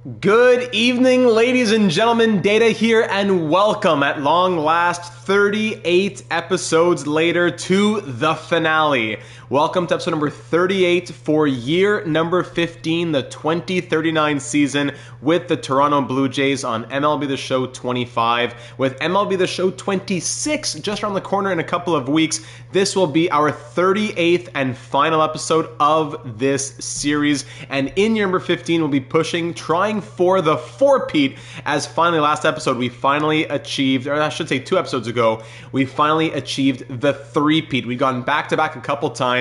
Good evening, ladies and gentlemen. Data here, and welcome at long last 38 episodes later to the finale. Welcome to episode number 38 for year number 15, the 2039 season with the Toronto Blue Jays on MLB The Show 25. With MLB The Show 26 just around the corner in a couple of weeks, this will be our 38th and final episode of this series. And in year number 15, we'll be trying for the four-peat, as finally last episode we finally achieved, or I should say 2 episodes ago, we finally achieved the three-peat. We've gone back-to-back a couple times.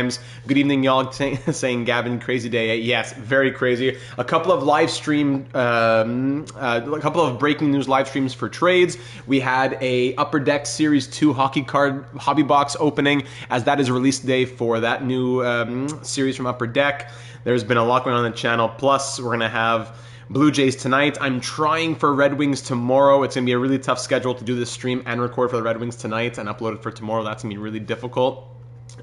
Good evening, y'all, saying Gavin, crazy day. Yes, very crazy. A couple of live stream, a couple of breaking news live streams for trades. We had a Upper Deck Series 2 hockey card hobby box opening, as that is release day for that new series from Upper Deck. There's been a lot going on the channel. Plus, we're going to have Blue Jays tonight. I'm trying for Red Wings tomorrow. It's going to be a really tough schedule to do this stream and record for the Red Wings tonight and upload it for tomorrow. That's going to be really difficult.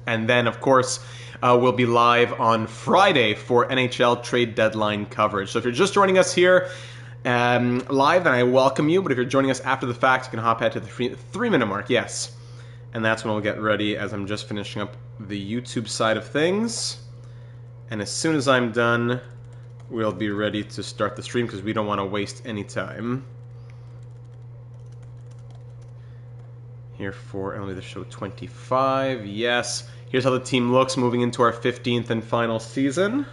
And then, of course, we'll be live on Friday for NHL trade deadline coverage. So if you're just joining us here live, then I welcome you. But if you're joining us after the fact, you can hop ahead to the three-minute mark. Yes. And that's when we'll get ready, as I'm just finishing up the YouTube side of things. And as soon as I'm done, we'll be ready to start the stream because we don't want to waste any time. Here for MLB The Show 25. Yes. Here's how the team looks moving into our 15th and final season.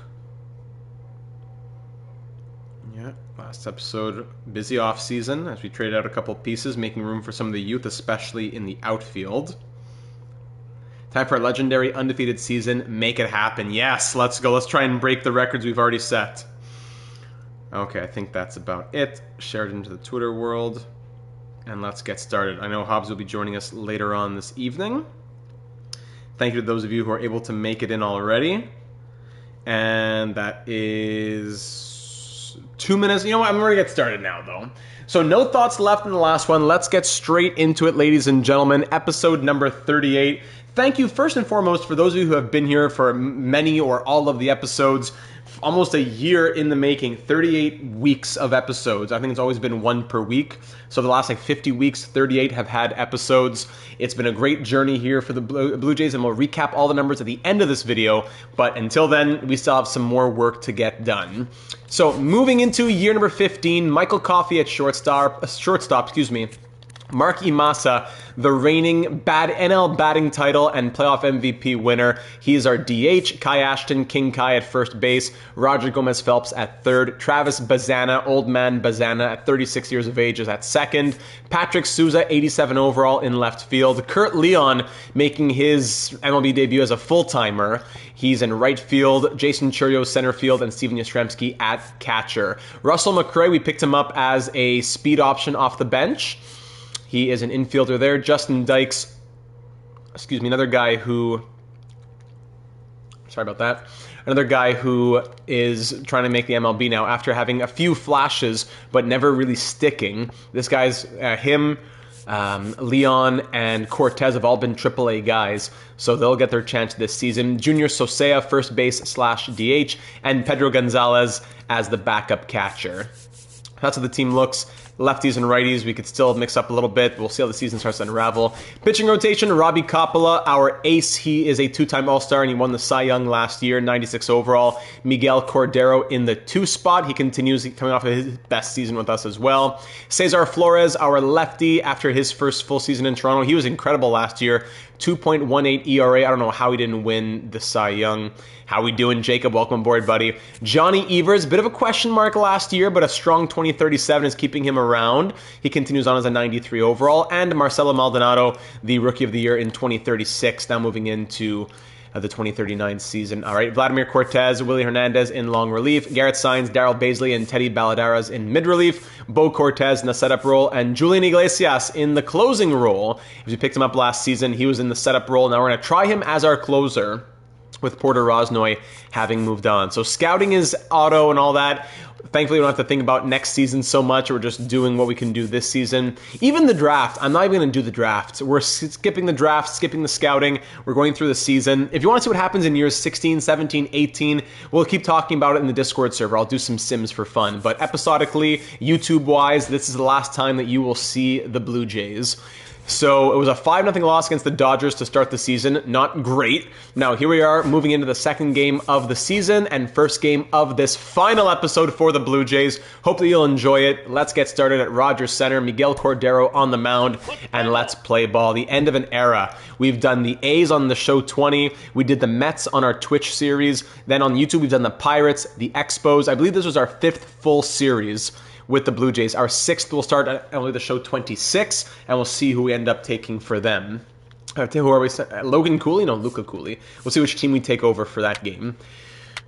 Yeah, last episode, busy off season as we traded out a couple pieces, making room for some of the youth, especially in the outfield. Time for a legendary undefeated season. Make it happen. Yes, let's go. Let's try and break the records we've already set. Okay, I think that's about it. Share it into the Twitter world. And let's get started. I know Hobbs will be joining us later on this evening. Thank you to those of you who are able to make it in already. And that is 2 minutes. You know what? I'm going to get started now, though. So no thoughts left in the last one. Let's get straight into it, ladies and gentlemen. Episode number 38. Thank you, first and foremost, for those of you who have been here for many or all of the episodes. Almost a year in the making, 38 weeks of episodes. I think it's always been one per week. So the last 50 weeks, 38 have had episodes. It's been a great journey here for the Blue Jays, and we'll recap all the numbers at the end of this video. But until then, we still have some more work to get done. So moving into year number 15, Michael Coffey at shortstop, Mark Imasa, the reigning NL batting title and playoff MVP winner. He is our DH. Kai Ashton, King Kai at first base. Roger Gomez-Phelps at third. Travis Bazana, Old Man Bazana at 36 years of age, is at second. Patrick Souza, 87 overall in left field. Kurt Leon making his MLB debut as a full-timer. He's in right field. Jason Churio center field, and Steven Yastrzemski at catcher. Russell McCray, we picked him up as a speed option off the bench. He is an infielder there. Justin Dykes, another guy who is trying to make the MLB now after having a few flashes but never really sticking. This guy's him, Leon, and Cortez have all been AAA guys, so they'll get their chance this season. Junior Sosea, first base / DH, and Pedro Gonzalez as the backup catcher. That's how the team looks. Lefties and righties, we could still mix up a little bit. We'll see how the season starts to unravel. Pitching rotation, Robbie Coppola, our ace. He is a 2-time All-Star, and he won the Cy Young last year, 96 overall. Miguel Cordero in the 2 spot. He continues coming off of his best season with us as well. Cesar Flores, our lefty, after his first full season in Toronto. He was incredible last year. 2.18 ERA. I don't know how he didn't win the Cy Young. How we doing, Jacob? Welcome aboard, buddy. Johnny Evers, bit of a question mark last year, but a strong 2037 is keeping him around. He continues on as a 93 overall. And Marcelo Maldonado, the Rookie of the Year in 2036, now moving into the 2039 season. All right, Vladimir Cortez, Willie Hernandez in long relief, Garrett Saenz, Darryl Baisley, and Teddy Balladaras in mid relief, Bo Cortez in the setup role, and Julian Iglesias in the closing role. If you picked him up last season, he was in the setup role. Now we're going to try him as our closer with Porter Rosnoy having moved on. So scouting is auto and all that. Thankfully, we don't have to think about next season so much. We're just doing what we can do this season. Even the draft, I'm not even going to do the draft. We're skipping the draft, skipping the scouting. We're going through the season. If you want to see what happens in years 16, 17, 18, we'll keep talking about it in the Discord server. I'll do some sims for fun. But episodically, YouTube-wise, this is the last time that you will see the Blue Jays. So it was a 5-0 loss against the Dodgers to start the season. Not great. Now here we are moving into the second game of the season and first game of this final episode for the Blue Jays. Hope that you'll enjoy it. Let's get started at Rogers Center. Miguel Cordero on the mound, and let's play ball. The end of an era. We've done the A's on the show 20. We did the Mets on our Twitch series. Then on YouTube we've done the Pirates, the Expos. I believe this was our 5th full series with the Blue Jays. Our 6th will start at only the show 26, and we'll see who we end up taking for them. Who are we? Logan Cooley? No, Luca Cooley. We'll see which team we take over for that game.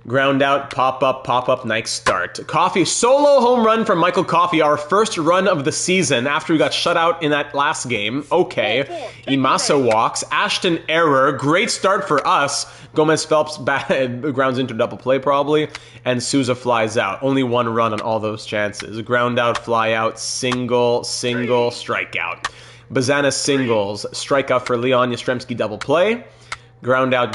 Ground out, pop up, nice start. Coffee, solo home run from Michael Coffey, our first run of the season after we got shut out in that last game. Okay. Imasa walks. Ashton error. Great start for us. Gomez Phelps grounds into double play probably, and Souza flies out. Only 1 run on all those chances. Ground out, fly out, single, strikeout. Bazana singles, strikeout for Leon Yastrzemski, double play. Ground out.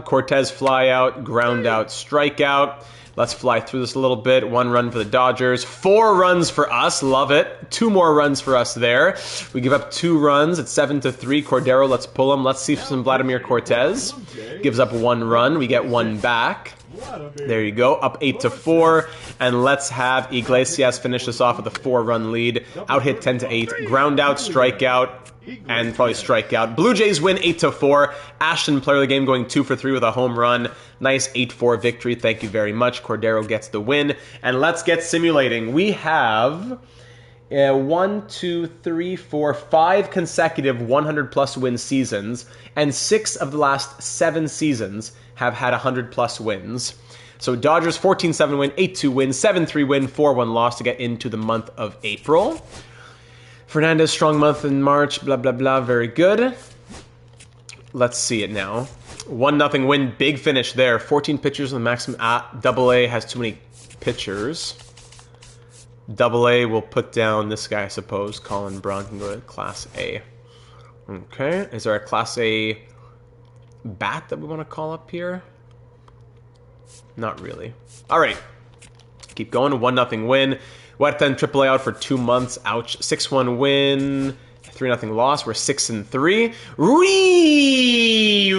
Cortez fly out, ground out, strikeout. Let's fly through this a little bit. 1 run for the Dodgers. 4 runs for us. Love it. 2 more runs for us there. We give up 2 runs. It's 7-3. Cordero, let's pull him. Let's see some Vladimir Cortez. Gives up 1 run. We get 1 back. There you go. Up 8-4. And let's have Iglesias finish us off with a 4-run lead. Out hit 10-8. Ground out, strikeout, and probably strikeout. Blue Jays win 8-4. Ashton, player of the game, going 2 for 3 with a home run. Nice 8-4 victory. Thank you very much. Cordero gets the win. And let's get simulating. We have 1, 2, 3, 4, 5 consecutive 100-plus win seasons, and 6 of the last 7 seasons have had 100-plus wins. So Dodgers 14-7 win, 8-2 win, 7-3 win, 4-1 loss to get into the month of April. Fernandez, strong month in March, blah, blah, blah, very good. Let's see it now. 1-0 win, big finish there. 14 pitchers in the maximum. Double-A has too many pitchers. Double-A will put down this guy, I suppose. Colin Braun can go to Class A. Okay, is there a Class A bat that we want to call up here? Not really. All right, keep going. 1-0 win. Huerta and AAA out for 2 months. Ouch. 6-1 win. 3-0 loss. We're 6-3.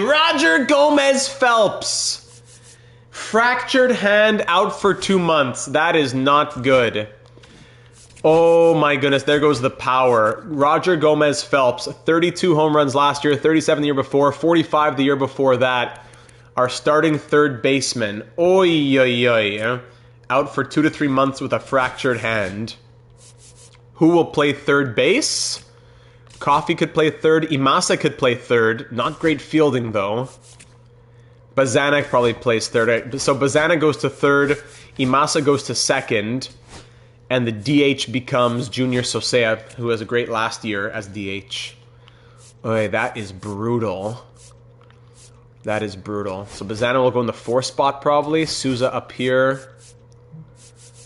Roger Gomez Phelps. Fractured hand, out for 2 months. That is not good. Oh my goodness, there goes the power. Roger Gomez Phelps, 32 home runs last year, 37 the year before, 45 the year before that. Our starting third baseman, out for 2 to 3 months with a fractured hand. Who will play third base? Coffey could play third. Imasa could play third. Not great fielding, though. Bazanek probably plays third. So Bazanek goes to third. Imasa goes to second. And the DH becomes Junior Sosea, who has a great last year as DH. Okay, that is brutal. That is brutal. So Bazana will go in the 4 spot probably. Souza up here.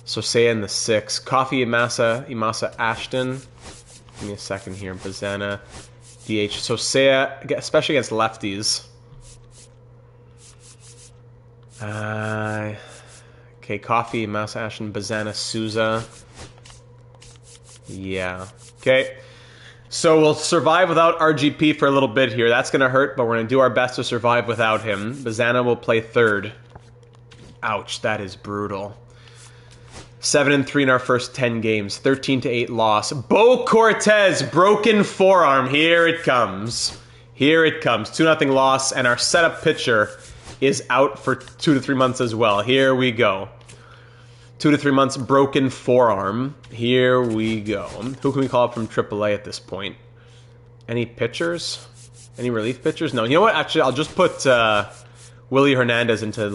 Sosea in the 6. Coffey, Imasa, Ashton. Give me a second here. Bazana, DH. Sosea, especially against lefties. Okay, Coffey, Imasa, Ashton, Bazana, Souza. Yeah. Okay. So we'll survive without RGP for a little bit here. That's going to hurt, but we're going to do our best to survive without him. Bazana will play third. Ouch, that is brutal. 7-3 in our first 10 games. 13-8 loss. Bo Cortez, broken forearm. Here it comes. Here it comes. 2-0 loss, and our setup pitcher is out for 2 to 3 months as well. Here we go. 2 to 3 months, broken forearm. Here we go. Who can we call up from AAA at this point? Any pitchers? Any relief pitchers? No. You know what? Actually, I'll just put Willie Hernandez into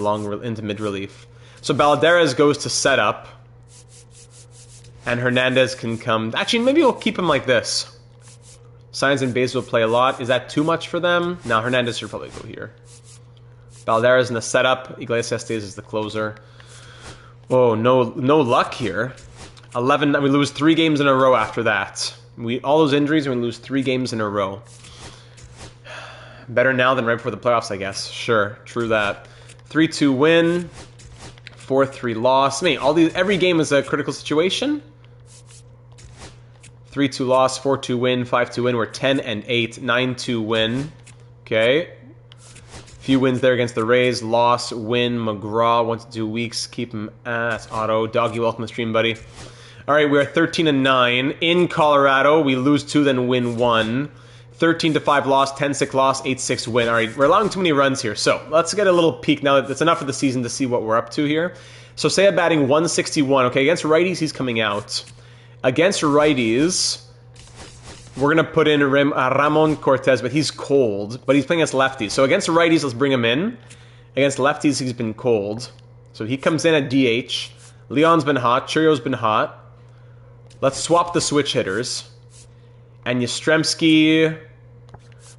mid relief. So Baladeras goes to setup, and Hernandez can come. Actually, maybe we'll keep him like this. Signs and Bays will play a lot. Is that too much for them? No, Hernandez should probably go here. Valdera's in the setup. Iglesias stays as the closer. Oh, no luck here. 11. We lose 3 games in a row after that. All those injuries, we lose 3 games in a row. Better now than right before the playoffs, I guess. Sure, true that. 3-2 win. 4-3 loss. I mean, every game is a critical situation. 3-2 loss, 4-2 win, 5-2 win. We're 10-8, 9-2 win. Okay. Few wins there against the Rays. Loss, win, McGraw, 1 to 2 weeks. Keep him. That's Otto. Doggy, welcome to the stream, buddy. All right, we are 13-9 in Colorado. We lose 2, then win 1. 13-5 loss, 10-6 loss, 8-6 win. All right, we're allowing too many runs here. So let's get a little peek now. That's enough of the season to see what we're up to here. So Seiya batting 161. Okay, against righties, he's coming out. Against righties, we're going to put in Ramon Cortez, but he's cold. But he's playing against lefties. So against righties, let's bring him in. Against lefties, he's been cold. So he comes in at DH. Leon's been hot. Churio's been hot. Let's swap the switch hitters. And Yastrzemski.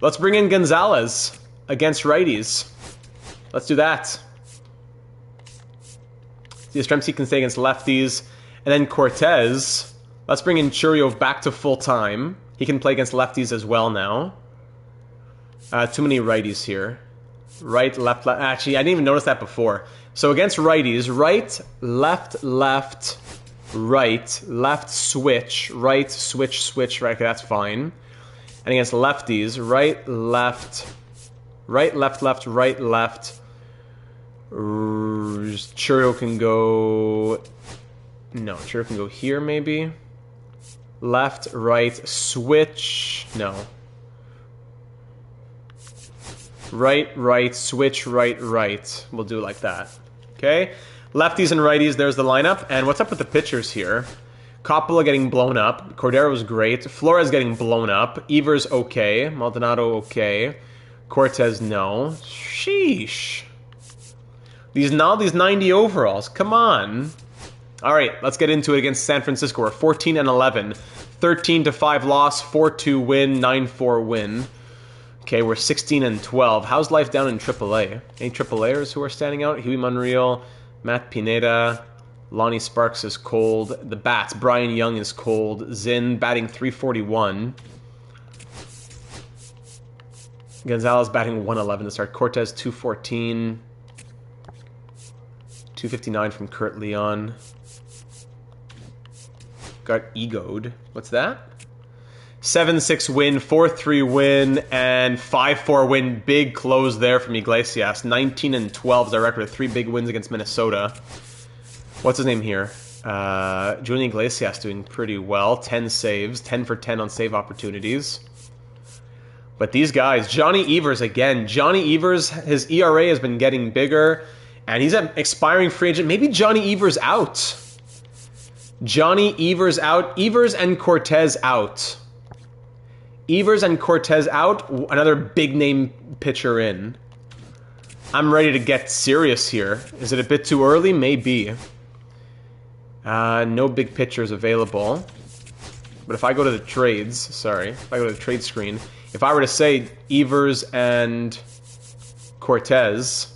Let's bring in Gonzalez against righties. Let's do that. Yastrzemski can stay against lefties. And then Cortez. Let's bring in Churio back to full time. He can play against lefties as well now. Too many righties here. Right, left, left. Actually, I didn't even notice that before. So against righties, right, left, left, right, left, switch, right, switch, switch, right. Okay, that's fine. And against lefties, right, left, right, left, left, right, left. Churio can go... No, Churio can go here maybe. Left, right, switch. No. Right, right, switch, right, right. We'll do it like that. Okay? Lefties and righties, there's the lineup. And what's up with the pitchers here? Coppola getting blown up. Cordero's great. Flores getting blown up. Evers okay. Maldonado okay. Cortez no. Sheesh. These 90 overalls. Come on. All right, let's get into it against San Francisco. We're 14-11. 13-5 loss, 4-2 win, 9-4 win. Okay, we're 16-12. How's life down in AAA? Any AAAers who are standing out? Huey Monreal, Matt Pineda, Lonnie Sparks is cold. The bats, Brian Young is cold. Zinn batting 341. Gonzalez batting 111 to start. Cortez 214. 259 from Kurt Leon. Got egoed. What's that? 7-6 win, 4-3 win, and 5-4 win. Big close there from Iglesias. 19-12 is our record with 3 big wins against Minnesota. What's his name here? Julian Iglesias doing pretty well. 10 saves. 10 for 10 on save opportunities. But these guys, Johnny Evers again. Johnny Evers, his ERA has been getting bigger, and he's an expiring free agent. Maybe Johnny Evers out. Johnny Evers out. Evers and Cortez out. Evers and Cortez out. Another big name pitcher in. I'm ready to get serious here. Is it a bit too early? Maybe. No big pitchers available. But if I go to the trades, sorry, if I go to the trade screen, if I were to say Evers and Cortez,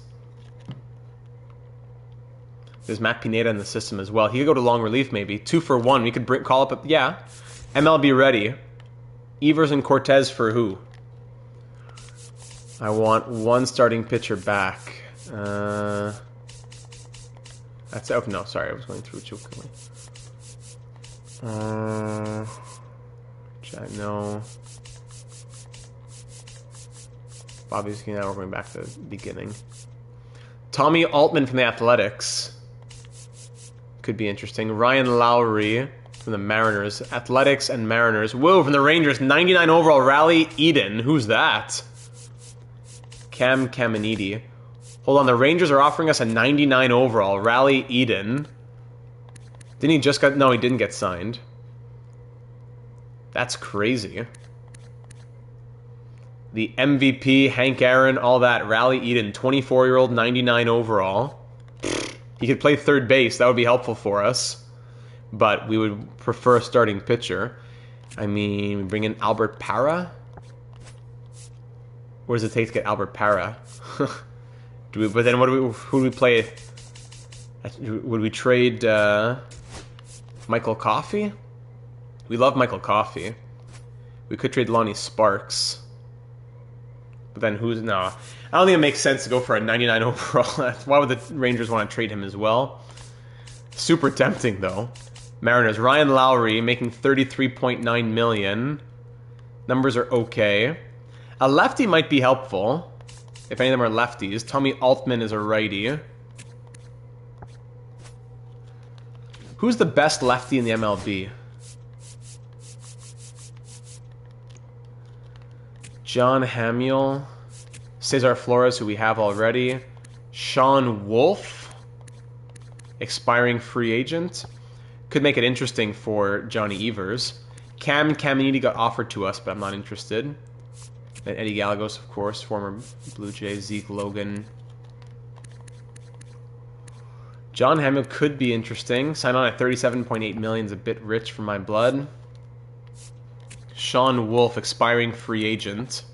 there's Matt Pineda in the system as well. He could go to long relief maybe. 2 for 1. We could call up, yeah. MLB ready. Evers and Cortez for who? I want 1 starting pitcher back. That's okay. No, sorry, I was going through it too quickly. No. Obviously, now we're going back to the beginning. Tommy Altman from the Athletics. Could be interesting. Ryan Lowry from the Mariners. Athletics and Mariners. Whoa, from the Rangers. 99 overall. Rally Eden. Who's that? Cam Caminiti. Hold on, the Rangers are offering us a 99 overall. Rally Eden. Didn't he just get... No, he didn't get signed. That's crazy. The MVP, Hank Aaron, all that. Rally Eden. 24-year-old, 99 overall. He could play third base. That would be helpful for us. But we would prefer a starting pitcher. I mean, we bring in Albert Parra? What does it take to get Albert Parra? But then who do we play? Would we trade Michael Coffey? We love Michael Coffey. We could trade Lonnie Sparks. But then no. I don't think it makes sense to go for a 99 overall. Why would the Rangers want to trade him as well? Super tempting, though. Mariners, Ryan Lowry making $33.9 million. Numbers are okay. A lefty might be helpful, if any of them are lefties. Tommy Altman is a righty. Who's the best lefty in the MLB? John Hamill. Cesar Flores, who we have already. Sean Wolf. Expiring free agent. Could make it interesting for Johnny Evers. Cam Caminiti got offered to us, but I'm not interested. And Eddie Gallegos, of course, former Blue Jay. Zeke Logan. John Hamill could be interesting. Sign on at $37.8 million is a bit rich for my blood. Sean Wolf, expiring free agent.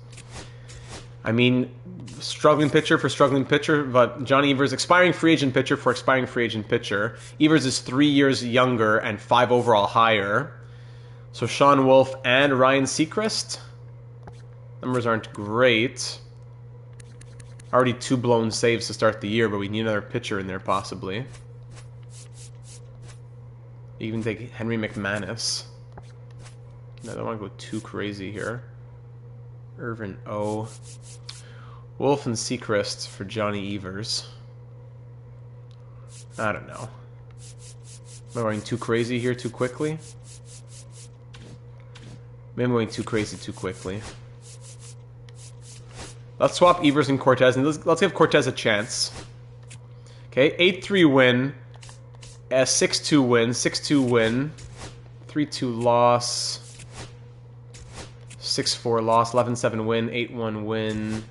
I mean, struggling pitcher for struggling pitcher, but Johnny Evers, expiring free agent pitcher for expiring free agent pitcher. Evers is 3 years younger and 5 overall higher. So Sean Wolf and Ryan Seacrest. Numbers aren't great. Already 2 blown saves to start the year, but we need another pitcher in there possibly. Even take Henry McManus. No, I don't want to go too crazy here. Irvin O. Wolf and Seacrest for Johnny Evers. I don't know. Am I going too crazy here too quickly? Maybe I'm going too crazy too quickly. Let's swap Evers and Cortez, and let's give Cortez a chance. Okay, 8-3 win. 6-2 win. 6-2 win. 3-2 loss. 6-4 loss. 11-7 win. 8-1 win.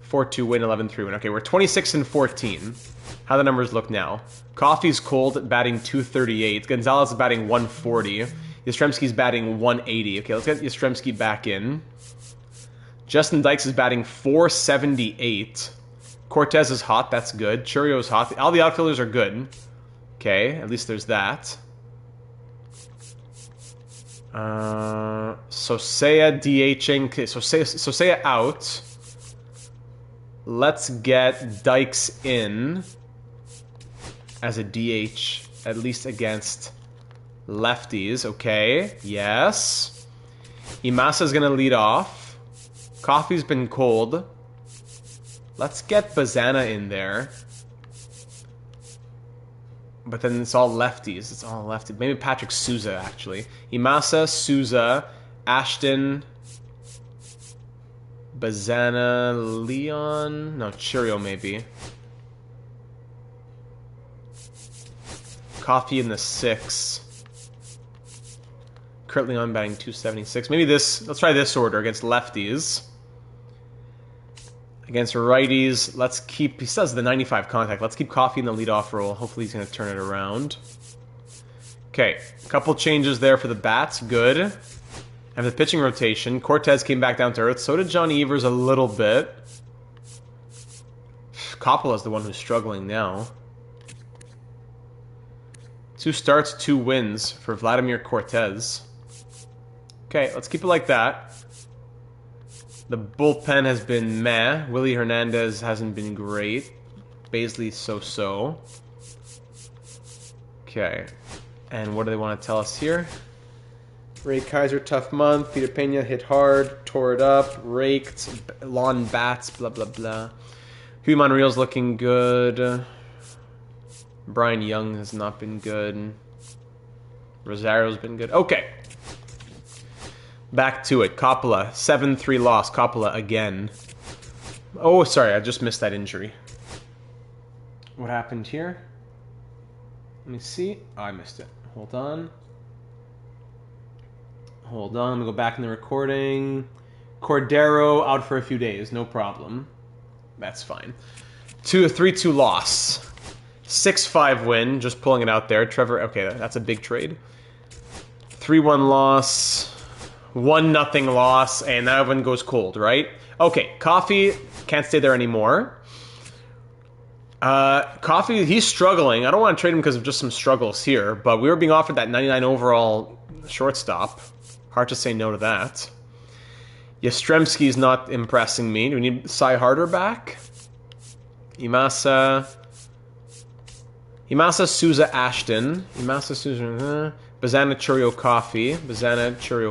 4-2 win. 11-3 win. Okay, we're 26-14. How the numbers look now? Coffey's cold, batting 238. Gonzalez is batting 140. Yastrzemski's batting 180. Okay, let's get Yastrzemski back in. Justin Dykes is batting 478. Cortez is hot. That's good. Churio's hot. All the outfielders are good. Okay, at least there's that. Sosea DHing. Okay, Sosea out. Let's get Dykes in as a DH, at least against lefties. Okay, yes. Imasa's going to lead off. Coffey's been cold. Let's get Bazana in there. But then it's all lefties. It's all lefties. Maybe Patrick Souza, actually. Imasa, Souza, Ashton, Bazana, Leon. No, Churio maybe. Coffey in the 6. Kurt Leon batting 276. Maybe this. Let's try this order against lefties. Against righties, let's keep... He says the 95 contact. Let's keep Coffey in the leadoff role. Hopefully he's going to turn it around. Okay, a couple changes there for the bats. Good. And the pitching rotation. Cortez came back down to earth. So did Johnny Evers a little bit. Coppola's the one who's struggling now. 2 starts, 2 wins for Vladimir Cortez. Okay, let's keep it like that. The bullpen has been meh. Willie Hernandez hasn't been great. Baisley so-so. Okay. And what do they want to tell us here? Ray Kaiser, tough month. Peter Pena hit hard, tore it up, raked, lawn bats, blah, blah, blah. Hugh Monreal's looking good. Brian Young has not been good. Rosario's been good. Okay. Back to it. Coppola, 7-3 loss. Coppola again. Oh, sorry, I just missed that injury. What happened here? Let me see. Oh, I missed it. Hold on. Hold on. Let me go back in the recording. Cordero out for a few days. No problem. That's fine. 3-2 loss. 6-5 win. Just pulling it out there. Trevor. Okay, that's a big trade. 3-1 loss. 1-0 loss, and that one goes cold, right? Okay, Coffey can't stay there anymore. Coffee, he's struggling. I don't want to trade him because of just some struggles here, but we were being offered that 99 overall shortstop. Hard to say no to that. Yastrzemski's not impressing me. Do we need Cy Harder back? Imasa, Souza, Ashton. Imasa, Souza, Bazana, Churio,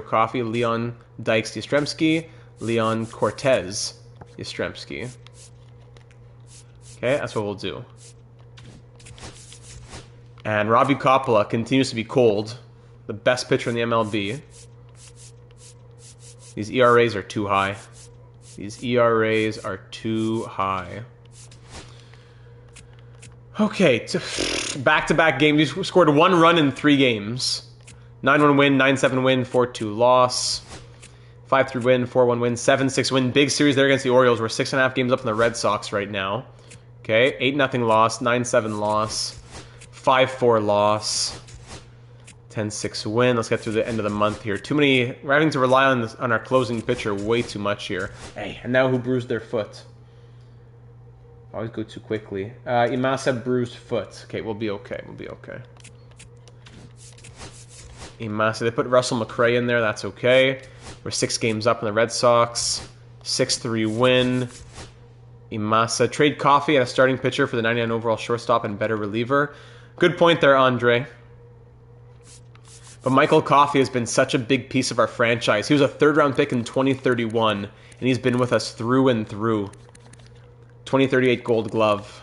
Coffee. Leon, Dykes, Yastrzemski. Leon, Cortez, Yastrzemski. Okay, that's what we'll do. And Robbie Coppola continues to be cold. The best pitcher in the MLB. These ERAs are too high. Okay, back-to-back games. We scored 1 run in 3 games. 9-1 win, 9-7 win, 4-2 loss. 5-3 win, 4-1 win, 7-6 win. Big series there against the Orioles. We're 6.5 games up on the Red Sox right now. Okay, 8-0 loss, 9-7 loss, 5-4 loss, 10-6 win. Let's get through the end of the month here. Too many. We're having to rely on our closing pitcher way too much here. Hey, and now who bruised their foot? Always go too quickly. Imasa bruised foot. Okay, we'll be okay. Imasa. They put Russell McRae in there. That's okay. We're 6 games up on the Red Sox. 6-3 win. Imasa. Trade Coffee and a starting pitcher for the 99 overall shortstop and better reliever. Good point there, Andre. But Michael Coffey has been such a big piece of our franchise. He was a 3rd-round pick in 2031, and he's been with us through and through. 2038 Gold Glove.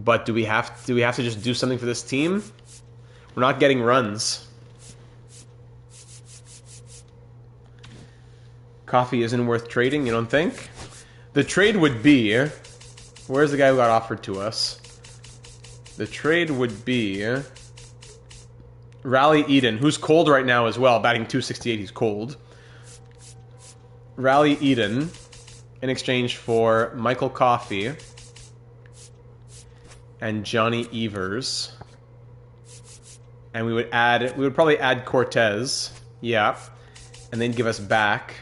But do we have to just do something for this team? We're not getting runs. Coffee isn't worth trading, you don't think? The trade would be... Where's the guy who got offered to us? The trade would be... Raleigh Eden, who's cold right now as well. Batting .268, he's cold. Raleigh Eden in exchange for Michael Coffey and Johnny Evers. And we would probably add Cortez. Yeah. And then give us back.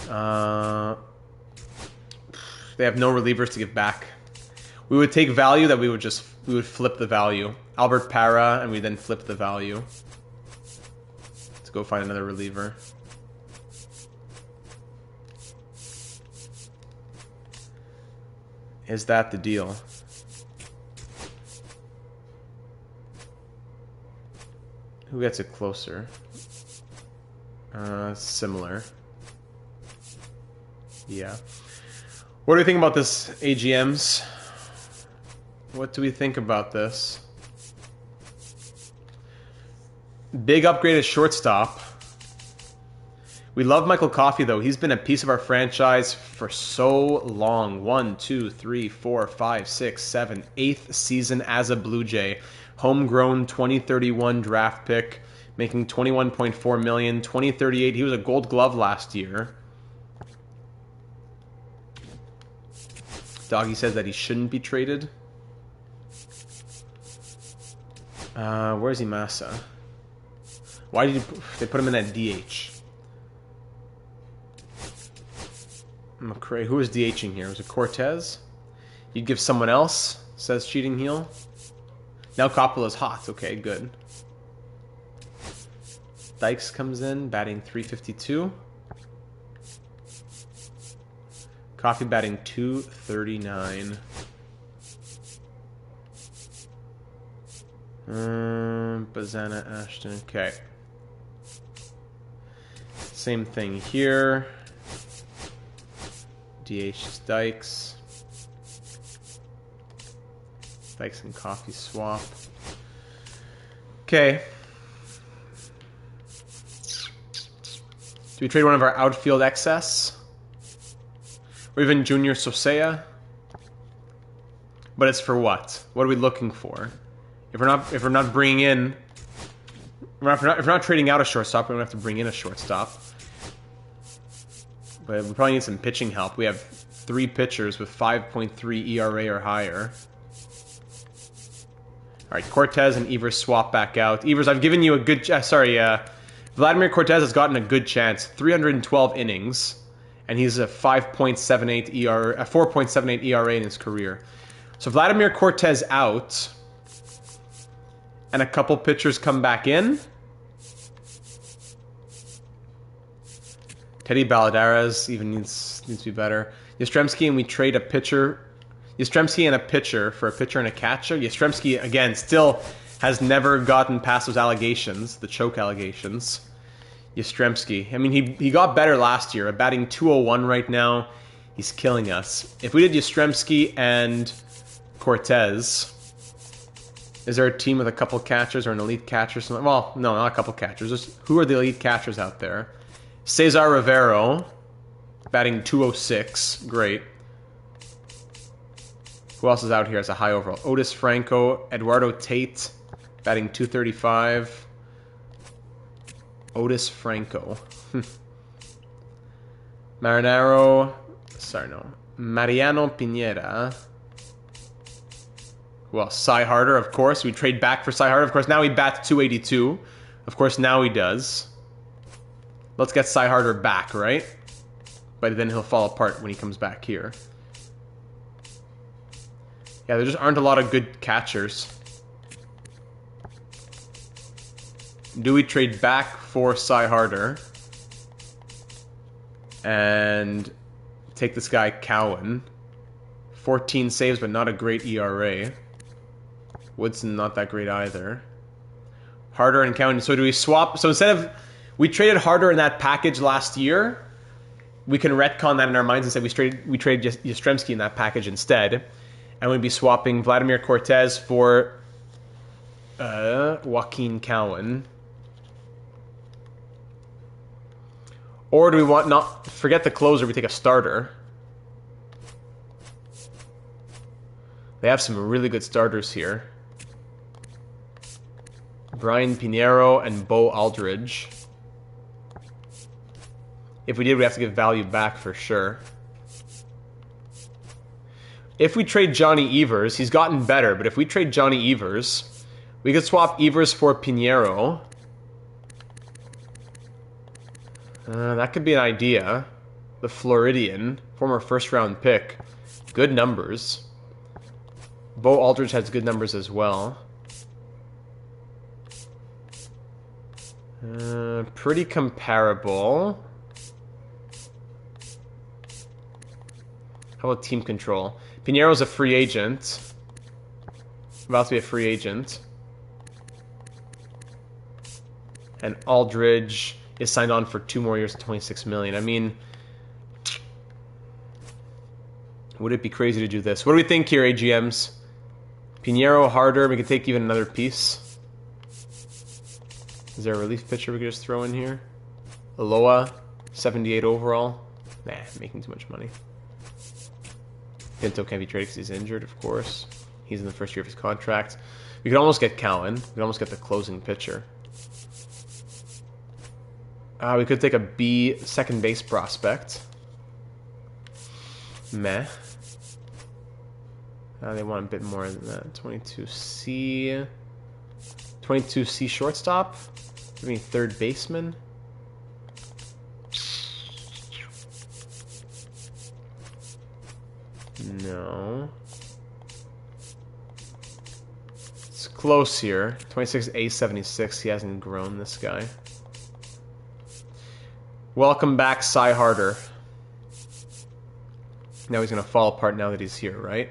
They have no relievers to give back. We would take value that we would flip the value. Albert Parra, and we then flip the value. Let's go find another reliever. Is that the deal? Who gets it closer? Similar. Yeah. What do we think about this, AGMs? What do we think about this? Big upgrade at shortstop. We love Michael Coffey, though. He's been a piece of our franchise for so long. 1, 2, 3, 4, 5, 6, 7, 8th season as a Blue Jay. Homegrown 2031 draft pick, making $21.4 million. 2038, he was a Gold Glove last year. Doggy says that he shouldn't be traded. Where's Imasa? Why did they put him in that DH? McRae, who is DHing here? Was it Cortez? You'd give someone else, says Cheating Heel. Now Coppola's hot. Okay, good. Dykes comes in, batting .352. Coffee batting .239. Bazana, Ashton. Okay. Same thing here. DH Dykes. Dykes and Coffee swap. Okay. Do we trade one of our outfield excess? Or even Junior Sosea? But it's for what? What are we looking for? If we're not bringing in, if we're not trading out a shortstop, we don't have to bring in a shortstop. But we probably need some pitching help. We have 3 pitchers with 5.3 ERA or higher. All right, Cortez and Evers swap back out. Evers, I've given you a good... Vladimir Cortez has gotten a good chance. 312 innings. and he's a 5.78 ERA, a 4.78 ERA in his career. So Vladimir Cortez out, and a couple pitchers come back in. Teddy Baladares even needs to be better. Yastrzemski, and we trade a pitcher. Yastrzemski and a pitcher for a pitcher and a catcher. Yastrzemski, again, still has never gotten past those allegations, the choke allegations. Yastrzemski. I mean, he got better last year. Batting .201 right now. He's killing us. If we did Yastrzemski and Cortez, is there a team with a couple catchers or an elite catcher? Well, no, not a couple catchers. Just, who are the elite catchers out there? Cesar Rivero, batting .206. Great. Who else is out here as a high overall? Otis Franco, Eduardo Tate, batting .235. Otis Franco. Mariano Pineda. Well, Cy Harder, of course. We trade back for Cy Harder. Of course, now he bats .282. Of course, now he does. Let's get Cy Harder back, right? But then he'll fall apart when he comes back here. Yeah, there just aren't a lot of good catchers. Do we trade back for Cy Harder and take this guy Cowan? 14 saves, but not a great ERA. Woodson, not that great either. Harder and Cowan. So do we swap? So instead of... We traded Harder in that package last year. We can retcon that in our minds and say we traded Yastrzemski in that package instead. And we'd be swapping Vladimir Cortez for Joaquin Cowan. Or do we want not... Forget the closer, we take a starter. They have some really good starters here. Brian Pinheiro and Bo Aldridge. If we did, we have to give value back for sure. If we trade Johnny Evers, he's gotten better, but if we trade Johnny Evers, we could swap Evers for Pinheiro. That could be an idea. The Floridian, former first-round pick. Good numbers. Bo Aldridge has good numbers as well. Pretty comparable. How about team control? Pinheiro's a free agent. About to be a free agent. And Aldridge is signed on for 2 more years at $26 million. I mean, would it be crazy to do this? What do we think here, AGMs? Pinheiro, Harder, we could take even another piece. Is there a relief pitcher we could just throw in here? Aloha, 78 overall. Nah, making too much money. Pinto can't be traded because he's injured, of course. He's in the first year of his contract. We could almost get Cowan. We could almost get the closing pitcher. We could take a B second base prospect. Meh. They want a bit more than that. 22C. 22C shortstop? I mean, third baseman? No. It's close here. 26A76. He hasn't grown, this guy. Welcome back, Cy Harder. Now he's going to fall apart now that he's here, right?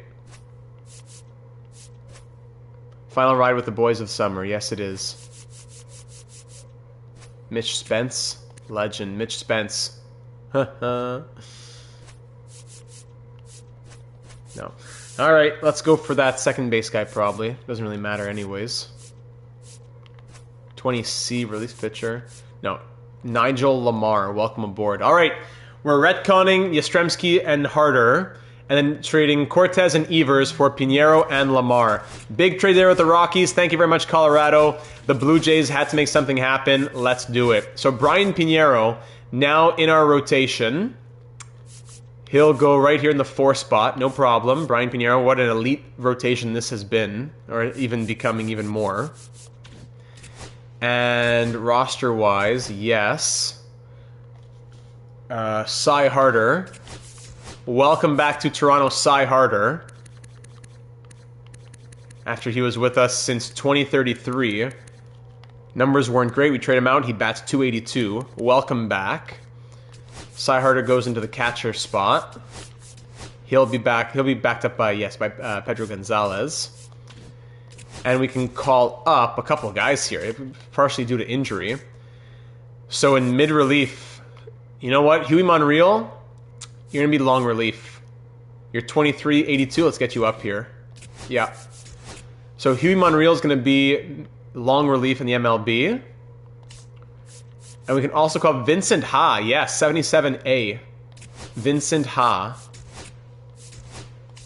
Final ride with the boys of summer. Yes, it is. Mitch Spence. Legend. Mitch Spence. No. Alright, let's go for that second base guy probably. Doesn't really matter anyways. 20C release pitcher. No. Nigel Lamar. Welcome aboard. Alright, we're retconning Yastrzemski and Harder. And then trading Cortez and Evers for Pinheiro and Lamar. Big trade there with the Rockies. Thank you very much, Colorado. The Blue Jays had to make something happen. Let's do it. So Brian Pinheiro, now in our rotation. He'll go right here in the 4 spot. No problem. Brian Pinheiro, what an elite rotation this has been. Or even becoming even more. And roster-wise, yes. Cy Harder. Welcome back to Toronto, Cy Harder. After he was with us since 2033. Numbers weren't great. We trade him out. He bats .282. Welcome back. Cy Harder goes into the catcher spot. He'll be back. He'll be backed up by Pedro Gonzalez. And we can call up a couple of guys here, partially due to injury. So in mid-relief, you know what? Huey Monreal, you're going to be long relief. You're 23-82. Let's get you up here. Yeah. So Huey Monreal is going to be long relief in the MLB. And we can also call Vincent Ha. Yes, 77A. Vincent Ha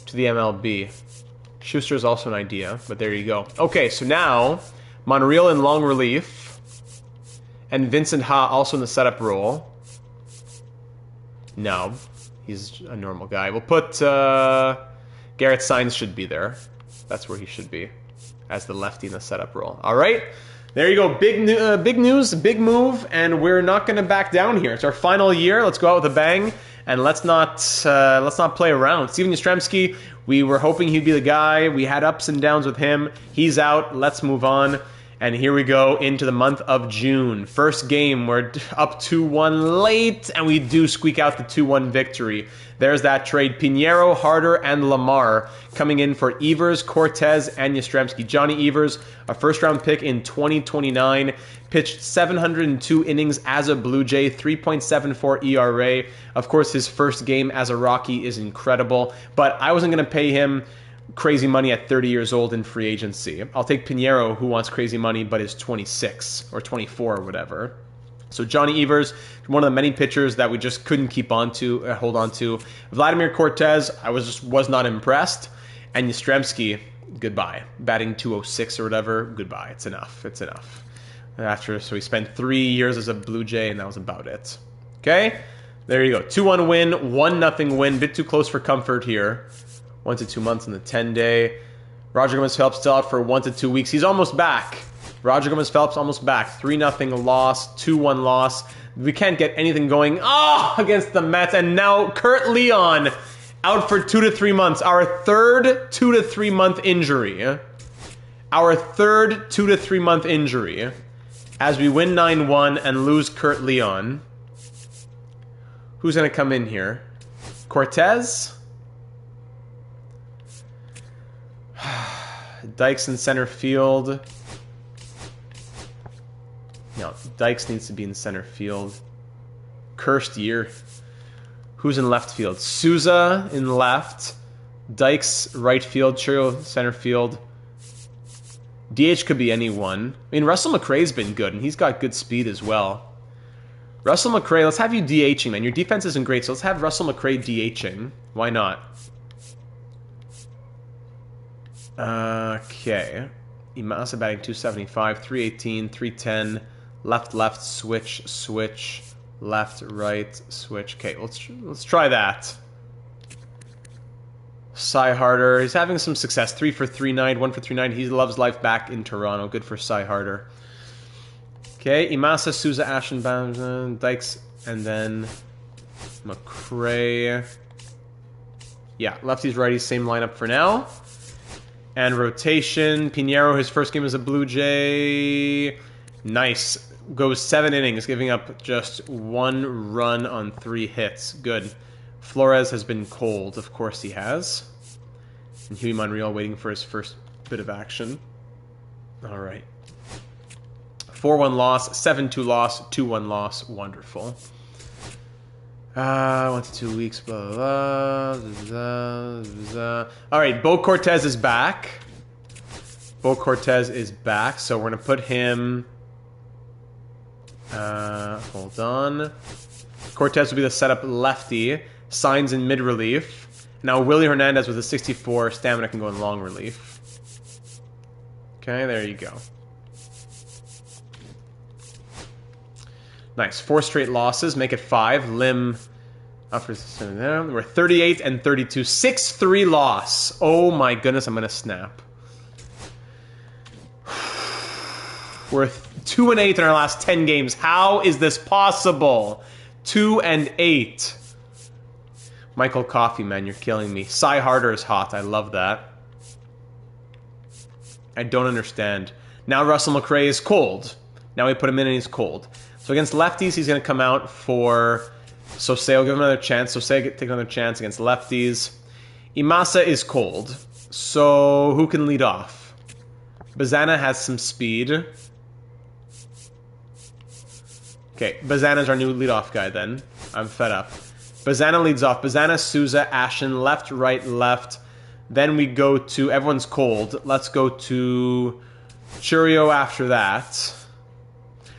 to the MLB. Schuster is also an idea, but there you go. Okay, so now Monreal in long relief. And Vincent Ha also in the setup role. No, he's a normal guy. We'll put Garrett Sainz should be there. That's where he should be, as the lefty in the setup role. All right, there you go. Big news, big move, and we're not going to back down here. It's our final year. Let's go out with a bang, and let's not play around. Steven Yastrzemski, we were hoping he'd be the guy. We had ups and downs with him. He's out. Let's move on. And here we go into the month of June. First game, we're up 2-1 late, and we do squeak out the 2-1 victory. There's that trade. Pinheiro, Harder, and Lamar coming in for Evers, Cortez, and Yastrzemski. Johnny Evers, a first-round pick in 2029, pitched 702 innings as a Blue Jay, 3.74 ERA. Of course, his first game as a Rocky is incredible, but I wasn't going to pay him crazy money at 30 years old in free agency. I'll take Pinheiro, who wants crazy money but is 26 or 24 or whatever. So Johnny Evers, one of the many pitchers that we just couldn't hold on to. Vladimir Cortez, I was not impressed. And Yastrzemski, goodbye. Batting .206 or whatever, goodbye. It's enough. It's enough. So he spent 3 years as a Blue Jay, and that was about it. Okay? There you go. 2-1 win, 1-0 win. Bit too close for comfort here. 1 to 2 months in the 10-day. Roger Gomez-Phelps still out for 1 to 2 weeks. He's almost back. Roger Gomez-Phelps almost back. 3-0 loss, 2-1 loss. We can't get anything going against the Mets. And now Kurt Leon out for 2 to 3 months. Our third 2 to 3 month injury. Our third 2 to 3 month injury. As we win 9-1 and lose Kurt Leon. Who's going to come in here? Cortez? Dykes in center field. No, Dykes needs to be in center field. Cursed year. Who's in left field? Souza in left. Dykes right field. Churro center field. DH could be anyone. I mean, Russell McRae's been good, and he's got good speed as well. Russell McRae, let's have you DHing, man. Your defense isn't great, so let's have Russell McRae DHing. Why not? Okay. Imasa batting .275, 318, 310, left, switch, left, right, switch. Okay, let's try that. Cy Harder, he's having some success. 3 for 3.9, 1 for 3.9. He loves life back in Toronto. Good for Cy Harder. Okay, Imasa, Souza, Ashenbaum, Dykes, and then McRae. Yeah, lefties, righties, same lineup for now. And rotation, Pinheiro, his first game as a Blue Jay. Nice. Goes 7 innings, giving up just 1 run on 3 hits. Good. Flores has been cold. Of course he has. And Huey Monreal waiting for his first bit of action. All right. 4-1 loss, 7-2 loss, 2-1 loss. Wonderful. 1 to 2 weeks, blah, blah, blah. All right, Bo Cortez is back. Bo Cortez is back, so we're going to put him... hold on. Cortez will be the setup lefty. Signs in mid-relief. Now Willie Hernandez with a 64 stamina can go in long relief. Okay, there you go. Nice. 4 straight losses. Make it 5. Lim up for there. We're 38 and 32. 6-3 loss. Oh my goodness, I'm going to snap. We're 2-8 in our last 10 games. How is this possible? 2 and 8. Michael Coffey, man, you're killing me. Cy Harder is hot. I love that. I don't understand. Now Russell McRae is cold. Now we put him in and he's cold. So against lefties, he's going to come out for Sosei. I'll give him another chance. Sosei take another chance against lefties. Imasa is cold. So who can lead off? Bazana has some speed. Okay, Bazana's our new leadoff guy then. I'm fed up. Bazana leads off. Bazana, Souza, Ashen, left, right, left. Then we go to... Everyone's cold. Let's go to Churio after that.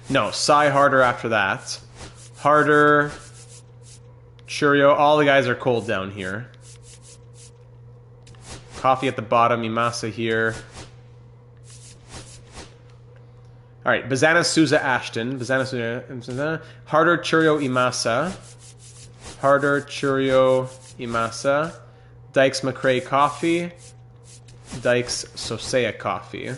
No, Cy Harder after that. Harder, Churio. All the guys are cold down here. Coffee at the bottom. Imasa here. Alright, Bazana, Souza, Ashton. Bazana, Souza, Harder, Churio, Imasa. Harder, Churio, Imasa. Dykes, McRae, Coffee. Dykes, Sosei, Coffee.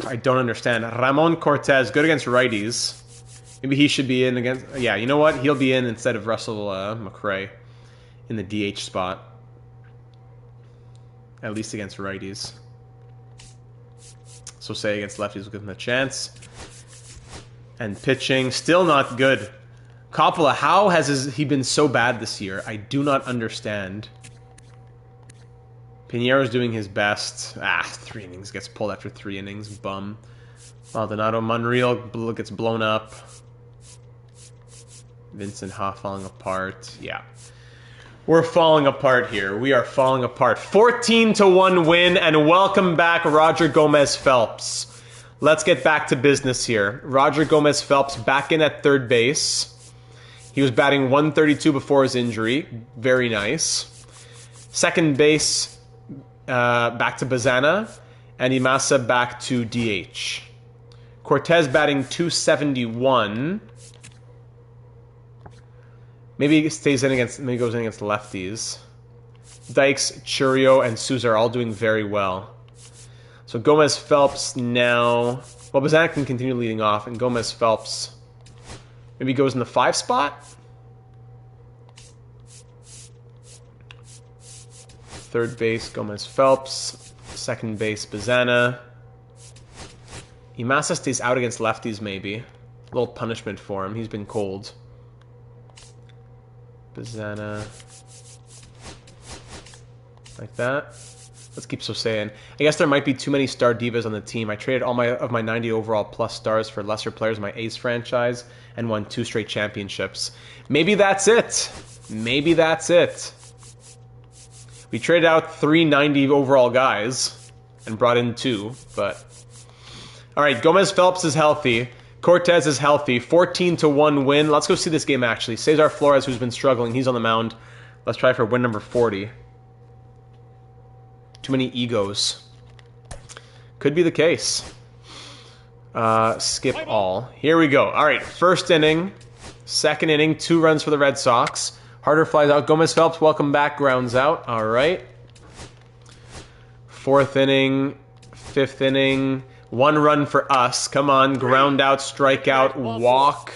I don't understand. Ramon Cortez, good against righties. Maybe he should be in against... Yeah, you know what? He'll be in instead of Russell McRae in the DH spot. At least against righties. Sosei against lefties will give him a chance. And pitching, still not good. Coppola, how has he been so bad this year? I do not understand. Piniero's doing his best. 3 innings. Gets pulled after 3 innings. Bum. Maldonado, Monreal gets blown up. Vincent Ha falling apart. Yeah. We're falling apart here. We are falling apart. 14-1 win, and welcome back, Roger Gomez Phelps. Let's get back to business here. Roger Gomez Phelps back in at third base. He was batting 132 before his injury. Very nice. Second base, back to Bazana. And Imasa back to DH. Cortez batting 271. Maybe he stays in against, maybe goes in against lefties. Dykes, Churio, and Souza are all doing very well. So Gomez Phelps now... Well, Bazana can continue leading off, and Gomez Phelps maybe goes in the 5 spot? Third base, Gomez Phelps. Second base, Bazana. Imasa stays out against lefties, maybe. A little punishment for him. He's been cold. Bazana. Like that. Let's keep Sosei in. I guess there might be too many star divas on the team. I traded all of my 90 overall plus stars for lesser players in my A's franchise and won 2 straight championships. Maybe that's it. Maybe that's it. We traded out 3 90 overall guys and brought in 2, but... Alright, Gomez Phelps is healthy. Cortez is healthy. 14-1 win. Let's go see this game, actually. Cesar Flores, who's been struggling, he's on the mound. Let's try for win number 40. Too many egos. Could be the case. Skip all. Here we go. Alright, first inning. Second inning, 2 runs for the Red Sox. Harder flies out. Gomez Phelps, welcome back, grounds out. Alright. 4th inning. 5th inning. 1 run for us. Come on. Ground out, strikeout, walk.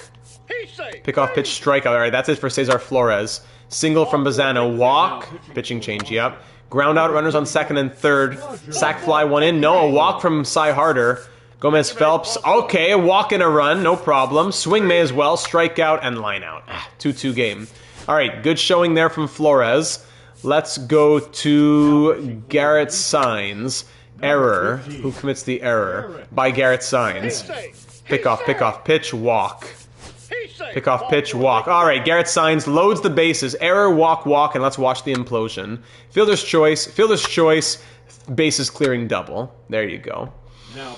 Pick off, pitch, strikeout. Alright, that's it for Cesar Flores. Single from Bazana. Walk. Pitching change, yep. Ground out, runners on second and third. Sack fly, 1 in. No, a walk from Cy Harder. Gomez Phelps. Okay, a walk and a run. No problem. Swing may as well. Strikeout and line out. 2-2 game. Alright, good showing there from Flores. Let's go to Garrett Signs. Error. Who commits the error? By Garrett Signs. Pick off, pitch, walk. Pick off, pitch, walk. Alright, Garrett Signs loads the bases. Error, walk, and let's watch the implosion. Fielder's choice, bases clearing double. There you go. Now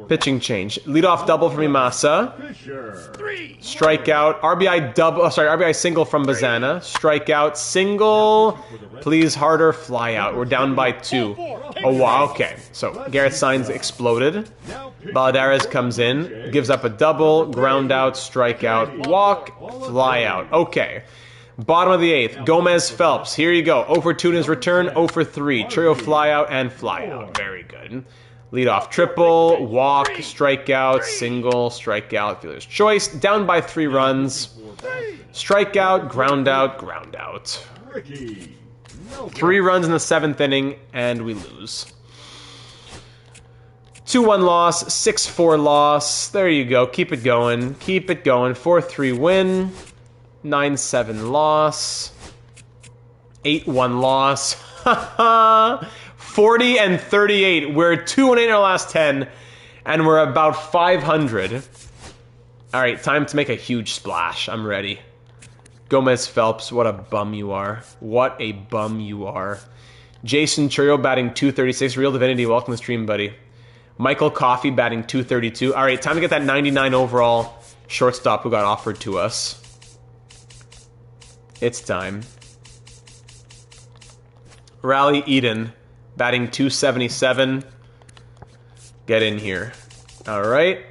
pitching change. Leadoff double from Imasa. Strikeout. RBI single from Bazana. Strikeout, single. Please, Harder, fly out. We're down by 2. Oh, wow, okay. So, Garrett Signs exploded. Baladares comes in, gives up a double, ground out, strikeout, walk, fly out. Okay. Bottom of the 8th, Gomez Phelps. Here you go. 0 for 2 in his return, 0 for 3. Trio fly out and fly out. Very good. Leadoff triple, walk, strikeout, single, strikeout, fielder's choice. Down by 3 runs. Strikeout, ground out, ground out. 3 runs in the 7th inning, and we lose. 2-1 loss, 6-4 loss. There you go. Keep it going. Keep it going. 4-3 win. 9-7 loss. 8-1 loss. 40 and 38. We're 2-8 in our last 10, and we're about 500. All right, time to make a huge splash. I'm ready. Gomez Phelps, what a bum you are. What a bum you are. Jason Churro batting 236. Real Divinity, welcome to the stream, buddy. Michael Coffey batting 232. All right, time to get that 99 overall shortstop who got offered to us. It's time. Rally Eden batting 277. Get in here. All right.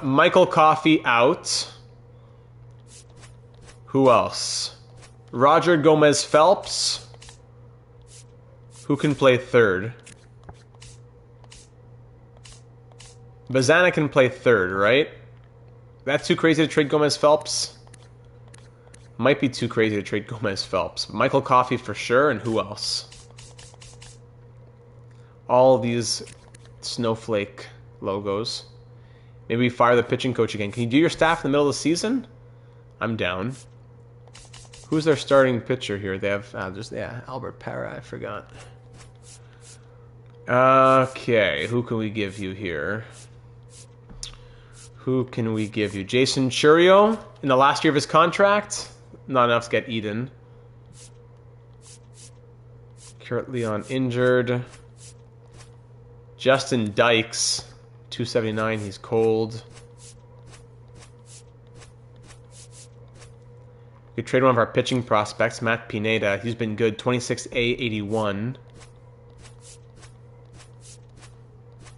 Michael Coffey out. Who else? Roger Gomez Phelps. Who can play third? Bazana can play third, right? That's too crazy to trade Gomez Phelps? Might be too crazy to trade Gomez Phelps. Michael Coffey for sure, and who else? All these snowflake logos. Maybe we fire the pitching coach again. Can you do your staff in the middle of the season? I'm down. Who's their starting pitcher here? They have Albert Parra, I forgot. Okay, who can we give you here? Who can we give you? Jason Churro in the last year of his contract. Not enough to get Eden. Currently on injured. Justin Dykes, 279. He's cold. We could trade one of our pitching prospects, Matt Pineda. He's been good. 26A, 81.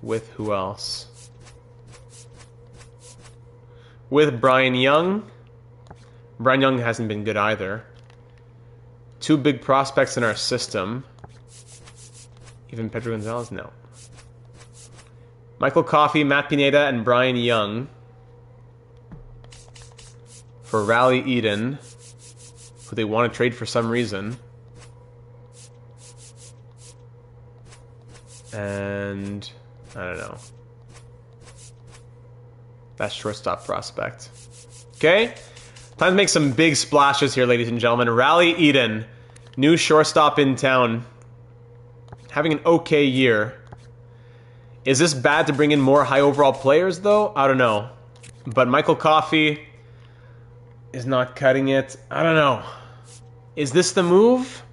With who else? With Brian Young. Brian Young hasn't been good either. 2 big prospects in our system. Even Pedro Gonzalez? No. Michael Coffey, Matt Pineda, and Brian Young. For Rally Eden, who they want to trade for some reason. And I don't know. That's shortstop prospect. Okay. Time to make some big splashes here, ladies and gentlemen. Rally Eden, new shortstop in town. Having an okay year. Is this bad to bring in more high overall players, though? I don't know. But Michael Coffey is not cutting it. I don't know. Is this the move?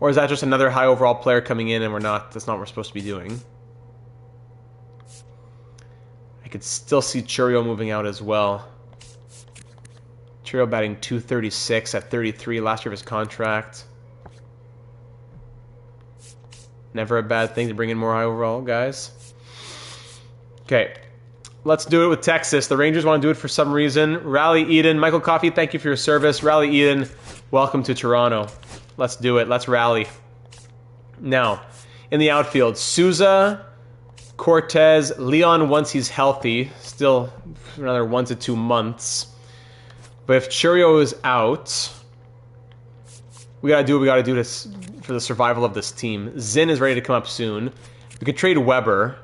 Or is that just another high overall player coming in and that's not what we're supposed to be doing? I could still see Churro moving out as well. Churro batting 236 at 33, last year of his contract. Never a bad thing to bring in more high overall guys. Okay, let's do it with Texas. The Rangers want to do it for some reason. Rally Eden, Michael Coffey, thank you for your service. Rally Eden, welcome to Toronto. Let's do it. Let's rally. Now, in the outfield, Souza, Cortez, Leon once he's healthy, still for another 1 to 2 months. But if Churro is out, we gotta do what we gotta do for the survival of this team. Zinn is ready to come up soon. We could trade Weber.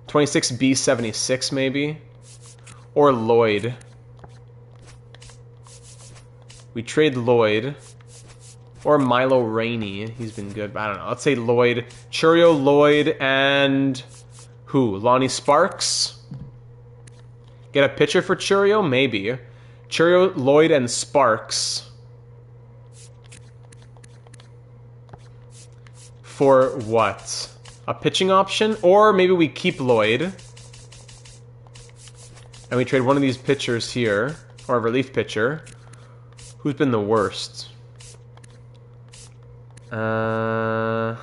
26B, 76 maybe. Or Lloyd. We trade Lloyd. Or Milo Rainey. He's been good, but I don't know. Let's say Lloyd. Churro, Lloyd, and who? Lonnie Sparks? Get a pitcher for Churro? Maybe. Churro, Lloyd, and Sparks. For what? A pitching option? Or maybe we keep Lloyd. And we trade one of these pitchers here. Or a relief pitcher. Who's been the worst? Balladares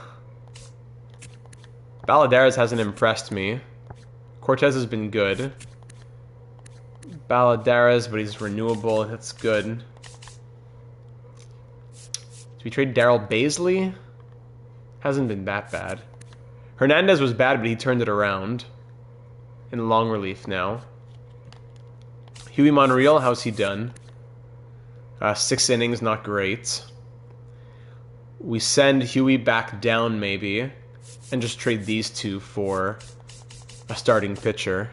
hasn't impressed me. Cortez has been good. Balladares, but he's renewable. That's good. Do we trade Darryl Baisley? Hasn't been that bad. Hernandez was bad, but he turned it around. In long relief now. Huey Monreal, how's he done? 6 innings, not great. We send Huey back down, maybe, and just trade these two for a starting pitcher.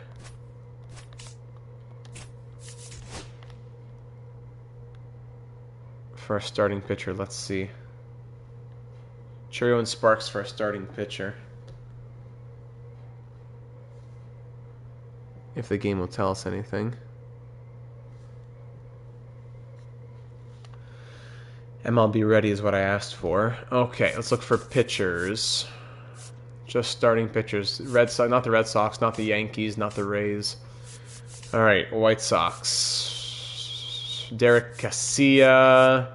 For a starting pitcher, let's see. Chourio and Sparks for a starting pitcher. If the game will tell us anything. MLB ready is what I asked for. Okay, let's look for pitchers. Just starting pitchers. Red Sox, not the Red Sox, not the Yankees, not the Rays. All right, White Sox. Derek Casilla.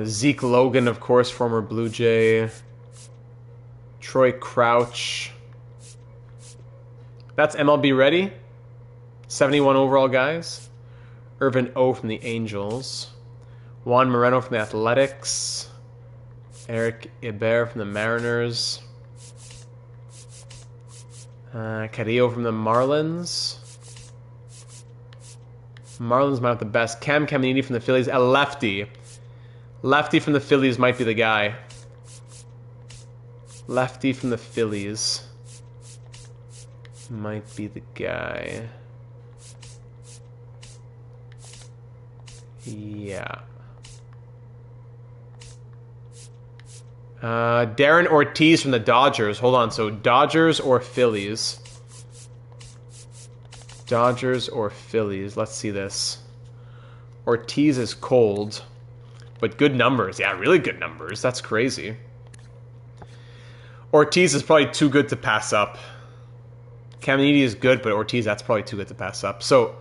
Zeke Logan, of course, former Blue Jay. Troy Crouch. That's MLB ready. 71 overall guys. Irvin O from the Angels. Juan Moreno from the Athletics. Eric Ibert from the Mariners. Carrillo from the Marlins. Marlins might have the best. Cam Caminiti from the Phillies. A lefty. Lefty from the Phillies might be the guy. Lefty from the Phillies might be the guy. Yeah. Darren Ortiz from the Dodgers. Hold on, so Dodgers or Phillies? Dodgers or Phillies? Let's see this. Ortiz is cold, but good numbers. Yeah, really good numbers. That's crazy. Ortiz is probably too good to pass up. Caminiti is good, but Ortiz, that's probably too good to pass up. So,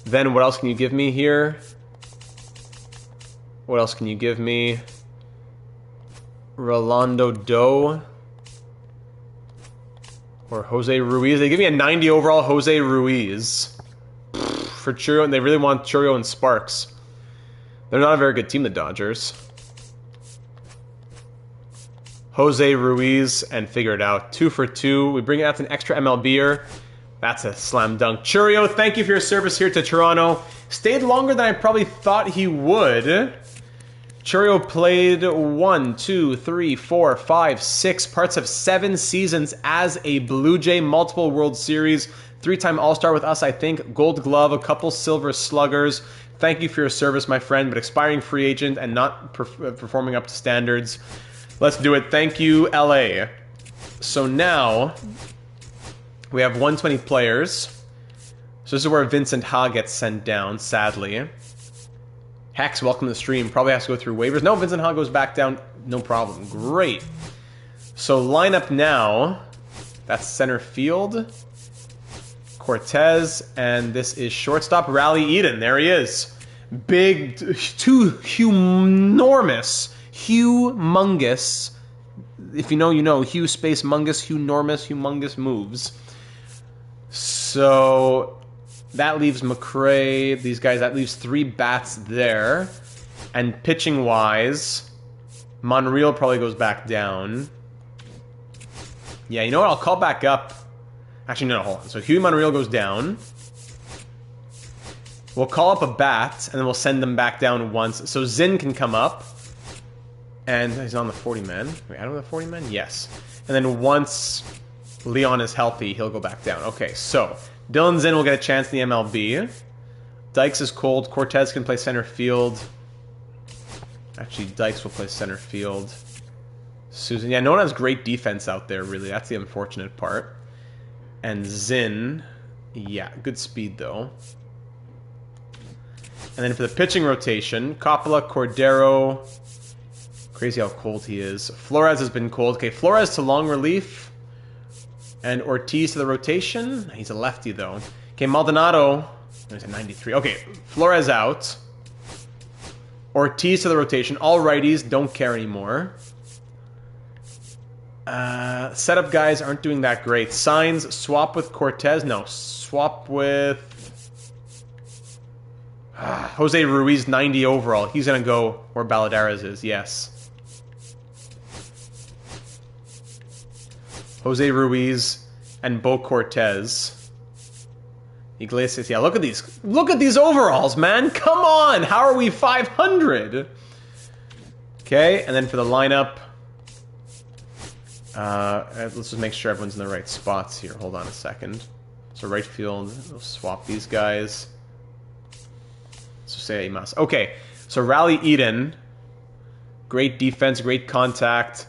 then what else can you give me here? What else can you give me? Rolando Doe or Jose Ruiz. They give me a 90 overall Jose Ruiz for Chourio, and they really want Chourio and Sparks. They're not a very good team, the Dodgers. Jose Ruiz and figure it out. 2 for 2. We bring out an extra MLBer. That's a slam dunk. Chourio, thank you for your service here to Toronto. Stayed longer than I probably thought he would. Chourio played 1, 2, 3, 4, 5, 6 parts of 7 seasons as a Blue Jay, multiple World Series, 3-time All-Star with us, I think, Gold Glove, a couple Silver Sluggers. Thank you for your service, my friend, but expiring free agent and not performing up to standards. Let's do it. Thank you, LA. So now we have 120 players. So this is where Vincent Ha gets sent down, sadly. Hex, welcome to the stream. Probably has to go through waivers. No, Vincent Ha goes back down. No problem. Great. So lineup now. That's center field. Cortez. And this is shortstop. Raleigh Eden. There he is. Big, two humongous. If you know, you know. Hugh space mungus, humongous moves. So that leaves McRae, these guys, that leaves 3 bats there. And pitching-wise, Monreal probably goes back down. Yeah, you know what? I'll call back up. Actually, no, hold on. So Huey Monreal goes down. We'll call up a bat, and then we'll send them back down once. So Zinn can come up. And he's on the 40-man. Wait, I don't have the 40-man? Yes. And then once Leon is healthy, he'll go back down. Okay, so Dylan Zinn will get a chance in the MLB. Dykes is cold. Cortez can play center field. Actually, Dykes will play center field. Susan, yeah, no one has great defense out there, really. That's the unfortunate part. And Zinn, yeah, good speed, though. And then for the pitching rotation, Coppola, Cordero. Crazy how cold he is. Flores has been cold. Okay, Flores to long relief. And Ortiz to the rotation. He's a lefty, though. Okay, Maldonado. He's a 93. Okay, Flores out. Ortiz to the rotation. All righties. Don't care anymore. Setup guys aren't doing that great. Signs, swap with Cortez. No, swap with Jose Ruiz, 90 overall. He's going to go where Balladares is, yes. Jose Ruiz, and Bo Cortez. Iglesias, yeah, look at these. Look at these overalls, man. Come on. How are we 500? Okay, and then for the lineup, let's just make sure everyone's in the right spots here. Hold on a second. So right field, we'll swap these guys. So say Imas. Okay, so Rally Eden. Great defense, great contact.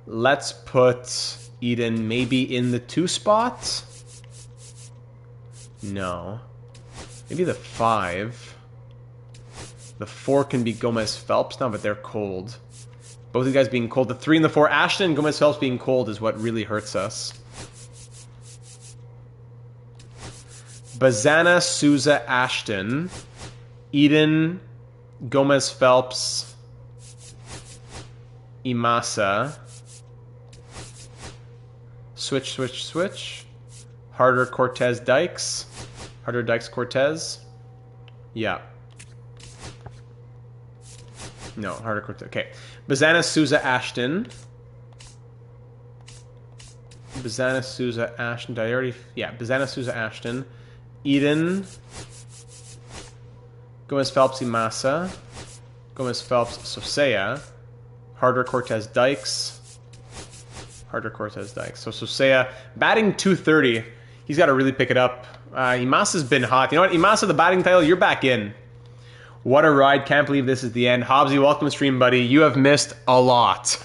Let's put Eden maybe in the 2 spot. No. Maybe the 5. The 4 can be Gomez Phelps now, but they're cold. Both of you guys being cold. The 3 and the 4, Ashton and Gomez Phelps being cold is what really hurts us. Bazana, Souza, Ashton. Eden, Gomez Phelps, Imasa. Switch, switch, switch. Harder, Cortez, Dykes. Harder, Dykes, Cortez. Yeah. No, Harder, Cortez. Okay. Bazana, Souza, Ashton. Bazana, Souza, Ashton. Did I already... Yeah, Bazana, Souza, Ashton. Eden. Gomez Phelps, Imasa. Gomez Phelps, Sosea. Harder, Cortez, Dykes. Harder, Cortez, Dykes. So Sosea, batting 230. He's got to really pick it up. Imasa's been hot. You know what? Imasa, the batting title, you're back in. What a ride. Can't believe this is the end. Hobbsy, welcome to stream, buddy. You have missed a lot.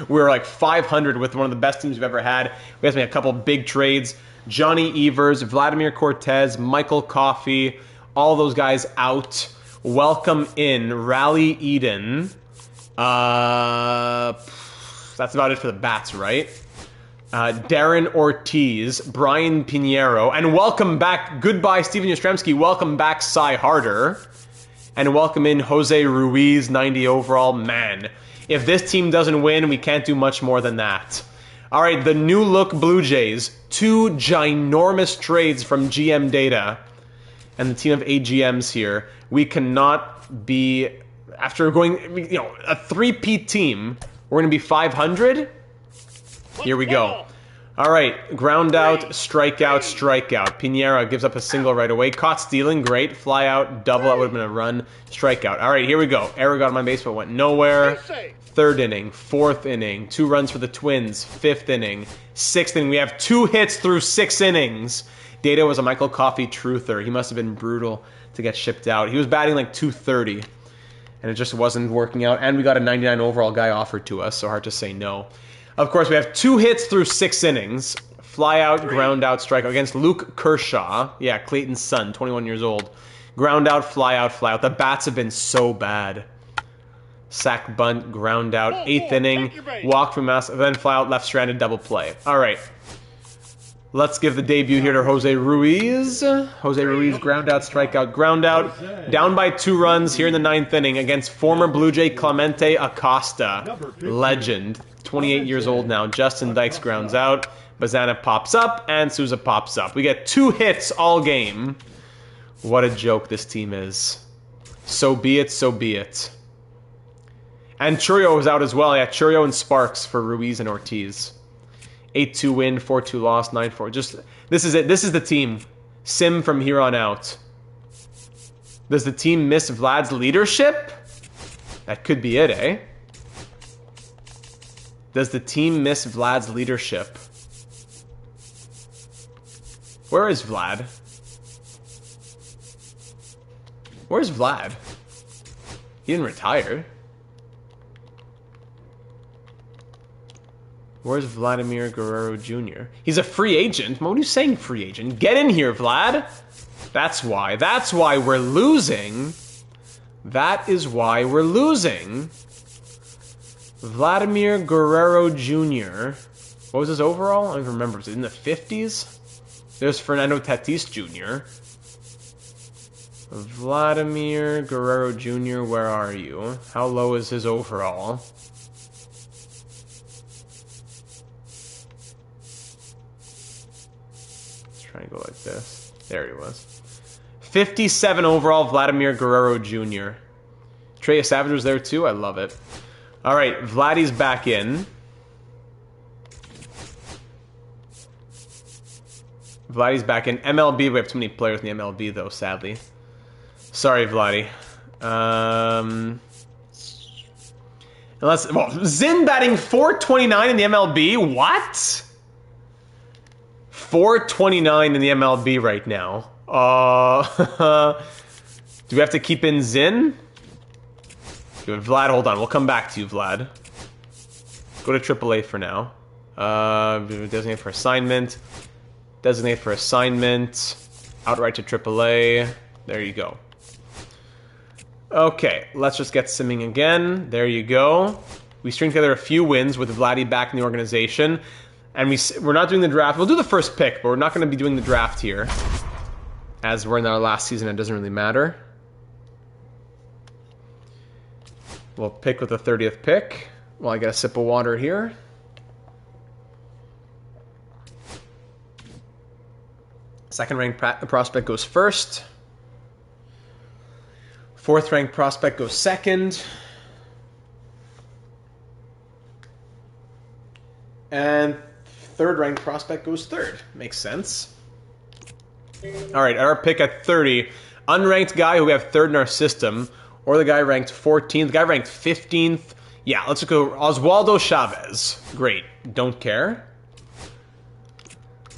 We're like 500 with one of the best teams we've ever had. We have to make a couple big trades. Johnny Evers, Vladimir Cortez, Michael Coffey, all those guys out. Welcome in Rally Eden. That's about it for the bats, right? Darren Ortiz, Brian Pinheiro, and welcome back. Goodbye, Steven Yastrzemski. Welcome back, Cy Harder. And welcome in Jose Ruiz, 90 overall. Man, if this team doesn't win, we can't do much more than that. All right, the new look Blue Jays. 2 ginormous trades from GM Data and the team of AGMs here. We cannot be, after going, you know, a 3-peat team, we're going to be 500. Here we go. All right, ground out, strikeout, strikeout. Pinheiro gives up a single right away. Caught stealing, great. Fly out, double, that would have been a run. Strikeout. All right, here we go. Error got on my base, but went nowhere. 3rd inning, 4th inning, 2 runs for the Twins. 5th inning, 6th inning. We have 2 hits through 6 innings. Data was a Michael Coffey truther. He must have been brutal to get shipped out. He was batting like 230, and it just wasn't working out. And we got a 99 overall guy offered to us, so hard to say no. Of course, we have 2 hits through 6 innings. Fly out, ground out, strikeout against Luke Kershaw. Yeah, Clayton's son, 21 years old. Ground out, fly out, fly out. The bats have been so bad. Sack, bunt, ground out. 8th inning, walk from Mass, then fly out, left stranded, double play. All right. Let's give the debut here to Jose Ruiz. Jose Ruiz, ground out, strikeout, ground out. Down by 2 runs here in the 9th inning against former Blue Jay Clemente Acosta. Legend. 28 years old now. Justin Dykes grounds out. Bazana pops up, and Souza pops up. We get 2 hits all game. What a joke this team is. So be it, so be it. And Churio was out as well. Yeah, Churio and Sparks for Ruiz and Ortiz. 8-2 win, 4-2 loss, 9-4. Just, this is it. This is the team. Sim from here on out. Does the team miss Vlad's leadership? That could be it, eh? Does the team miss Vlad's leadership? Where is Vlad? Where's Vlad? He didn't retire. Where's Vladimir Guerrero Jr.? He's a free agent. What are you saying, free agent? Get in here, Vlad. That's why. That's why we're losing. That is why we're losing. Vladimir Guerrero Jr. What was his overall? I don't even remember. Was it in the 50s? There's Fernando Tatis Jr. Vladimir Guerrero Jr., where are you? How low is his overall? Let's try and go like this. There he was. 57 overall, Vladimir Guerrero Jr. Trey Savage was there too. I love it. All right, Vladdy's back in. Vladdy's back in. MLB, we have too many players in the MLB, though, sadly. Sorry, Vladdy. Unless... Well, Zin batting 429 in the MLB? What? 429 in the MLB right now. Do we have to keep in Zin? Vlad, hold on. We'll come back to you, Vlad. Go to AAA for now. Designate for assignment. Designate for assignment. Outright to AAA. There you go. Okay, let's just get simming again. There you go. We string together a few wins with Vladdy back in the organization. And we're not doing the draft. We'll do the first pick, but we're not going to be doing the draft here. As we're in our last season, it doesn't really matter. We'll pick with the 30th pick. While I get a sip of water here. Second ranked prospect goes first. Fourth ranked prospect goes second. And third ranked prospect goes third. Makes sense. Alright, our pick at 30. Unranked guy who we have third in our system. Or the guy ranked 14th. The guy ranked 15th. Yeah, let's go Oswaldo Chavez. Great. Don't care.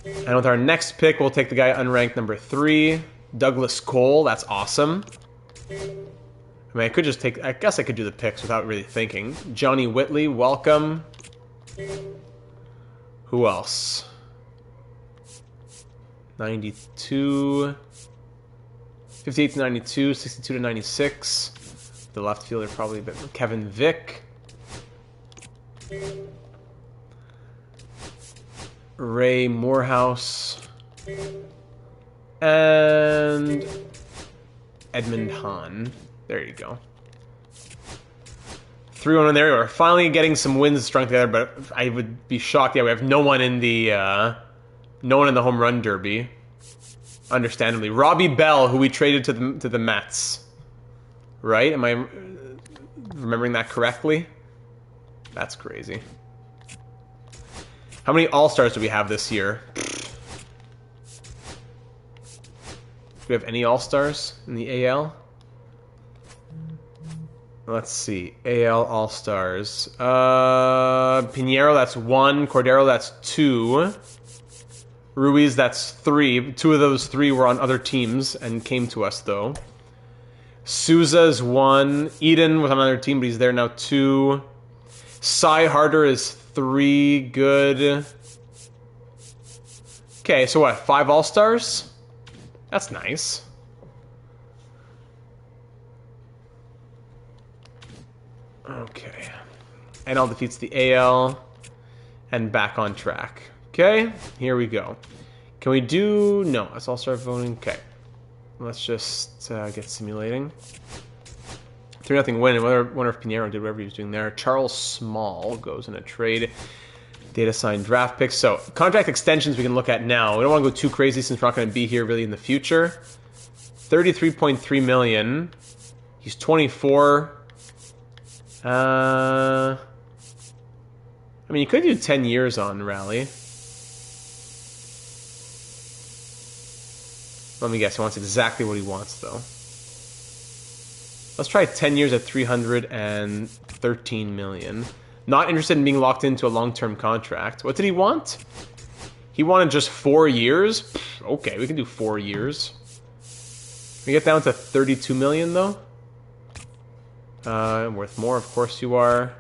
And with our next pick, we'll take the guy unranked number 3. Douglas Cole. That's awesome. I mean, I could just take... I guess I could do the picks without really thinking. Johnny Whitley, welcome. Who else? 92... 58 to 92, 62 to 96. The left fielder probably a bit more. Kevin Vick. Ray Morehouse. And Edmund Hahn. There you go. 3-1 in there. We're finally getting some wins strung together, but I would be shocked. Yeah, we have no one in the home run derby. Understandably. Robbie Bell, who we traded to the Mets. Right? Am I remembering that correctly? That's crazy. How many All-Stars do we have this year? Do we have any All-Stars in the AL? Let's see. AL All-Stars. Pinheiro, that's 1. Cordero, that's 2. Ruiz, that's 3. 2 of those 3 were on other teams and came to us, though. Souza's 1. Eden was on another team, but he's there now, 2. Cy Harder is 3. Good. Okay, so what? 5 All-Stars? That's nice. Okay. NL defeats the AL. And back on track. Okay, here we go. Can we do... No, let's all start voting. Okay. Let's just get simulating. 3-0 win. I wonder if Pinheiro did whatever he was doing there. Charles Small goes in a trade. Data sign draft picks. So, contract extensions we can look at now. We don't want to go too crazy since we're not going to be here really in the future. $33.3 million. He's 24. I mean, you could do 10 years on Rally. Let me guess, he wants exactly what he wants, though. Let's try 10 years at $313 million. Not interested in being locked into a long-term contract. What did he want? He wanted just 4 years? Okay, we can do 4 years. Can we get down to $32 million, though? Worth more, of course you are.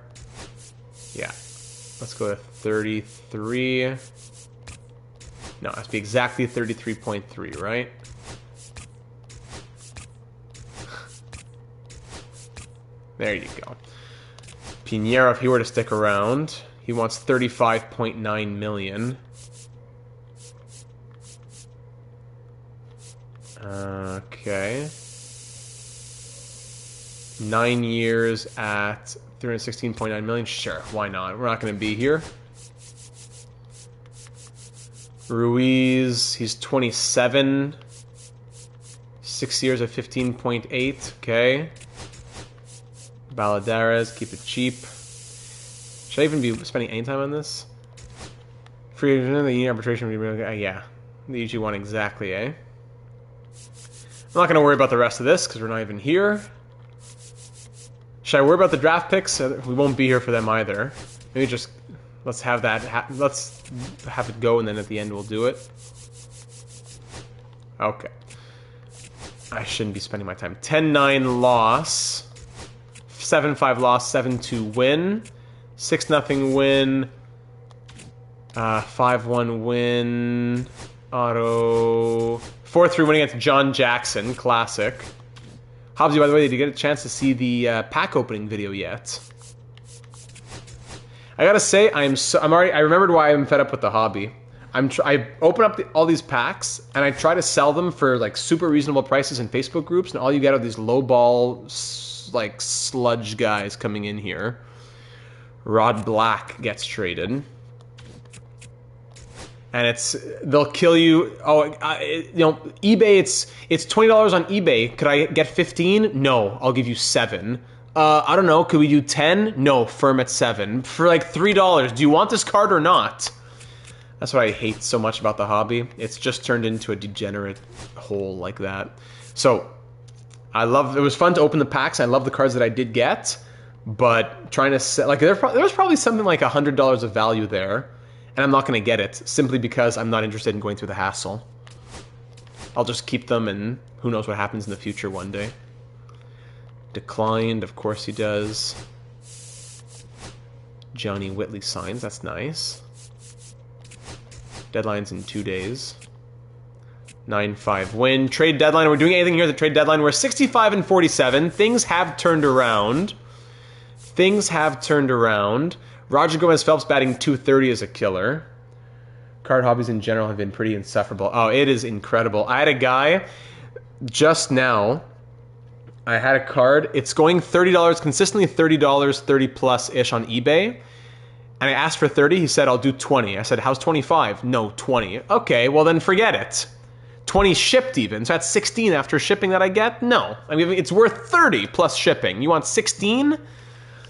Yeah. Let's go to 33. No, it has to be exactly 33.3, right? There you go. Pinheiro, if he were to stick around, he wants 35.9 million. Okay. 9 years at 316.9 million. Sure, why not? We're not going to be here. Ruiz, he's 27. 6 years at 15.8. Okay. Balladares, keep it cheap. Should I even be spending any time on this? Free the arbitration. Yeah. The EG1 exactly, eh? I'm not going to worry about the rest of this because we're not even here. Should I worry about the draft picks? We won't be here for them either. Maybe just let's have that. Let's have it go, and then at the end we'll do it. Okay. I shouldn't be spending my time. 10-9 loss. 7-5 loss. 7-2 win. 6-0 win. 5-1 win. Auto. 4-3 win against John Jackson. Classic. Hobbsy, by the way, did you get a chance to see the pack opening video yet? I gotta say, I remembered why I'm fed up with the hobby. I open up all these packs, and I try to sell them for, like, super reasonable prices in Facebook groups, and all you get are these lowball, like, sludge guys coming in here. Rod Black gets traded. And they'll kill you. Oh, you know, eBay. It's $20 on eBay. Could I get 15? No, I'll give you 7. I don't know. Could we do 10? No, firm at 7 for like $3. Do you want this card or not? That's what I hate so much about the hobby. It's just turned into a degenerate hole like that. So it was fun to open the packs. I love the cards that I did get, but trying to sell, like, there was probably something like $100 of value there. And I'm not going to get it, simply because I'm not interested in going through the hassle. I'll just keep them, and who knows what happens in the future one day. Declined, of course he does. Johnny Whitley signs, that's nice. Deadline's in 2 days. 9-5 win. Trade deadline, are we doing anything here at the trade deadline? We're 65-47. Things have turned around. Things have turned around. Roger Gomez-Phelps batting .230 is a killer. Card hobbies in general have been pretty insufferable. Oh, it is incredible. I had a guy just now. I had a card. It's going $30, consistently $30, 30+-ish on eBay. And I asked for 30. He said, I'll do 20. I said, how's 25? No, 20. Okay, well then forget it. 20 shipped even. So that's 16 after shipping that I get? No. I mean, it's worth 30 plus shipping. You want 16?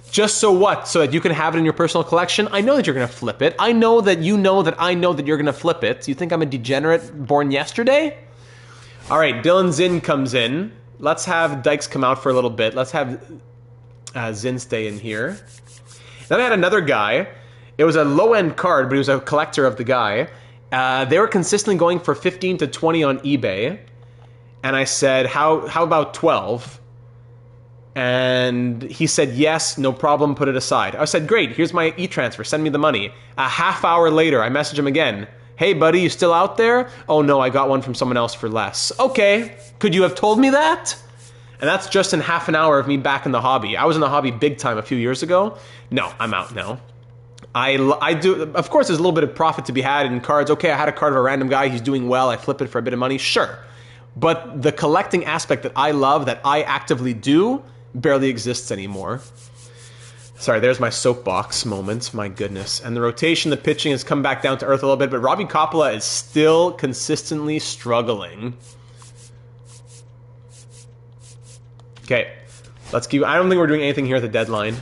Just so what? So that you can have it in your personal collection? I know that you're going to flip it. I know that you know that I know that you're going to flip it. You think I'm a degenerate born yesterday? All right, Dylan Zinn comes in. Let's have Dykes come out for a little bit. Let's have Zinn stay in here. Then I had another guy. It was a low-end card, but he was a collector of the guy. They were consistently going for 15 to 20 on eBay. And I said, how about 12? And he said, yes, no problem, put it aside. I said, great, here's my e-transfer, send me the money. A half hour later, I message him again. Hey, buddy, you still out there? Oh, no, I got one from someone else for less. Okay, could you have told me that? And that's just in half an hour of me back in the hobby. I was in the hobby big time a few years ago. No, I'm out now. I do, of course, there's a little bit of profit to be had in cards. Okay, I had a card of a random guy, he's doing well, I flip it for a bit of money, sure. But the collecting aspect that I love, that I actively do, barely exists anymore. Sorry, there's my soapbox moment. My goodness. And the rotation, the pitching has come back down to earth a little bit, but Robbie Coppola is still consistently struggling. Okay, let's keep... I don't think we're doing anything here at the deadline.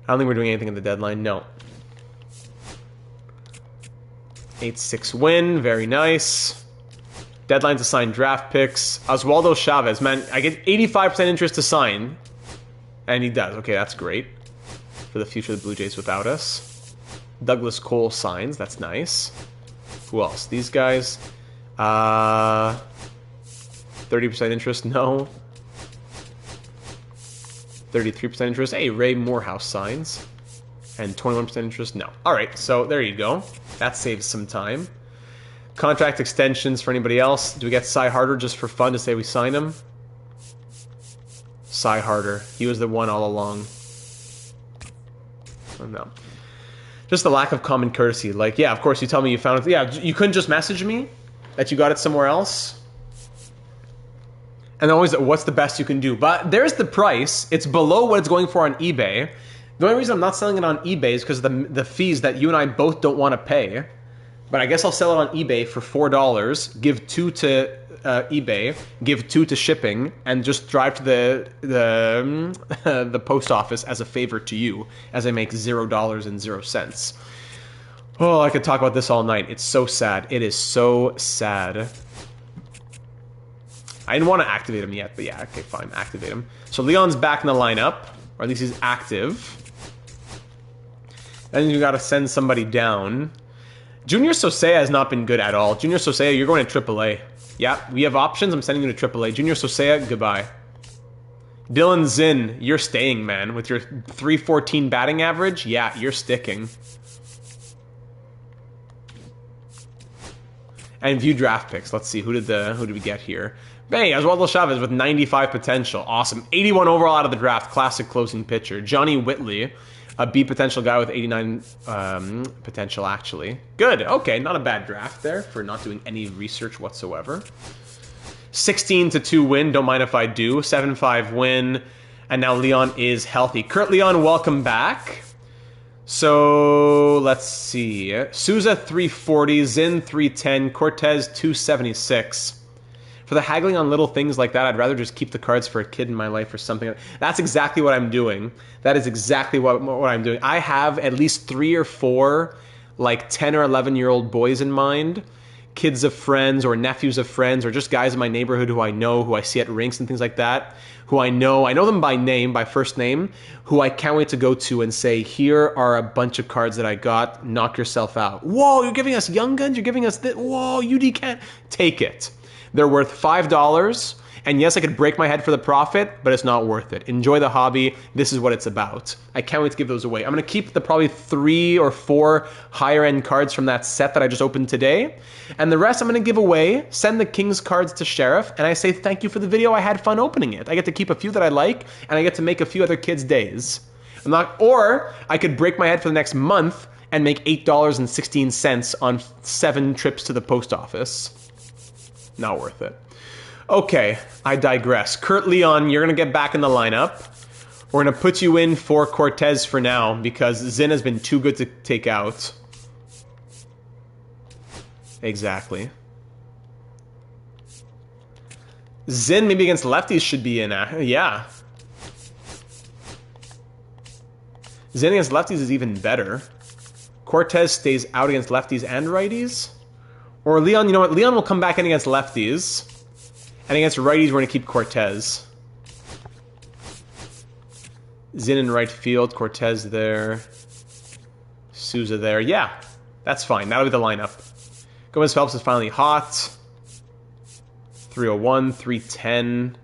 I don't think we're doing anything at the deadline. No. 8-6 win. Very nice. Deadlines to sign draft picks. Oswaldo Chavez, man, I get 85% interest to sign. And he does. Okay, that's great. For the future of the Blue Jays without us. Douglas Cole signs. That's nice. Who else? These guys. 30% interest? No. 33% interest? Hey, Ray Morehouse signs. And 21% interest? No. Alright, so there you go. That saves some time. Contract extensions for anybody else. Do we get Cy Harder just for fun to say we sign him? Cy Harder. He was the one all along. Oh, no. Just the lack of common courtesy. Like, yeah, of course, you tell me you found it. Yeah, you couldn't just message me that you got it somewhere else? And always, what's the best you can do? But there's the price. It's below what it's going for on eBay. The only reason I'm not selling it on eBay is because of the fees that you and I both don't want to pay. But I guess I'll sell it on eBay for $4, give $2 to eBay, give $2 to shipping, and just drive to the post office as a favor to you, as I make $0.00. Oh, I could talk about this all night. It's so sad. It is so sad. I didn't want to activate him yet, but yeah, okay, fine, activate him. So Leon's back in the lineup, or at least he's active. Then you gotta send somebody down. Junior Sosea has not been good at all. Junior Sosea, you're going to AAA. Yeah, we have options. I'm sending you to AAA. Junior Sosea, goodbye. Dylan Zinn, you're staying, man. With your 314 batting average, yeah, you're sticking. And view draft picks. Let's see, who did we get here? Hey, Oswaldo Chavez with 95 potential. Awesome. 81 overall out of the draft. Classic closing pitcher. Johnny Whitley, a B potential guy with 89 potential, actually. Good. Okay, not a bad draft there for not doing any research whatsoever. 16-2 win. Don't mind if I do. 7-5 win. And now Leon is healthy. Kurt Leon, welcome back. So, let's see. Souza, 340. Zinn, 310. Cortez, 276. For the haggling on little things like that, I'd rather just keep the cards for a kid in my life or something. That's exactly what I'm doing. That is exactly what I'm doing. I have at least 3 or 4, like 10 or 11-year-old boys in mind. Kids of friends or nephews of friends or just guys in my neighborhood who I know, who I see at rinks and things like that. Who I know them by name, by first name, who I can't wait to go to and say, here are a bunch of cards that I got. Knock yourself out. Whoa, you're giving us Young Guns? You're giving us this? Whoa, UD can't. Take it. They're worth $5, and yes, I could break my head for the profit, but it's not worth it. Enjoy the hobby. This is what it's about. I can't wait to give those away. I'm going to keep the probably 3 or 4 higher-end cards from that set that I just opened today, and the rest I'm going to give away, send the King's cards to Sheriff, and I say thank you for the video. I had fun opening it. I get to keep a few that I like, and I get to make a few other kids' days. Or I could break my head for the next month and make $8.16 on 7 trips to the post office. Not worth it. Okay, I digress. Kurt Leon, you're going to get back in the lineup. We're going to put you in for Cortez for now because Zinn has been too good to take out. Exactly. Zinn maybe against lefties should be in. Yeah. Zinn against lefties is even better. Cortez stays out against lefties and righties. Or Leon, you know what? Leon will come back in against lefties. And against righties, we're going to keep Cortez. Zinn in right field. Cortez there. Souza there. Yeah, that's fine. That'll be the lineup. Gomez Phelps is finally hot. 301, 310.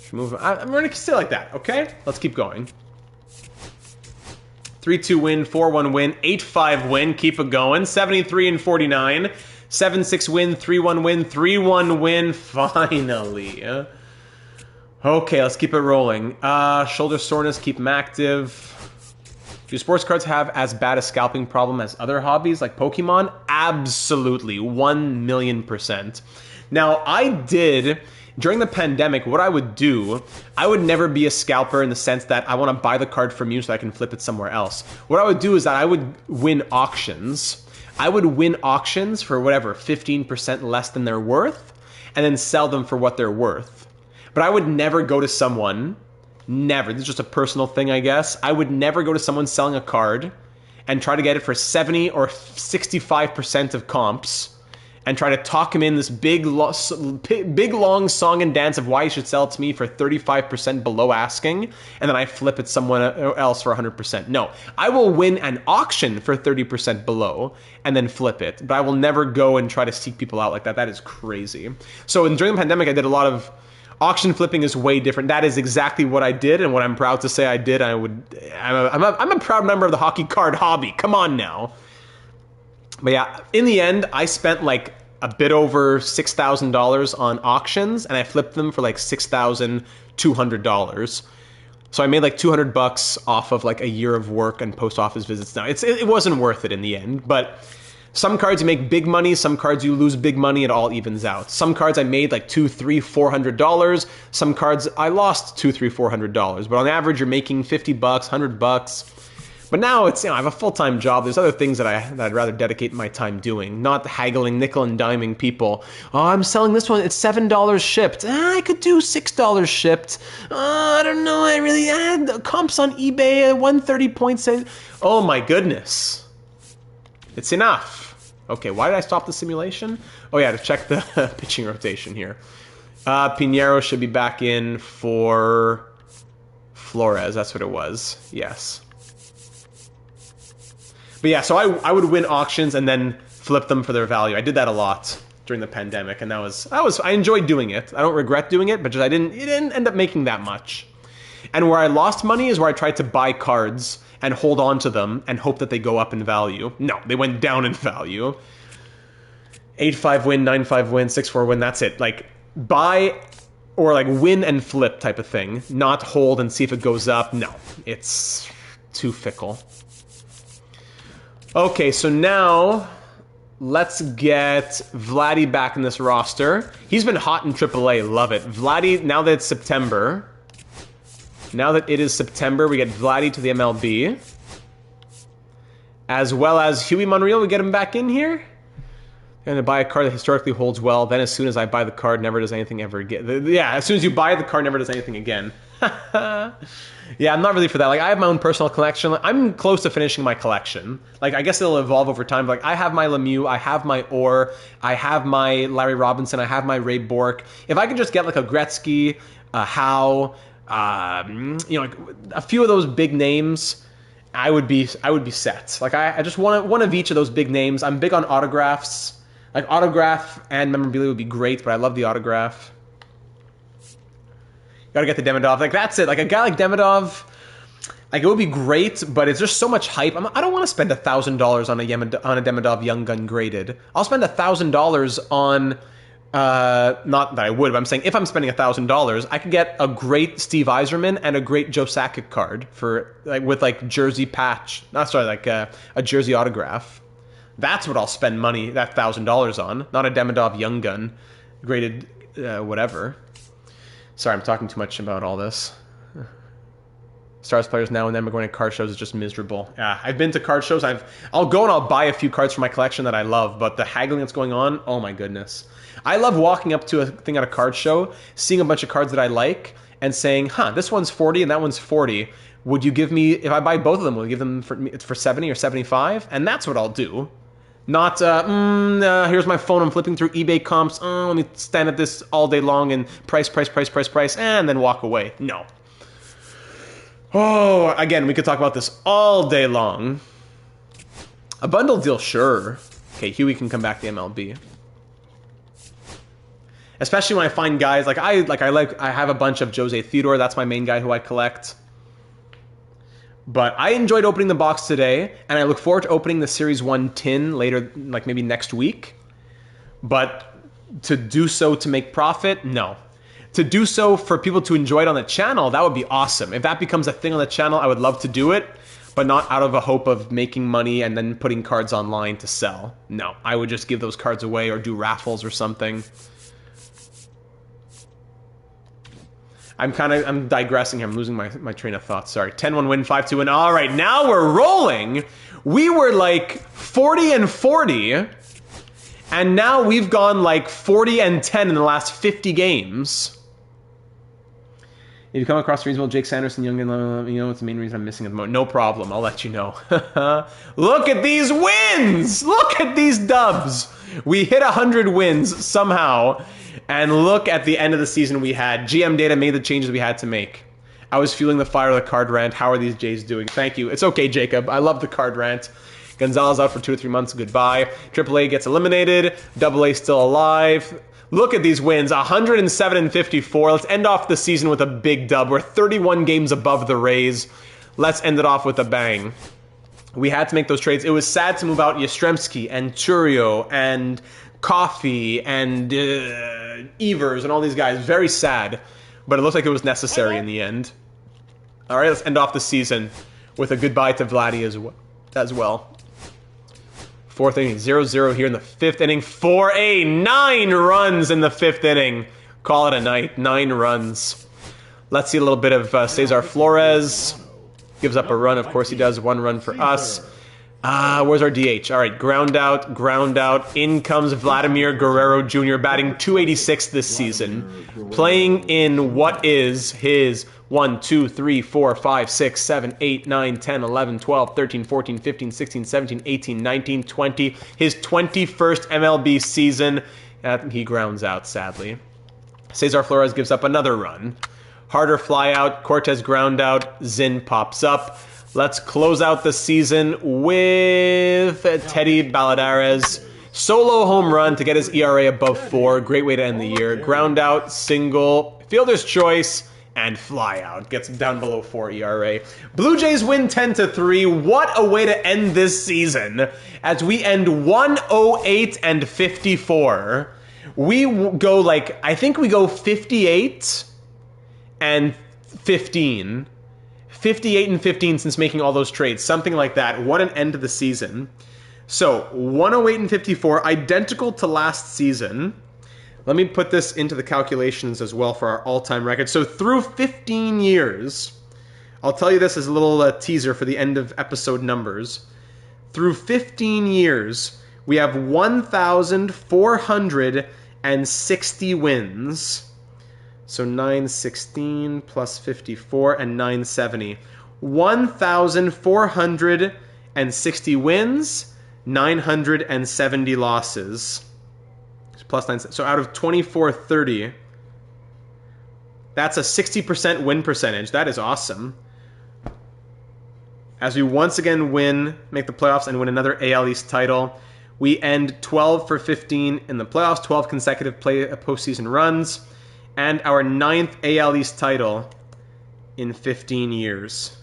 Should move. I'm going to stay like that, okay? Let's keep going. 3-2 win, 4-1 win, 8-5 win, keep it going. 73-49, 7-6 win, 3-1 win, 3-1 win, finally. Okay, let's keep it rolling. Shoulder soreness, keep them active. Do sports cards have as bad a scalping problem as other hobbies like Pokemon? Absolutely, 1,000,000%. Now, I did... During the pandemic, what I would do, I would never be a scalper in the sense that I want to buy the card from you so I can flip it somewhere else. What I would do is that I would win auctions. I would win auctions for whatever, 15% less than they're worth, and then sell them for what they're worth. But I would never go to someone, never, this is just a personal thing I guess, I would never go to someone selling a card and try to get it for 70 or 65% of comps, and try to talk him in this big long song and dance of why he should sell it to me for 35% below asking, and then I flip it someone else for 100%. No, I will win an auction for 30% below and then flip it, but I will never go and try to seek people out like that. That is crazy. So during the pandemic, I did a lot of auction flipping. Is way different. That is exactly what I did, and what I'm proud to say I did. I'm a proud member of the hockey card hobby. Come on now. But yeah, in the end, I spent like a bit over $6,000 on auctions, and I flipped them for like $6,200. So I made like $200 off of like a year of work and post office visits. Now it wasn't worth it in the end, but some cards you make big money, some cards you lose big money. It all evens out. Some cards I made like $200, $300, $400. Some cards I lost $200, $300, $400. But on average, you're making $50, $100. But now it's, I have a full-time job. There's other things that I'd rather dedicate my time doing, not haggling, nickel and diming people. Oh, I'm selling this one. It's $7 shipped. I could do $6 shipped. I don't know. I really had comps on eBay at 130.6. Oh my goodness. It's enough. Okay, why did I stop the simulation? Oh yeah, to check the pitching rotation here. Pinheiro should be back in for Flores. That's what it was. Yes. But yeah, so I would win auctions and then flip them for their value. I did that a lot during the pandemic, and I enjoyed doing it. I don't regret doing it, but just it didn't end up making that much. And where I lost money is where I tried to buy cards and hold on to them and hope that they go up in value. No, they went down in value. 8-5 win, 9-5 win, 6-4 win, that's it. Like, buy or like win and flip type of thing, not hold and see if it goes up. No, it's too fickle. Okay, so now let's get Vladdy back in this roster. He's been hot in AAA, love it. Vladdy, now that it's September, we get Vladdy to the MLB. As well as Huey Monreal, we get him back in here. And to buy a card that historically holds well, then as soon as I buy the card, never does anything ever again. Yeah, as soon as you buy the card, never does anything again. Yeah, I'm not really for that. Like, I have my own personal collection. I'm close to finishing my collection. Like, I guess it'll evolve over time. Like, I have my Lemieux, I have my Orr, I have my Larry Robinson, I have my Ray Bourque. If I could just get like a Gretzky, a Howe, like a few of those big names, I would be set. Like, I just want one of each of those big names. I'm big on autographs. Like, autograph and memorabilia would be great, but I love the autograph. Gotta get the Demidov. Like, that's it. Like, a guy like Demidov, like, it would be great, but it's just so much hype. I don't want to spend $1,000 on a Demidov Young Gun graded. I'll spend $1,000 on, not that I would, but I'm saying if I'm spending $1,000, I could get a great Steve Yzerman and a great Joe Sakic card for, like, with, like, jersey patch. Not, sorry, like, a jersey autograph. That's what I'll spend money, that $1,000 on, not a Demidov Young Gun graded, whatever. Sorry, I'm talking too much about all this. Stars players now and then, but going to card shows is just miserable. Yeah, I've been to card shows. I'll go and I'll buy a few cards for my collection that I love, but the haggling that's going on, oh my goodness. I love walking up to a thing at a card show, seeing a bunch of cards that I like, and saying, huh, this one's 40 and that one's 40. Would you give me, if I buy both of them, will you give them for 70 or 75? And that's what I'll do. Not, here's my phone, I'm flipping through eBay comps, let me stand at this all day long and price, and then walk away. No. Oh, again, we could talk about this all day long. A bundle deal, sure. Okay, Huey can come back to MLB. Especially when I find guys, I have a bunch of Jose Theodore, that's my main guy who I collect. But I enjoyed opening the box today, and I look forward to opening the Series 1 tin later, like maybe next week. But to do so to make profit, no. To do so for people to enjoy it on the channel, that would be awesome. If that becomes a thing on the channel, I would love to do it, but not out of a hope of making money and then putting cards online to sell. No, I would just give those cards away or do raffles or something. I'm digressing here. I'm losing my train of thought. Sorry. 10-1 win, 5-2 win. All right, now we're rolling. We were like 40-40, and now we've gone like 40-10 in the last 50 games. If you come across reasonable Jake Sanderson, Young, you know what's the main reason I'm missing at the moment. No problem. I'll let you know. Look at these wins. Look at these dubs. We hit 100 wins somehow. And look at the end of the season we had. GM Data made the changes we had to make. I was fueling the fire of the card rant. How are these Jays doing? Thank you. It's okay, Jacob. I love the card rant. Gonzalez out for 2 to 3 months. Goodbye. AAA gets eliminated. AA still alive. Look at these wins. 107-54. Let's end off the season with a big dub. We're 31 games above the Rays. Let's end it off with a bang. We had to make those trades. It was sad to move out Yastrzemski and Churio and Coffee and Evers and all these guys. Very sad, but it looks like it was necessary in the end. All right, let's end off the season with a goodbye to Vladdy as well. Fourth inning, 0-0 here in the fifth inning. 9 runs in the fifth inning. Call it a night. 9 runs. Let's see a little bit of Cesar Flores. gives up a run. Of course he does. 1 run for us. Where's our DH? All right, ground out, ground out. In comes Vladimir Guerrero Jr., batting 286 this season, playing in what is his 1, 2, 3, 4, 5, 6, 7, 8, 9, 10, 11, 12, 13, 14, 15, 16, 17, 18, 19, 20. His 21st MLB season. He grounds out, sadly. Cesar Flores gives up another run. Harder fly out, Cortez ground out, Zinn pops up. Let's close out the season with Teddy Balladares. Solo home run to get his ERA above 4. Great way to end the year. Ground out, single, fielder's choice, and fly out. Gets down below 4 ERA. Blue Jays win 10-3. What a way to end this season. As we end 108 and 54. We go like, I think we go 58 and 15. 58 and 15 since making all those trades. Something like that. What an end to the season. So, 108 and 54, identical to last season. Let me put this into the calculations as well for our all-time record. So, through 15 years, I'll tell you this as a little teaser for the end of episode numbers. Through 15 years, we have 1,460 wins. So 916 plus 54 and 970. 1,460 wins, 970 losses. Plus 9. So out of 2430, that's a 60% win percentage. That is awesome. As we once again make the playoffs and win another AL East title, we end 12 for 15 in the playoffs, 12 consecutive postseason runs. And our 9th AL East title in 15 years.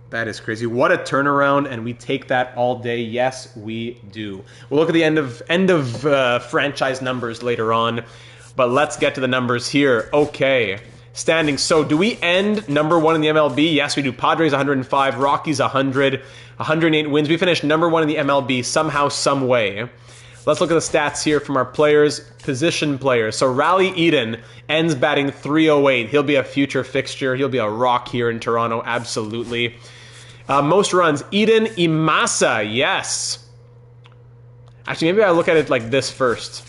That is crazy. What a turnaround, and we take that all day. Yes, we do. We'll look at the end of franchise numbers later on, but let's get to the numbers here. Okay, standings. So do we end number 1 in the MLB? Yes, we do. Padres 105, Rockies 100, 108 wins. We finished number 1 in the MLB somehow, some way. Let's look at the stats here from our players, position players. So Raleigh Eden ends batting 308. He'll be a future fixture. He'll be a rock here in Toronto, absolutely. Most runs, Eden Imasa, yes. Actually, maybe I look at it like this first.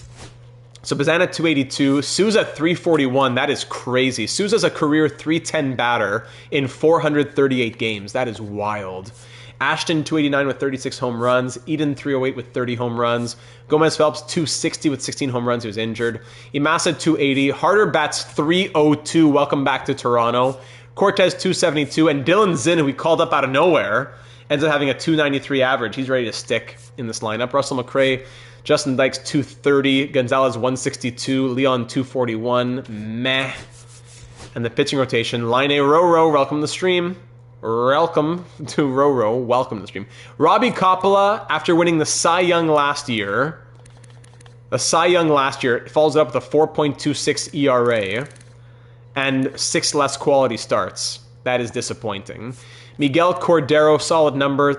So Bazana 282, Souza 341. That is crazy. Souza's a career 310 batter in 438 games. That is wild. Ashton 289 with 36 home runs. Eden 308 with 30 home runs. Gomez Phelps 260 with 16 home runs. He was injured. Imasa 280. Harder bats 302. Welcome back to Toronto. Cortez 272. And Dylan Zinn, who we called up out of nowhere, ends up having a 293 average. He's ready to stick in this lineup. Russell McRae, Justin Dykes 230. Gonzalez 162. Leon 241. Meh. And the pitching rotation. Line A Roro, welcome to the stream. Welcome to Roro. Welcome to the stream. Robbie Coppola, after winning the Cy Young last year, follows it up with a 4.26 ERA and 6 less quality starts. That is disappointing. Miguel Cordero, solid number,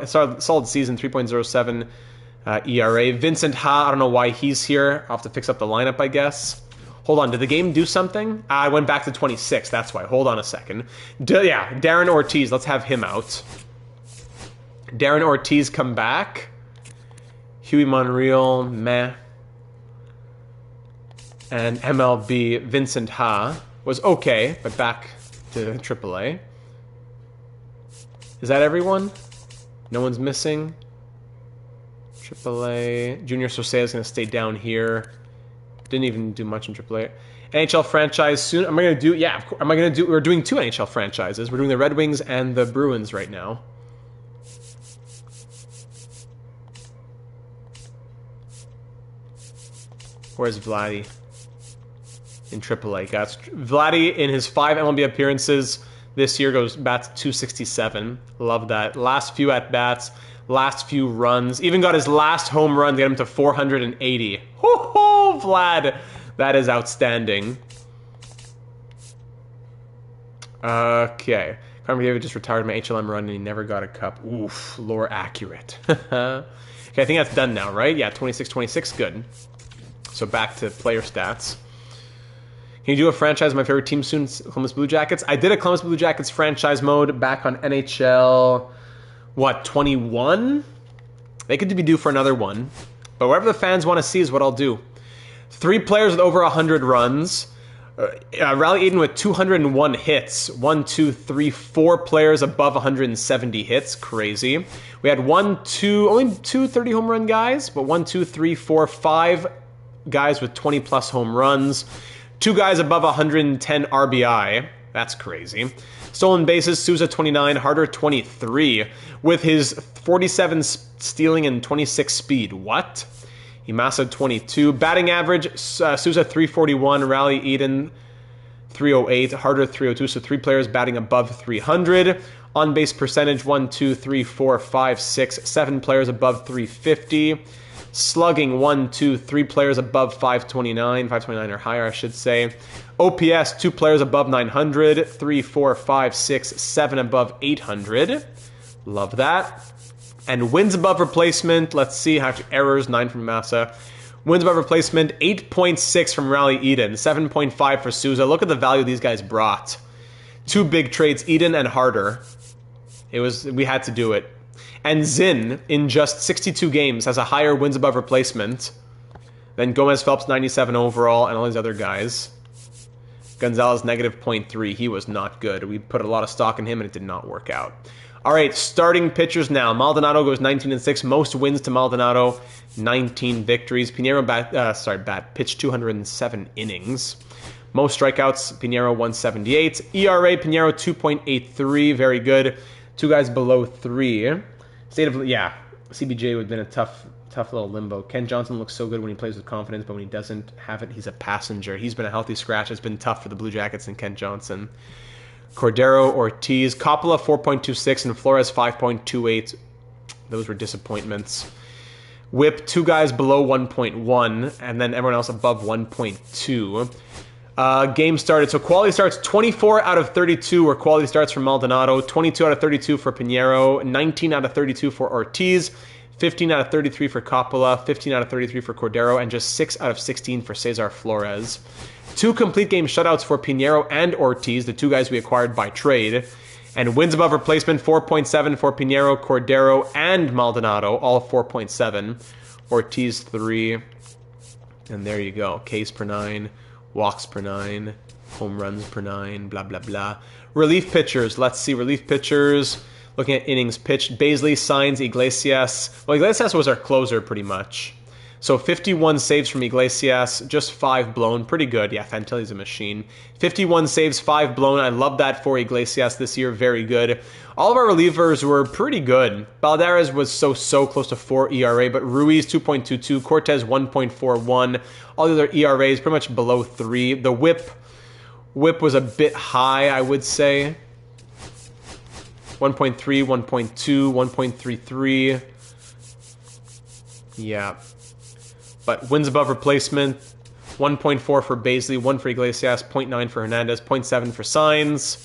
solid season, 3.07 ERA. Vincent Ha, I don't know why he's here. I'll have to fix up the lineup, I guess. Hold on, did the game do something? I went back to 26, that's why. Hold on a second. Yeah, Darren Ortiz, let's have him out. Darren Ortiz come back. Huey Monreal, meh. And MLB, Vincent Ha was okay, but back to AAA. Is that everyone? No one's missing? AAA. Junior Sosea is going to stay down here. Didn't even do much in AAA. NHL franchise soon. Am I going to do? Yeah, of course. Am I going to do? We're doing 2 NHL franchises. We're doing the Red Wings and the Bruins right now. Where's Vladdy? In AAA. Got Vladdy in his 5 MLB appearances this year bats 267. Love that. Last few at bats. Last few runs. Even got his last home run to get him to 480. Ho-ho, Vlad. That is outstanding. Okay. Carmen David just retired my HLM run and he never got a cup. Oof. Lore accurate. Okay, I think that's done now, right? Yeah, 26-26. Good. So back to player stats. Can you do a franchise of my favorite team soon, Columbus Blue Jackets? I did a Columbus Blue Jackets franchise mode back on NHL, 21? They could be due for another one. But whatever the fans want to see is what I'll do. 3 players with over 100 runs. Riley Eden with 201 hits. 1, 2, 3, 4 players above 170 hits. Crazy. We had only two 30 home run guys, but 1, 2, 3, 4, 5 guys with 20 plus home runs. 2 guys above 110 RBI. That's crazy. Stolen bases, Souza 29, Harder 23, with his 47 stealing and 26 speed. What? Imasa 22. Batting average, Souza 341, Riley Eden 308, Harder 302. So 3 players batting above 300. On base percentage, 1, 2, 3, 4, 5, 6, 7 players above 350. Slugging, 1, 2, 3 players above 529 or higher, I should say. OPS, 2 players above 900. 3, 4, 5, 6, 7 above 800. Love that. And wins above replacement, let's see, errors, 9 from Massa. Wins above replacement, 8.6 from Riley Eden, 7.5 for Souza. Look at the value these guys brought. 2 big trades, Eden and Harder. We had to do it. And Zinn, in just 62 games, has a higher wins above replacement than Gomez Phelps, 97 overall, and all these other guys. Gonzalez, negative 0.3. He was not good. We put a lot of stock in him, and it did not work out. All right, starting pitchers now. Maldonado goes 19-6. Most wins to Maldonado, 19 victories. Pinheiro pitched 207 innings. Most strikeouts, Pinheiro 178. ERA, Pinheiro 2.83. Very good. 2 guys below 3. CBJ would have been a tough little limbo. Ken Johnson looks so good when he plays with confidence, but when he doesn't have it, he's a passenger. He's been a healthy scratch. It's been tough for the Blue Jackets and Ken Johnson. Cordero, Ortiz, Coppola 4.26, and Flores 5.28. Those were disappointments. Whip, 2 guys below 1.1, and then everyone else above 1.2. Game started. So quality starts, 24 out of 32 were quality starts for Maldonado, 22 out of 32 for Pinheiro, 19 out of 32 for Ortiz, 15 out of 33 for Coppola, 15 out of 33 for Cordero, and just 6 out of 16 for Cesar Flores. 2 complete game shutouts for Pinheiro and Ortiz, the 2 guys we acquired by trade. And wins above replacement, 4.7 for Pinheiro, Cordero, and Maldonado, all 4.7. Ortiz 3. And there you go. Ks per 9. Walks per 9, home runs per 9, blah, blah, blah. Relief pitchers. Let's see. Relief pitchers. Looking at innings pitched. Baisley, Signs, Iglesias. Well, Iglesias was our closer pretty much. So 51 saves from Iglesias, just 5 blown. Pretty good. Yeah, Fantilli's a machine. 51 saves, 5 blown. I love that for Iglesias this year. Very good. All of our relievers were pretty good. Balderas was so close to 4 ERA, but Ruiz 2.22, Cortez 1.41. All the other ERAs pretty much below 3. The whip was a bit high, I would say. 1.3, 1.2, 1.33. Yeah. But wins above replacement, 1.4 for Baisley, 1 for Iglesias, 0.9 for Hernandez, 0.7 for Signs,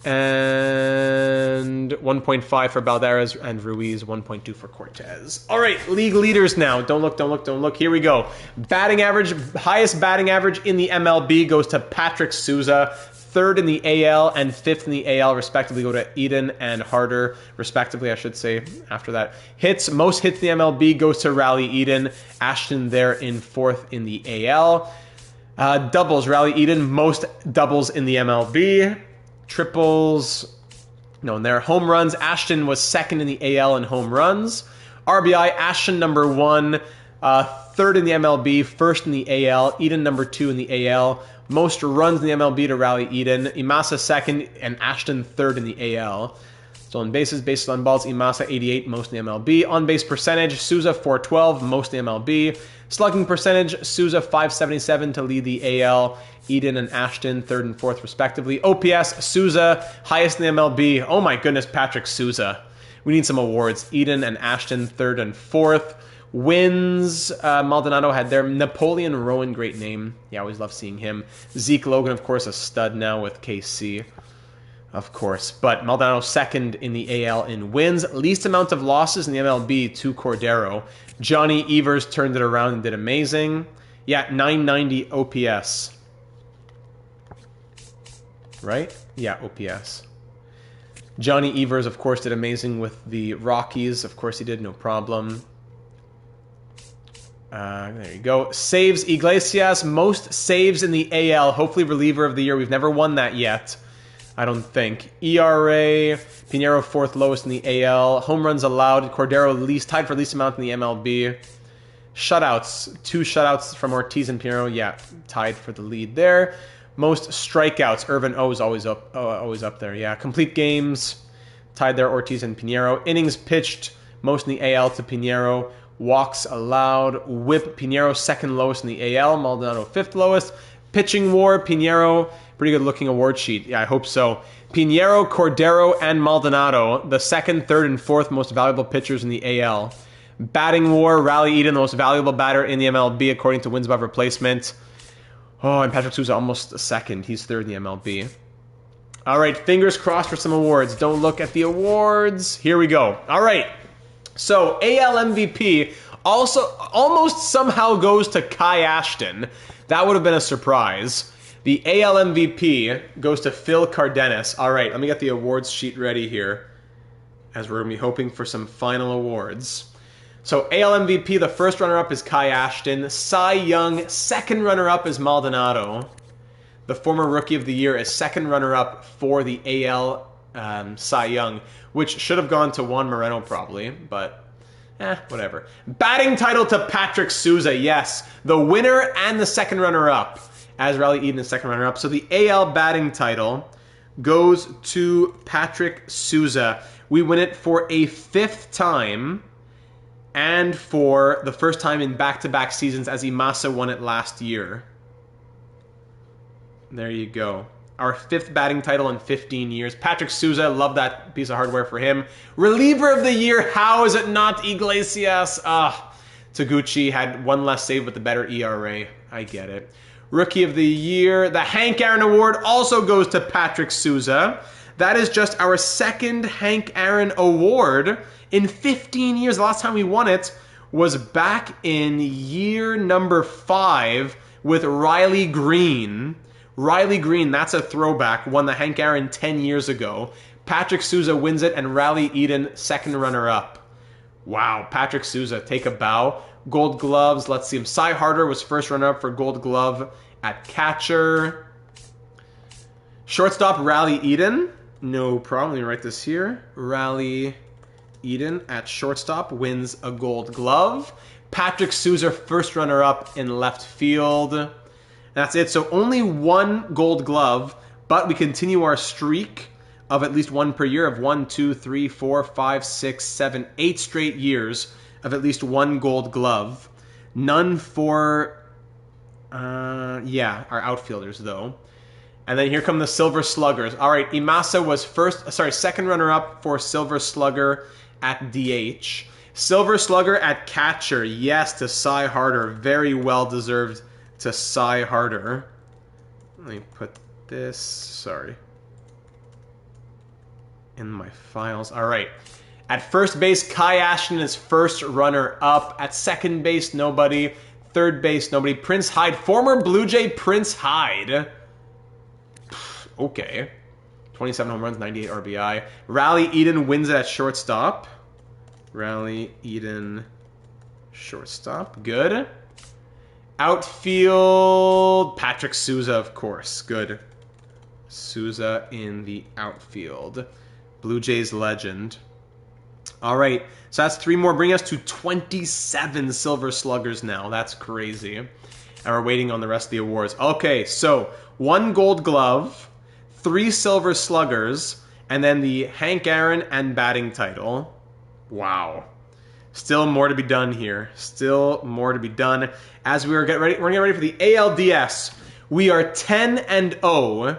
and 1.5 for Balderas and Ruiz, 1.2 for Cortez. All right, league leaders now. Don't look. Here we go. Batting average, highest batting average in the MLB goes to Patrick Souza. 3rd in the AL and 5th in the AL, respectively, go to Eden and Harder, respectively, I should say, after that. Hits, most hits in the MLB goes to Riley Eden. Ashton there in 4th in the AL. Doubles, Riley Eden, most doubles in the MLB. Triples, no, and there. Home runs, Ashton was 2nd in the AL in home runs. RBI, Ashton number 1, 3rd in the MLB, 1st in the AL. Eden number 2 in the AL. Most runs in the MLB to Riley Eden. Imasa 2nd and Ashton 3rd in the AL. Stolen bases, bases on balls, Imasa 88, most in the MLB. On base percentage, Souza 412, most in the MLB. Slugging percentage, Souza 577 to lead the AL. Eden and Ashton 3rd and 4th respectively. OPS, Souza highest in the MLB. Oh my goodness, Patrick Souza. We need some awards. Eden and Ashton 3rd and 4th. Wins, Maldonado had their Napoleon Rowan, great name. Yeah, I always love seeing him. Zeke Logan, of course, a stud now with KC, of course. But Maldonado 2nd in the AL in wins. Least amount of losses in the MLB to Cordero. Johnny Evers turned it around and did amazing. Yeah, 990 OPS. right? Yeah, OPS. Johnny Evers, of course, did amazing with the Rockies. Of course he did, no problem. There you go. Saves Iglesias, most saves in the AL. Hopefully reliever of the year. We've never won that yet, I don't think. ERA, Pinheiro fourth lowest in the AL. Home runs allowed, Cordero least, tied for least amount in the MLB. Shutouts, 2 shutouts from Ortiz and Pinheiro. Yeah, tied for the lead there. Most strikeouts, Irvin O is always up there. Yeah, complete games, tied there, Ortiz and Pinheiro. Innings pitched, most in the AL to Pinheiro. Walks allowed, whip, Pinheiro second lowest in the AL, Maldonado fifth lowest. Pitching WAR, Pinheiro, pretty good looking award sheet. Yeah, I hope so. Pinheiro, Cordero, and Maldonado, the second, third, and fourth most valuable pitchers in the AL. Batting WAR, Riley Eden, the most valuable batter in the MLB according to wins above replacement. Oh, and Patrick Souza almost second. He's third in the MLB. All right, fingers crossed for some awards. Don't look at the awards. Here we go. All right. So, AL MVP also almost somehow goes to Kai Ashton. That would have been a surprise. The AL MVP goes to Phil Cardenas. All right, let me get the awards sheet ready here, as we're going to be hoping for some final awards. So, AL MVP, the first runner-up is Kai Ashton. Cy Young, second runner-up is Maldonado. The former Rookie of the Year is second runner-up for the AL Cy Young, which should have gone to Juan Moreno probably, but whatever. Batting title to Patrick Souza, yes. The winner and the second runner-up, as Riley Eden is second runner-up. So the AL batting title goes to Patrick Souza. We win it for a 5th time, and for the first time in back-to-back seasons, as Imasa won it last year. There you go. Our 5th batting title in 15 years. Patrick Souza, love that piece of hardware for him. Reliever of the year, how is it not Iglesias? Taguchi had 1 less save with the better ERA. I get it. Rookie of the Year, the Hank Aaron Award also goes to Patrick Souza. That is just our 2nd Hank Aaron Award in 15 years. The last time we won it was back in year number 5 with Riley Green. Riley Green, that's a throwback, won the Hank Aaron 10 years ago. Patrick Souza wins it, and Riley Eden, second runner-up. Wow, Patrick Souza, take a bow. Gold Gloves, let's see him. Cy Harder was first runner-up for Gold Glove at catcher. Shortstop, Riley Eden. No problem, let me write this here. Riley Eden at shortstop wins a Gold Glove. Patrick Souza, first runner-up in left field. That's it. So only 1 Gold Glove, but we continue our streak of at least 1 per year of 1, 2, 3, 4, 5, 6, 7, 8 straight years of at least 1 Gold Glove. None for, our outfielders though. And then here come the Silver Sluggers. All right, Imasa was second runner-up for Silver Slugger at DH. Silver Slugger at catcher, yes, to Cy Harder. Very well deserved to Cy Harder. Let me put this, in my files. All right. At first base, Kai Ashton is first runner-up. At second base, nobody. Third base, nobody. Prince Hyde, former Blue Jay Prince Hyde. Okay. 27 home runs, 98 RBI. Riley Eden wins it at shortstop. Riley Eden, shortstop. Good. Outfield, Patrick Souza, of course. Good. Souza in the outfield. Blue Jays legend. All right, so that's 3 more, bringing us to 27 Silver Sluggers now. That's crazy. And we're waiting on the rest of the awards. Okay, so 1 Gold Glove, 3 Silver Sluggers, and then the Hank Aaron and batting title. Wow. Still more to be done here. Still more to be done. As we're getting ready for the ALDS. We are 10-0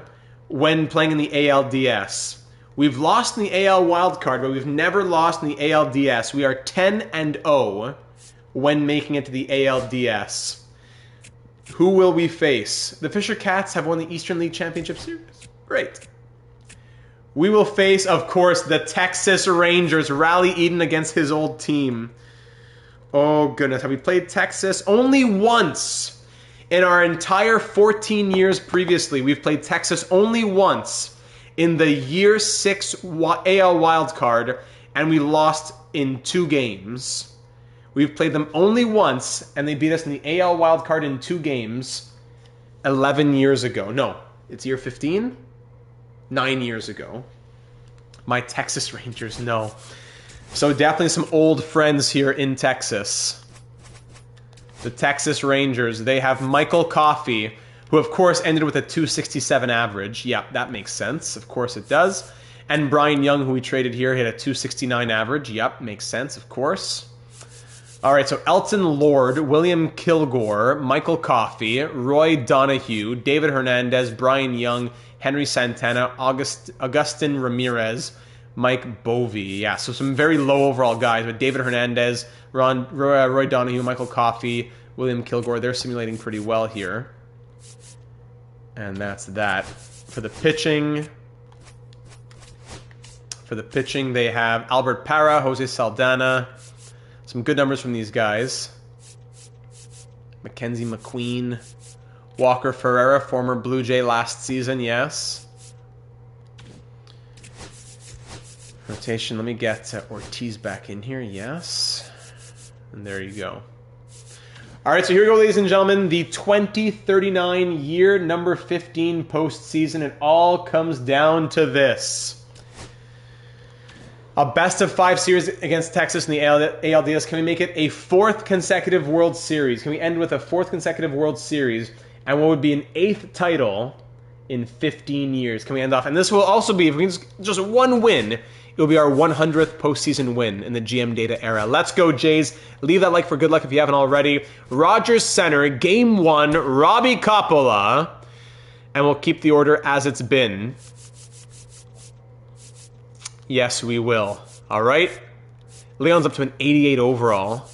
when playing in the ALDS. We've lost in the AL wildcard, but we've never lost in the ALDS. We are 10-0 when making it to the ALDS. Who will we face? The Fisher Cats have won the Eastern League Championship Series. Great. We will face, of course, the Texas Rangers. Riley Eden against his old team. Oh, goodness. Have we played Texas? Only once In our entire 14 years previously, we've played Texas only once in the year 6 AL wildcard, and we lost in 2 games. We've played them only once, and they beat us in the AL wildcard in 2 games 11 years ago. No, it's year 15? 9 years ago. My Texas Rangers, no. So definitely some old friends here in Texas. The Texas Rangers, they have Michael Coffey, who of course ended with a 267 average. Yeah, that makes sense. Of course it does. And Brian Young, who we traded here, hit a 269 average. Yep, makes sense, of course. All right, so Elton Lord, William Kilgore, Michael Coffey, Roy Donahue, David Hernandez, Brian Young, Henry Santana, Augustin Ramirez, Mike Bovey. Yeah, so some very low overall guys, but David Hernandez, Roy Donahue, Michael Coffey, William Kilgore, they're simulating pretty well here. And that's that. For the pitching, they have Albert Parra, Jose Saldana. Some good numbers from these guys. Mackenzie McQueen, Walker Ferreira, former Blue Jay last season, yes. Rotation, let me get Ortiz back in here, yes. And there you go. All right, so here we go, ladies and gentlemen. The 2039 year number 15 postseason. It all comes down to this. A best-of-5 series against Texas in the ALDS. Can we make it a 4th consecutive World Series? Can we end with a 4th consecutive World Series? And what would be an 8th title in 15 years? Can we end off? And this will also be, if we can just one win, it will be our 100th postseason win in the GM Data era. Let's go, Jays. Leave that like for good luck if you haven't already. Rogers Center, Game 1, Robbie Coppola. And we'll keep the order as it's been. Yes, we will. All right. Leon's up to an 88 overall.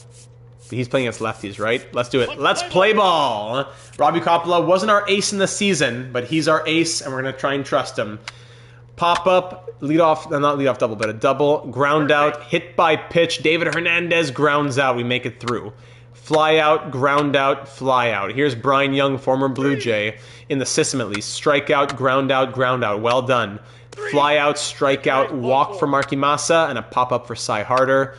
But he's playing against lefties, right? Let's do it. Let's play ball. Robbie Coppola wasn't our ace in the season, but he's our ace, and we're going to try and trust him. Pop up, lead off, not lead off double, but a double. Ground out, hit by pitch. David Hernandez grounds out. We make it through. Fly out, ground out, fly out. Here's Brian Young, former Blue Jay, in the system at least. Strike out, ground out, ground out. Well done. Fly out, strike out, walk for Marky Massa, and a pop-up for Cy Harder.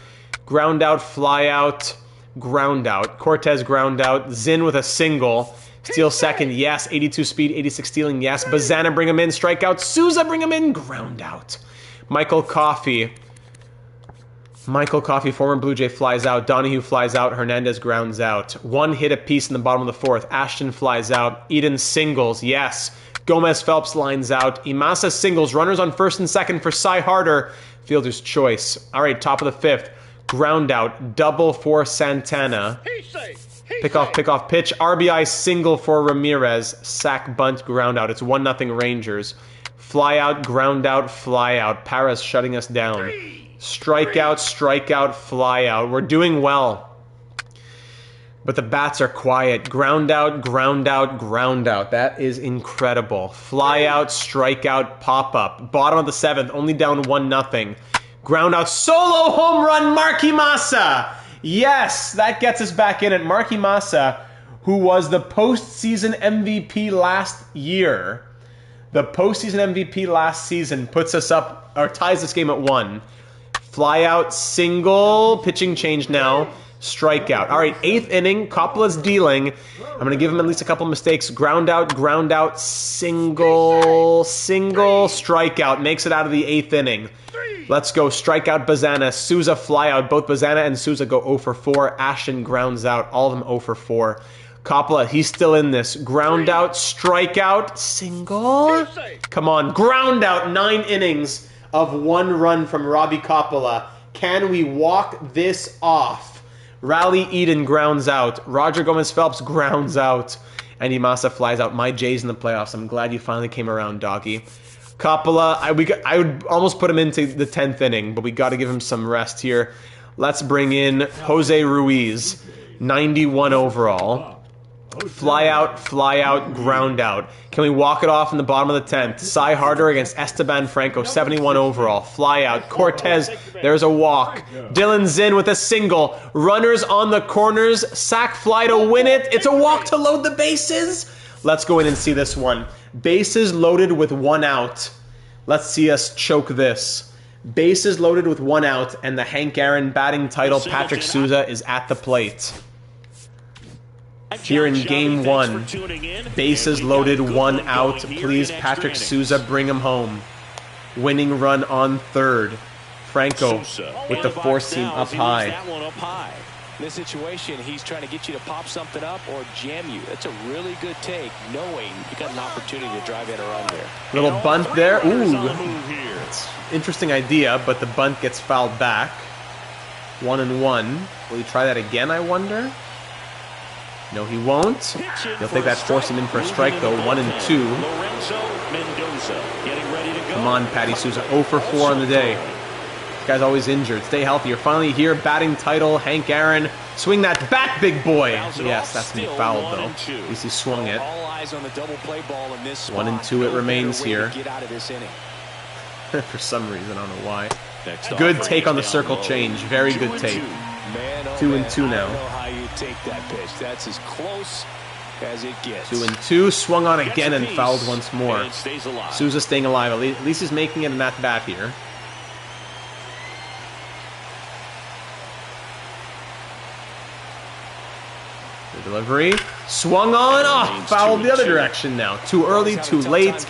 Ground out, fly out, ground out. Cortez ground out. Zinn with a single. Steal second, yes. 82 speed, 86 stealing, yes. Bazana bring him in, strike out. Souza bring him in, ground out. Michael Coffey, former Blue Jay, flies out. Donahue flies out. Hernandez grounds out. 1 hit apiece in the bottom of the 4th. Ashton flies out. Eden singles, yes. Gomez Phelps lines out. Imasa singles. Runners on 1st and 2nd for Cy Harder. Fielder's choice. All right, top of the 5th. Ground out. Double for Santana. Pick off, pitch. RBI single for Ramirez. Sack, bunt, ground out. It's 1-0 Rangers. Fly out, ground out, fly out. Parra's shutting us down. Strike out, fly out. We're doing well. But the bats are quiet. Ground out, ground out, ground out. That is incredible. Fly out, strike out, pop up. Bottom of the 7th, only down 1-0. Ground out, solo home run, Marky Massa. Yes, that gets us back in it. Marky Massa, who was the postseason MVP last year. The postseason MVP last season puts us up, or ties this game at 1. Fly out, single, pitching change now. Strikeout. All right, 8th inning. Coppola's dealing. I'm going to give him at least a couple mistakes. Ground out, single, strikeout. Makes it out of the 8th inning. Let's go. Strikeout, Bazana. Souza fly out. Both Bazana and Souza go 0 for 4. Ashton grounds out. All of them 0 for 4. Coppola, he's still in this. Ground out, strikeout, single. Come on. Ground out. 9 innings of 1 run from Robbie Coppola. Can we walk this off? Rally Eden grounds out. Roger Gomez Phelps grounds out. And Imasa flies out. My Jays in the playoffs. I'm glad you finally came around, doggy. Coppola, I would almost put him into the 10th inning, but we got to give him some rest here. Let's bring in Jose Ruiz, 91 overall. Fly out, ground out. Can we walk it off in the bottom of the 10th? Cy Harder against Esteban Franco, 71 overall. Fly out. Cortez, there's a walk. Dylan Zinn with a single. Runners on the corners. Sac fly to win it. It's a walk to load the bases. Let's go in and see this one. Bases loaded with 1 out. Let's see us choke this. Bases loaded with 1 out, and the Hank Aaron batting title, Patrick Souza, is at the plate. Here in game 1, bases loaded, 1 out. Please, Patrick Souza, bring him home. Winning run on 3rd. Franco with the 4-seam up high. In this situation, he's trying to get you to pop something up or jam you. That's a really good take, knowing you got an opportunity to drive in a run there. Little bunt there. Ooh, interesting idea, but the bunt gets fouled back. 1-1. Will he try that again, I wonder? No, he won't. He'll take that, force him in for a strike, though. 1-2. Come on, Patty Souza. 0 for 4 on the day. This guy's always injured. Stay healthy. You're finally here. Batting title, Hank Aaron. Swing that bat, big boy. Yes, that's been fouled, though. At least he swung it. 1-2 it remains here. For some reason, I don't know why. Good take on the circle change. Very good take. 2-2 now. Take that pitch. That's as close as it gets. 2-2, swung on again and fouled once more. Souza staying alive. At least he's making it in that bat here. The delivery. Swung on. Oh, fouled the other direction now. Too early, too late.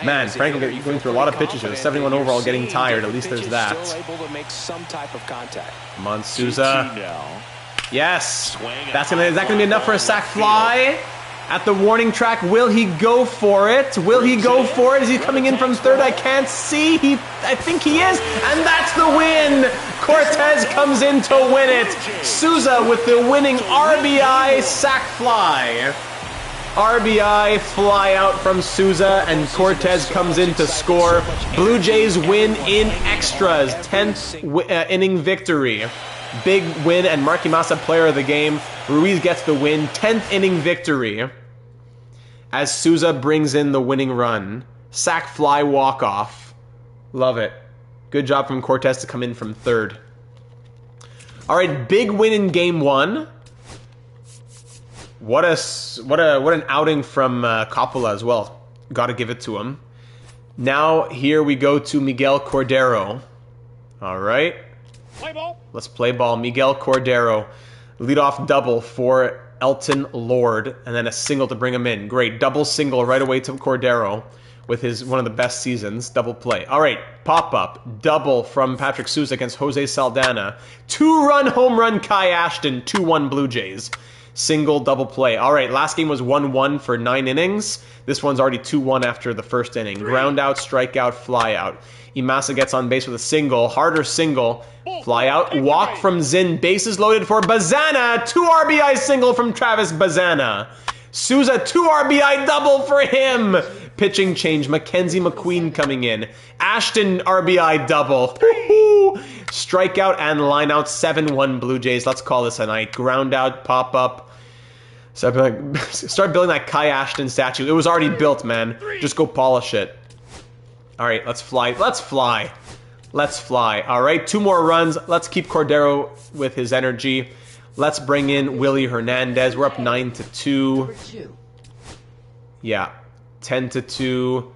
Man, Franco going through a lot of pitches here. 71 overall, getting tired. At least there's that. Come on, Souza. Yes. Is that gonna be enough for a sac fly? At the warning track, will he go for it? Will he go for it? Is he coming in from 3rd? I can't see. I think he is. And that's the win. Cortez comes in to win it. Souza with the winning RBI sac fly. RBI fly out from Souza, and Cortez comes in to score. Blue Jays win in extras. 10th inning victory. Big win, and Marky Massa player of the game. Ruiz gets the win. 10th inning victory as Souza brings in the winning run. Sac fly walk-off. Love it. Good job from Cortez to come in from 3rd. All right, big win in game 1. What an outing from Coppola as well. Got to give it to him. Now here we go to Miguel Cordero. All right. Play ball. Let's play ball. Miguel Cordero, leadoff double for Elton Lord, and then a single to bring him in. Great, double single right away to Cordero with his one of the best seasons. Double play. All right, pop up double from Patrick Souza against Jose Saldana. 2-run home run Kai Ashton. 2-1 Blue Jays. Single double play. All right, last game was 1-1 for 9 innings. This one's already 2-1 after the first inning. Ground out, strikeout, fly out. Imasa gets on base with a single. Harder single. Fly out. Walk from Zinn. Bases loaded for Bazana. 2 RBI single from Travis Bazana. Souza, 2 RBI double for him. Pitching change. Mackenzie McQueen coming in. Ashton RBI double. Strikeout and line out. 7-1 Blue Jays. Let's call this a night. Ground out. Pop up. Start building that Kai Ashton statue. It was already built, man. Just go polish it. All right, let's fly. Let's fly. Let's fly. All right, 2 more runs. Let's keep Cordero with his energy. Let's bring in Willie Hernandez. We're up 9-2. Yeah, 10-2.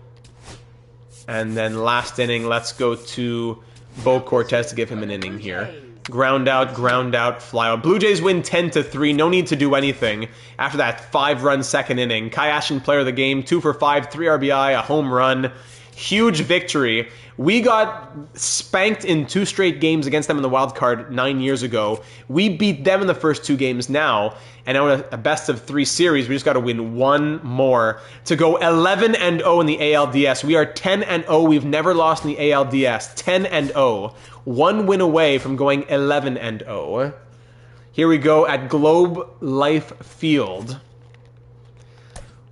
And then last inning, let's go to Bo Cortez to give him an inning here. Ground out, fly out. Blue Jays win 10-3. No need to do anything. After that 5-run second inning, Kai Ashton player of the game, 2 for 5, 3 RBI, a home run. Huge victory. We got spanked in 2 straight games against them in the wild card 9 years ago. We beat them in the first 2 games now, and now in a best of 3 series, we just got to win 1 more to go 11-0 in the ALDS. We are 10-0. We've never lost in the ALDS. 10-0. 1 win away from going 11-0. Here we go at Globe Life Field.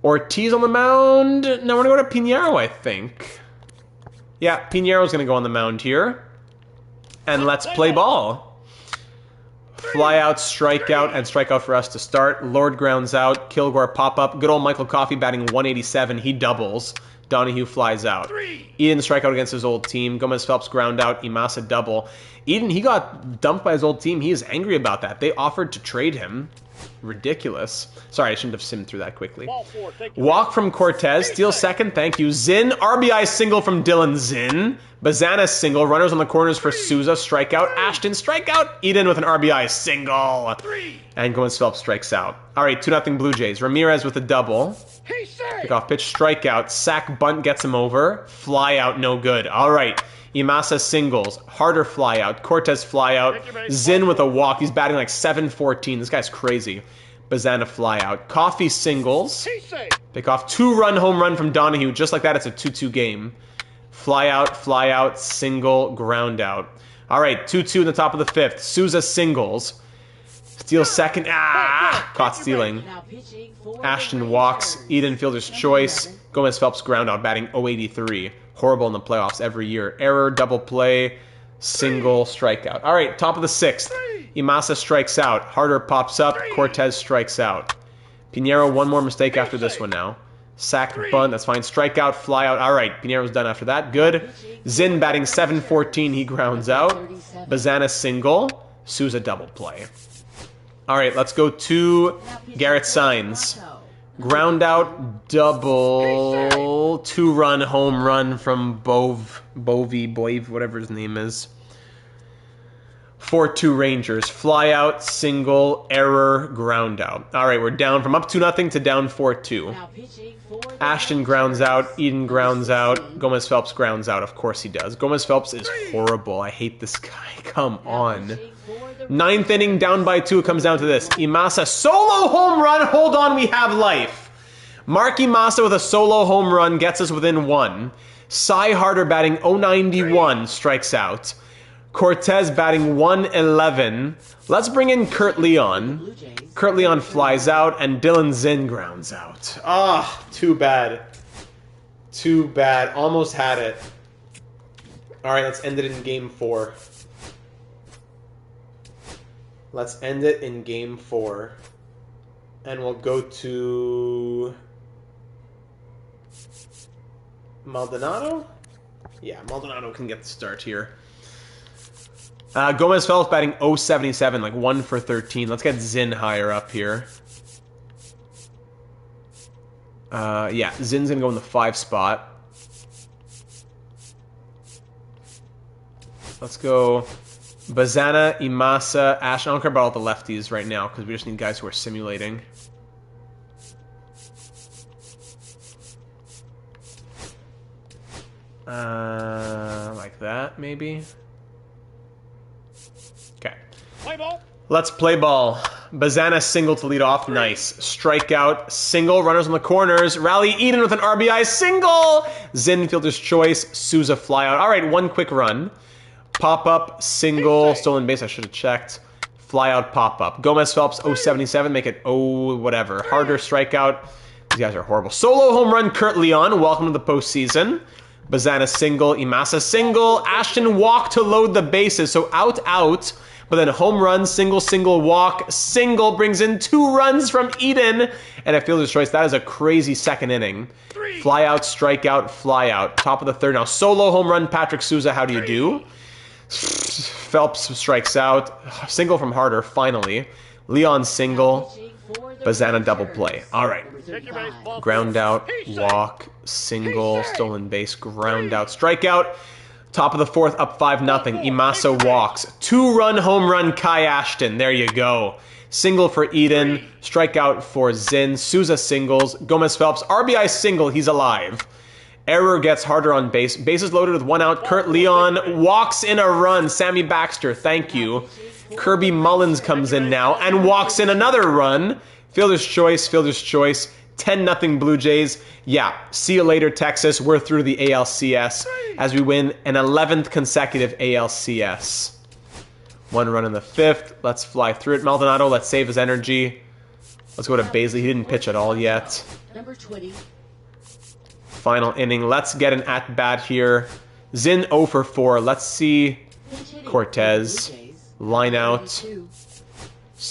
Ortiz on the mound. No, we're going to go to Pinheiro, I think. Yeah, Pinheiro's going to go on the mound here. And let's play ball. Fly out, strikeout, and strikeout for us to start. Lord grounds out. Kilgore pop-up. Good old Michael Coffey batting 187. He doubles. Donahue flies out. Eden strikeout against his old team. Gomez Phelps ground out. Imasa double. Eden, he got dumped by his old team. He is angry about that. They offered to trade him. Ridiculous. Sorry, I shouldn't have simmed through that quickly. Walk from Cortez. Steal second. Thank you. Zinn. RBI single from Dylan Zinn. Bazana single. Runners on the corners for Souza. Strikeout. Ashton strikeout. Eden with an RBI single. And Gomez Phelps strikes out. All right, 2-0 Blue Jays. Ramirez with a double. Kickoff pitch. Strikeout. Sack bunt gets him over. Fly out. No good. All right. Imasa singles. Harder fly out. Cortez fly out. Zinn with a walk. He's batting like 7-14. This guy's crazy. Bazana fly out. Coffey singles. Pick off 2-run home run from Donahue. Just like that, it's a 2-2 game. Fly out, single, ground out. All right, 2-2 in the top of the fifth. Souza singles. Steals second. Caught stealing. Ashton walks. Eden fielder's choice. Gomez Phelps ground out, batting 083. Horrible in the playoffs every year. Error, double play, single, strikeout. All right, top of the sixth. Imasa strikes out. Harder pops up. Cortez strikes out. Pinheiro, one more mistake after this one now. Sack, bunt, that's fine. Strikeout, fly out. All right, Pinheiro's done after that. Good. Zinn batting 7-14. He grounds out. Bazana single. Souza double play. All right, let's go to Garrett Signs. Ground out, double, 2-run home run from Bove, whatever his name is. 4-2 Rangers. Fly out, single, error, ground out. All right, we're down from up 2-0 to down 4-2. Ashton grounds out. Eden grounds out. Gomez Phelps grounds out. Of course he does. Gomez Phelps is horrible. I hate this guy. Come on. Ninth inning, down by 2. It comes down to this. Imasa, solo home run. Hold on, we have life. Mark Imasa with a solo home run gets us within 1. Cy Harder batting 091 strikes out. Cortez batting 111. Let's bring in Kurt Leon. Kurt Leon flies out, and Dylan Zinn grounds out. Too bad. Too bad. Almost had it. All right, let's end it in Game 4. Let's end it in Game 4. And we'll go to Maldonado? Yeah, Maldonado can get the start here. Gomez Phelps batting 077, like 1 for 13. Let's get Zinn higher up here. Yeah, Zinn's going to go in the 5 spot. Let's go Bazana, Imasa, Ash. I don't care about all the lefties right now because we just need guys who are simulating. Like that, maybe. Okay. Play ball. Let's play ball. Bazana single to lead off. Nice. Strikeout. Single. Runners on the corners. Rally Eden with an RBI single. Zinn fielder's choice. Souza fly out. All right, one quick run. Pop up. Single. Stolen base. I should have checked. Fly out. Pop up. Gomez Phelps 077. Make it whatever. Harder strikeout. These guys are horrible. Solo home run. Kurt Leon. Welcome to the postseason. Bazana single, Imasa single, Ashton walk to load the bases, so out, but then home run, single, walk, single, brings in 2 runs from Eden, and a fielder's choice. That is a crazy second inning. Fly out, strikeout, fly out. Top of the third now. Solo home run, Patrick Souza, how do you do? Phelps strikes out. Single from Harder, finally. Leon single. Bazana double play. All right. Ground out, walk, single, stolen base, ground out, strikeout. Top of the fourth, up 5-0. Imasa walks. 2-run home run, Kai Ashton. There you go. Single for Eden. Strikeout for Zinn. Souza singles. Gomez Phelps, RBI single. He's alive. Error gets Harder on base. Bases loaded with 1 out. Kurt Leon walks in a run. Sammy Baxter, thank you. Kirby Mullins comes in now and walks in another run. Fielder's choice. 10-0 Blue Jays. Yeah, see you later, Texas. We're through the ALCS as we win an 11th consecutive ALCS. 1 run in the 5th. Let's fly through it. Maldonado, let's save his energy. Let's go to Baisley. He didn't pitch at all yet. Number 20. Final inning. Let's get an at-bat here. Zinn 0 for 4. Let's see Cortez. Line out.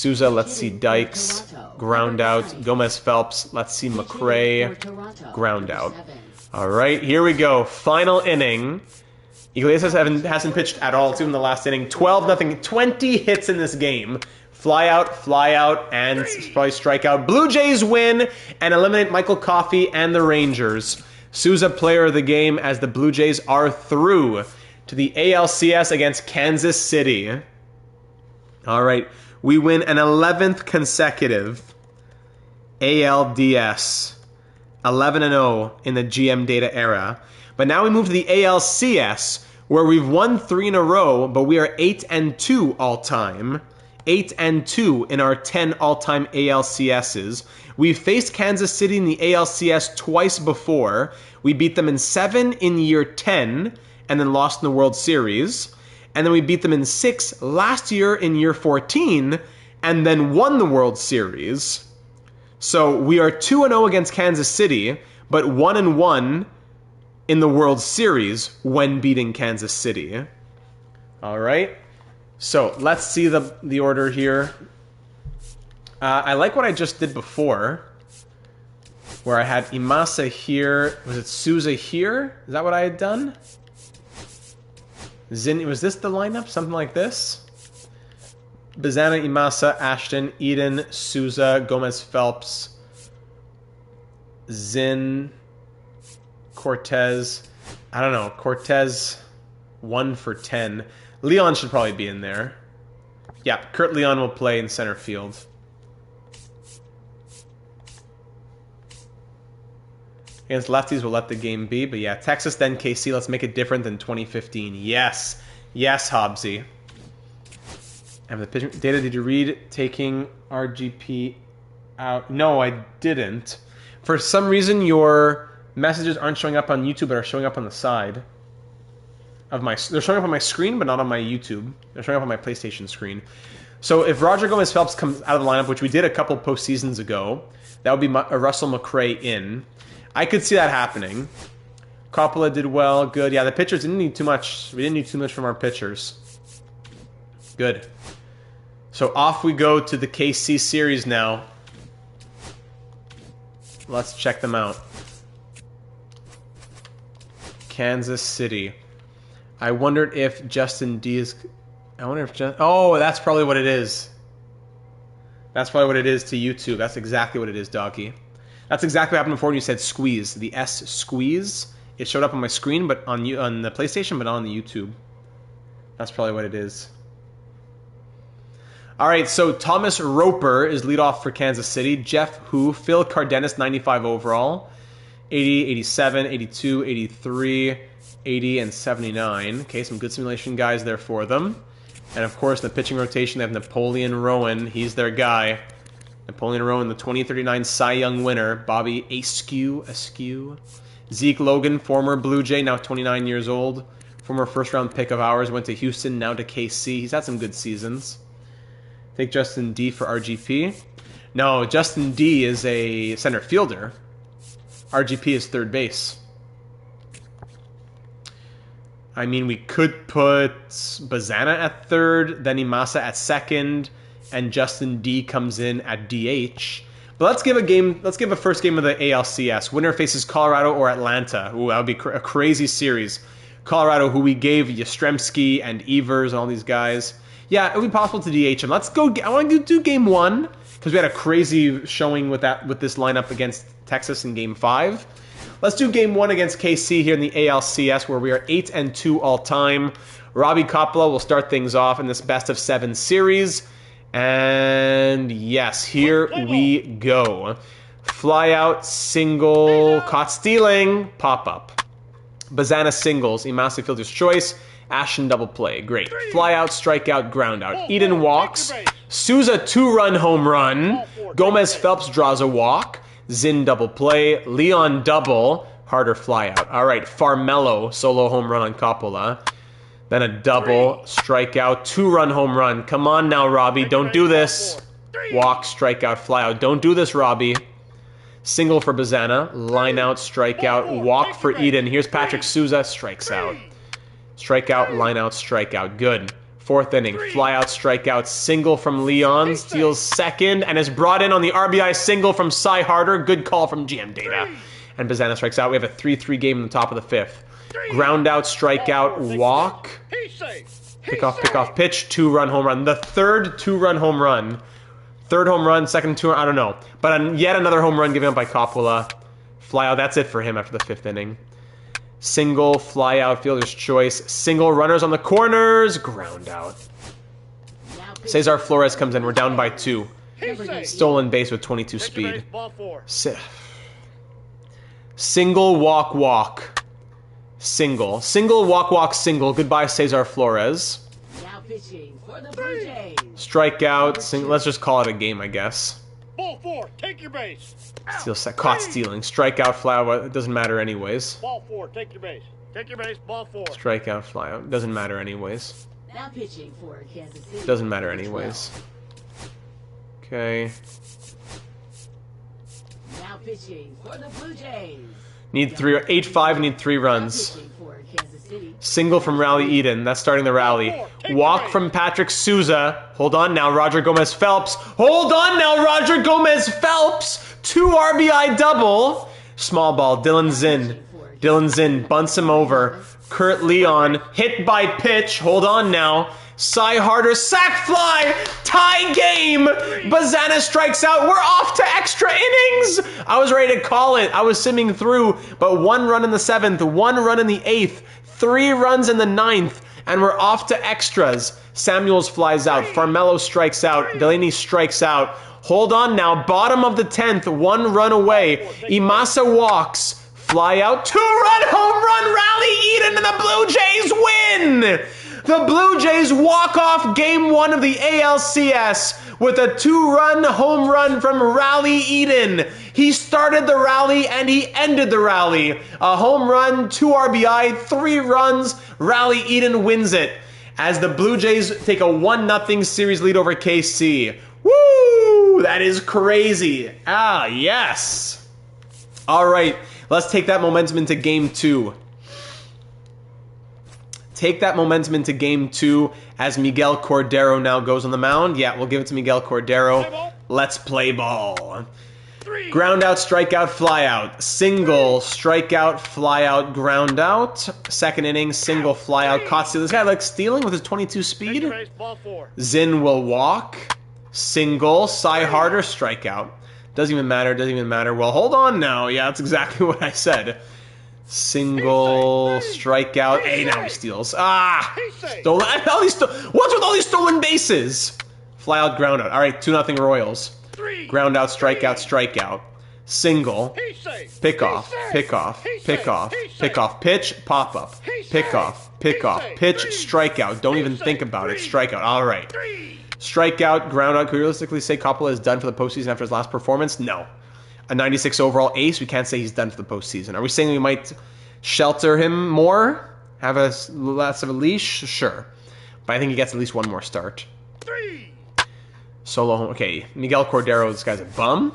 Souza, let's see Dykes, ground out. Gomez Phelps, let's see McRae, ground out. All right, here we go. Final inning. Iglesias hasn't pitched at all, too, in the last inning. 12-0, 20 hits in this game. Fly out, and probably strike out. Blue Jays win and eliminate Michael Coffey and the Rangers. Souza player of the game as the Blue Jays are through to the ALCS against Kansas City. All right, we win an 11th consecutive ALDS. 11-0 in the GM data era. But now we move to the ALCS, where we've won 3 in a row, but we are 8-2 all-time. 8-2 in our 10 all-time ALCSs. We've faced Kansas City in the ALCS twice before. We beat them in 7 in year 10, and then lost in the World Series. And then we beat them in 6 last year in year 14, and then won the World Series. So we are 2-0 against Kansas City, but 1-1 in the World Series when beating Kansas City. All right. So let's see the order here. I like what I just did before, where I had Imasa here. Was it Souza here? Is that what I had done? Was this the lineup? Something like this? Bazana, Imasa, Ashton, Eden, Souza, Gomez Phelps, Zinn, Cortez. I don't know. Cortez, 1 for 10. Leon should probably be in there. Yeah, Kurt Leon will play in center field. Against lefties, we'll let the game be. But yeah, Texas, then KC. Let's make it different than 2015. Yes. Yes, Hobbsy. And the pitching data, did you read taking RGP out? No, I didn't. For some reason, your messages aren't showing up on YouTube, but are showing up on the side of my... They're showing up on my screen, but not on my YouTube. They're showing up on my PlayStation screen. So if Roger Gomez Phelps comes out of the lineup, which we did a couple postseasons ago, that would be Russell McRae in. I could see that happening. Coppola did well. Good. Yeah, the pitchers didn't need too much. We didn't need too much from our pitchers. Good. So off we go to the KC series now. Let's check them out. Kansas City. I wondered if Justin D is... Oh, that's probably what it is. That's probably what it is to YouTube. That's exactly what it is, Doggy. That's exactly what happened before when you said squeeze. The S squeeze. It showed up on my screen, but on the PlayStation, but not on the YouTube. That's probably what it is. All right, so Thomas Roper is leadoff for Kansas City. Jeff Hu, Phil Cardenas, 95 overall. 80, 87, 82, 83, 80, and 79. Okay, some good simulation guys there for them. And of course, in the pitching rotation, they have Napoleon Rowan. He's their guy. Napoleon Rowan, the 2039 Cy Young winner. Bobby Askew. Zeke Logan, former Blue Jay, now 29 years old. Former first-round pick of ours, went to Houston, now to KC. He's had some good seasons. Take Justin D for RGP. No, Justin D is a center fielder. RGP is third base. I mean, we could put Bazana at third, then Imasa at second, and Justin D comes in at DH. But let's give a first game of the ALCS. Winner faces Colorado or Atlanta. Ooh, that would be a crazy series. Colorado, who we gave Yastrzemski and Evers and all these guys. Yeah, it would be possible to DH him. Let's go. I want to do game 1 because we had a crazy showing with this lineup against Texas in game 5. Let's do game 1 against KC here in the ALCS, where we are 8-2 all time. Robbie Coppola will start things off in this best of 7 series. And yes, here we go. Fly out, single, caught stealing, pop up. Bazana singles, Imasa fielder's choice. Ashton double play, great. Fly out, strike out, ground out. Eden walks. Souza 2-run home run. Gomez Phelps draws a walk. Zinn double play. Leon double, harder fly out. All right, Farmello solo home run on Coppola. Then a double, strikeout, 2-run home run. Come on now, Robbie, don't do this. Walk, strikeout, fly out. Don't do this, Robbie. Single for Bazana, line out, strikeout, walk for Eden. Here's Patrick Souza, strikes out. Strikeout, line out, strikeout. Good. Fourth inning, fly out, strikeout, single from Leon, steals second, and is brought in on the RBI single from Cy Harder. Good call from GM Data. And Bazana strikes out. We have a 3-3 game in the top of the fifth. Ground out, strikeout, walk. Pick off, pitch, 2-run home run. The third 2-run home run. Third home run, second 2-run, I don't know. But yet another home run given up by Coppola. Fly out, that's it for him after the fifth inning. Single, fly out, fielder's choice. Single, runners on the corners. Ground out. Cesar Flores comes in. We're down by 2. Stolen base with 22 speed. Single, walk, walk. Single. Single, walk, walk, single. Goodbye, Cesar Flores. Strikeout. Let's just call it a game, I guess. Ball 4, take your base. Caught stealing. Strikeout, fly out. It doesn't matter anyways. Ball 4, take your base. Take your base, ball 4. Strikeout, fly out. Doesn't matter anyways. Now pitching for Kansas City. Doesn't matter anyways. Okay. Now pitching for the Blue Jays. Need 8-5, need 3 runs. Pitching for Kansas City. Single from Rally Eden. That's starting the rally. Walk from Patrick Souza. Hold on now, Roger Gomez Phelps. Hold on now, Roger Gomez Phelps. 2 RBI double. Small ball, Dylan Zinn. Dylan Zinn bunts him over. Kurt Leon hit by pitch. Hold on now. Cy Harder sac fly. Tie game. Bazana strikes out. We're off to extra innings. I was ready to call it. I was simming through, but 1 run in the 7th, 1 run in the 8th, 3 runs in the 9th, and we're off to extras. Samuels flies out. Farmelo strikes out. Delaney strikes out. Hold on now. Bottom of the 10th. 1 run away. Imasa walks. Fly out. 2-run home run. Rally Eden and the Blue Jays win. The Blue Jays walk off game 1 of the ALCS with a 2-run home run from Rally Eden. He started the rally and he ended the rally. A home run, 2 RBI, 3 runs. Rally Eden wins it as the Blue Jays take a 1-0 series lead over KC. Woo! That is crazy. Ah, yes. All right, let's take that momentum into game 2. Take that momentum into game 2 as Miguel Cordero now goes on the mound. Yeah, we'll give it to Miguel Cordero. Let's play ball. Ground out, strikeout, fly out. Single, strikeout, fly out, ground out. Second inning, single, fly out, caught stealing. This guy likes stealing with his 22 speed. Zinn will walk. Single, Cy Harder, strikeout. Doesn't even matter, doesn't even matter. Well, hold on now. Yeah, that's exactly what I said. Single, strikeout. Hey, now he steals. Ah! Stolen. What's with all these stolen bases? Fly out, ground out. All right, 2-0 Royals. Ground out, strikeout, strikeout. Single. Pick off, pick off, pick off, pick off, pitch, pop up. Pick off, pitch, strikeout. Don't even think about it. Strikeout. All right. Strikeout, ground out. Can we realistically say Coppola is done for the postseason after his last performance? No. A 96 overall ace, we can't say he's done for the postseason. Are we saying we might shelter him more? Have a less of a leash? Sure. But I think he gets at least 1 more start. Solo home. Okay, Miguel Cordero, this guy's a bum.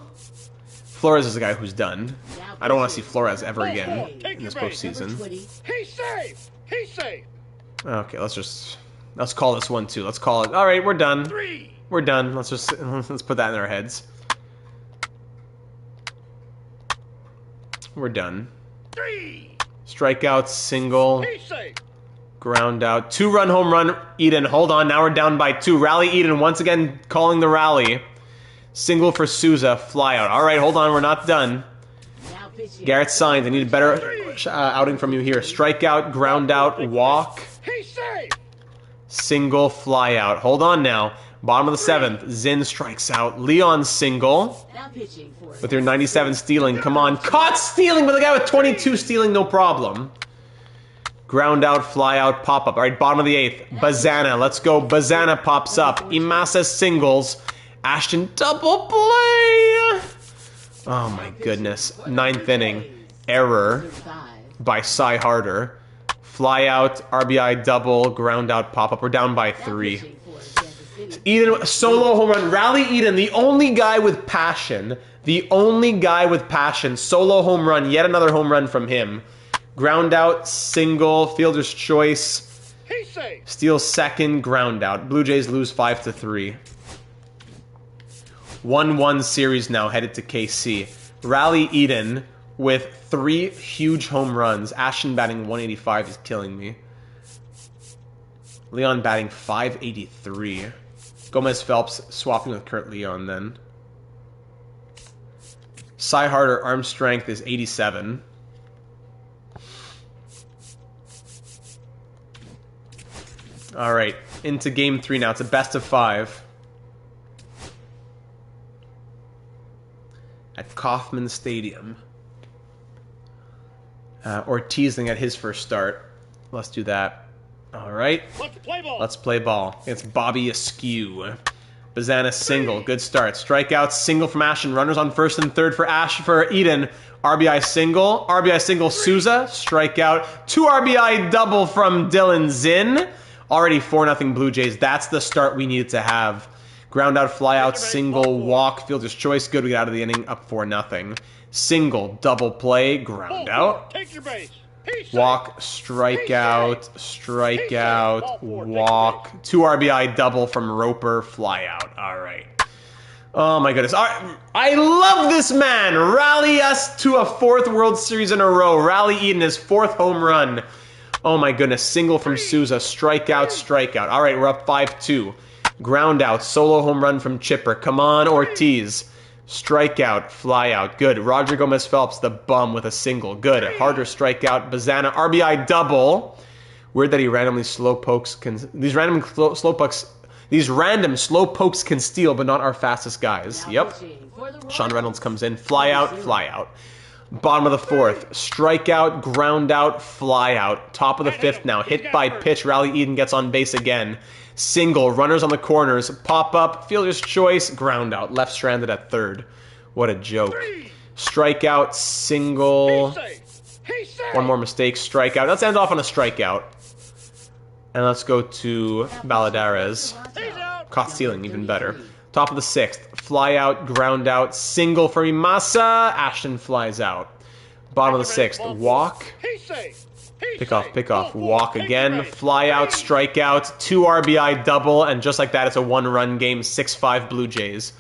Flores is the guy who's done. I don't want to see Flores ever again in this postseason. He's safe. He's safe. Okay, let's call this one too. Let's call it. All right, we're done. We're done. Let's put that in our heads. We're done. Strikeout, single, ground out, 2-run home run. Eden, hold on. Now we're down by 2. Rally Eden once again calling the rally. Single for Souza, fly out. All right, hold on. We're not done. Garrett Sainz, I need a better outing from you here. Strikeout, ground out, walk. Single, fly out. Hold on now. Bottom of the 7th, Zinn strikes out. Leon single. With your 97 stealing, come on. Caught stealing, but the guy with 22 stealing, no problem. Ground out, fly out, pop up. All right, bottom of the 8th, Bazana. Let's go. Bazana pops up. Imasa singles. Ashton double play. Oh my goodness. 9th inning. Error by Cy Harder. Fly out, RBI double, ground out, pop up. We're down by 3. Eden, solo home run. Rally Eden, the only guy with passion. The only guy with passion. Solo home run. Yet another home run from him. Ground out, single, fielder's choice. safe. Steals second, ground out. Blue Jays lose 5-3. 1-1 series now headed to KC. Rally Eden with 3 huge home runs. Ashton batting 185 is killing me. Leon batting 583. Gomez Phelps swapping with Kurt Leon then. Cy Harder arm strength is 87. All right, into game 3 now. It's a best of 5. At Kauffman Stadium. Ortiz at his first start. Let's do that. All right. Let's play ball. Let's play ball. It's Bobby Askew. Bazana single. Good start. Strikeout. Single from Ashton. Runners on first and third for Eden. RBI single. RBI single Souza. Strikeout. 2 RBI double from Dylan Zinn. Already 4-0 Blue Jays. That's the start we needed to have. Ground out, fly out, single, walk, fielder's choice. Good, we get out of the inning, up 4-0. Single, double play, ground out. Take your base. Walk, strikeout, strikeout, walk. 2 RBI double from Roper, fly out. All right. Oh my goodness. I love this man. Rally us to a 4th World Series in a row. Rally Eden his 4th home run. Oh my goodness. Single from Souza, strikeout, strikeout. All right, we're up 5-2. Ground out, solo home run from Chipper. Come on, Ortiz. Strikeout, fly out. Good. Roger Gomez Phelps, the bum with a single. Good. Harder strikeout. Bazana, RBI double. Weird that he randomly slow pokes can. These random slow pokes can steal, but not our fastest guys. Yep. Sean Reynolds comes in. Fly out, fly out. Bottom of the 4th. Strikeout, ground out, fly out. Top of the 5th now. Hit by pitch. Rally Eden gets on base again. Single, runners on the corners, pop up, fielder's choice, ground out, left stranded at 3rd. What a joke. Strikeout, single, one more mistake, strikeout. Let's end off on a strikeout. And let's go to Balladares. Caught stealing, even better. Top of the 6th, fly out, ground out, single for Imasa, Ashton flies out. Bottom of the 6th, walk. Pick off, walk again, fly out, strikeout, 2 RBI double, and just like that, it's a 1-run game, 6-5 Blue Jays.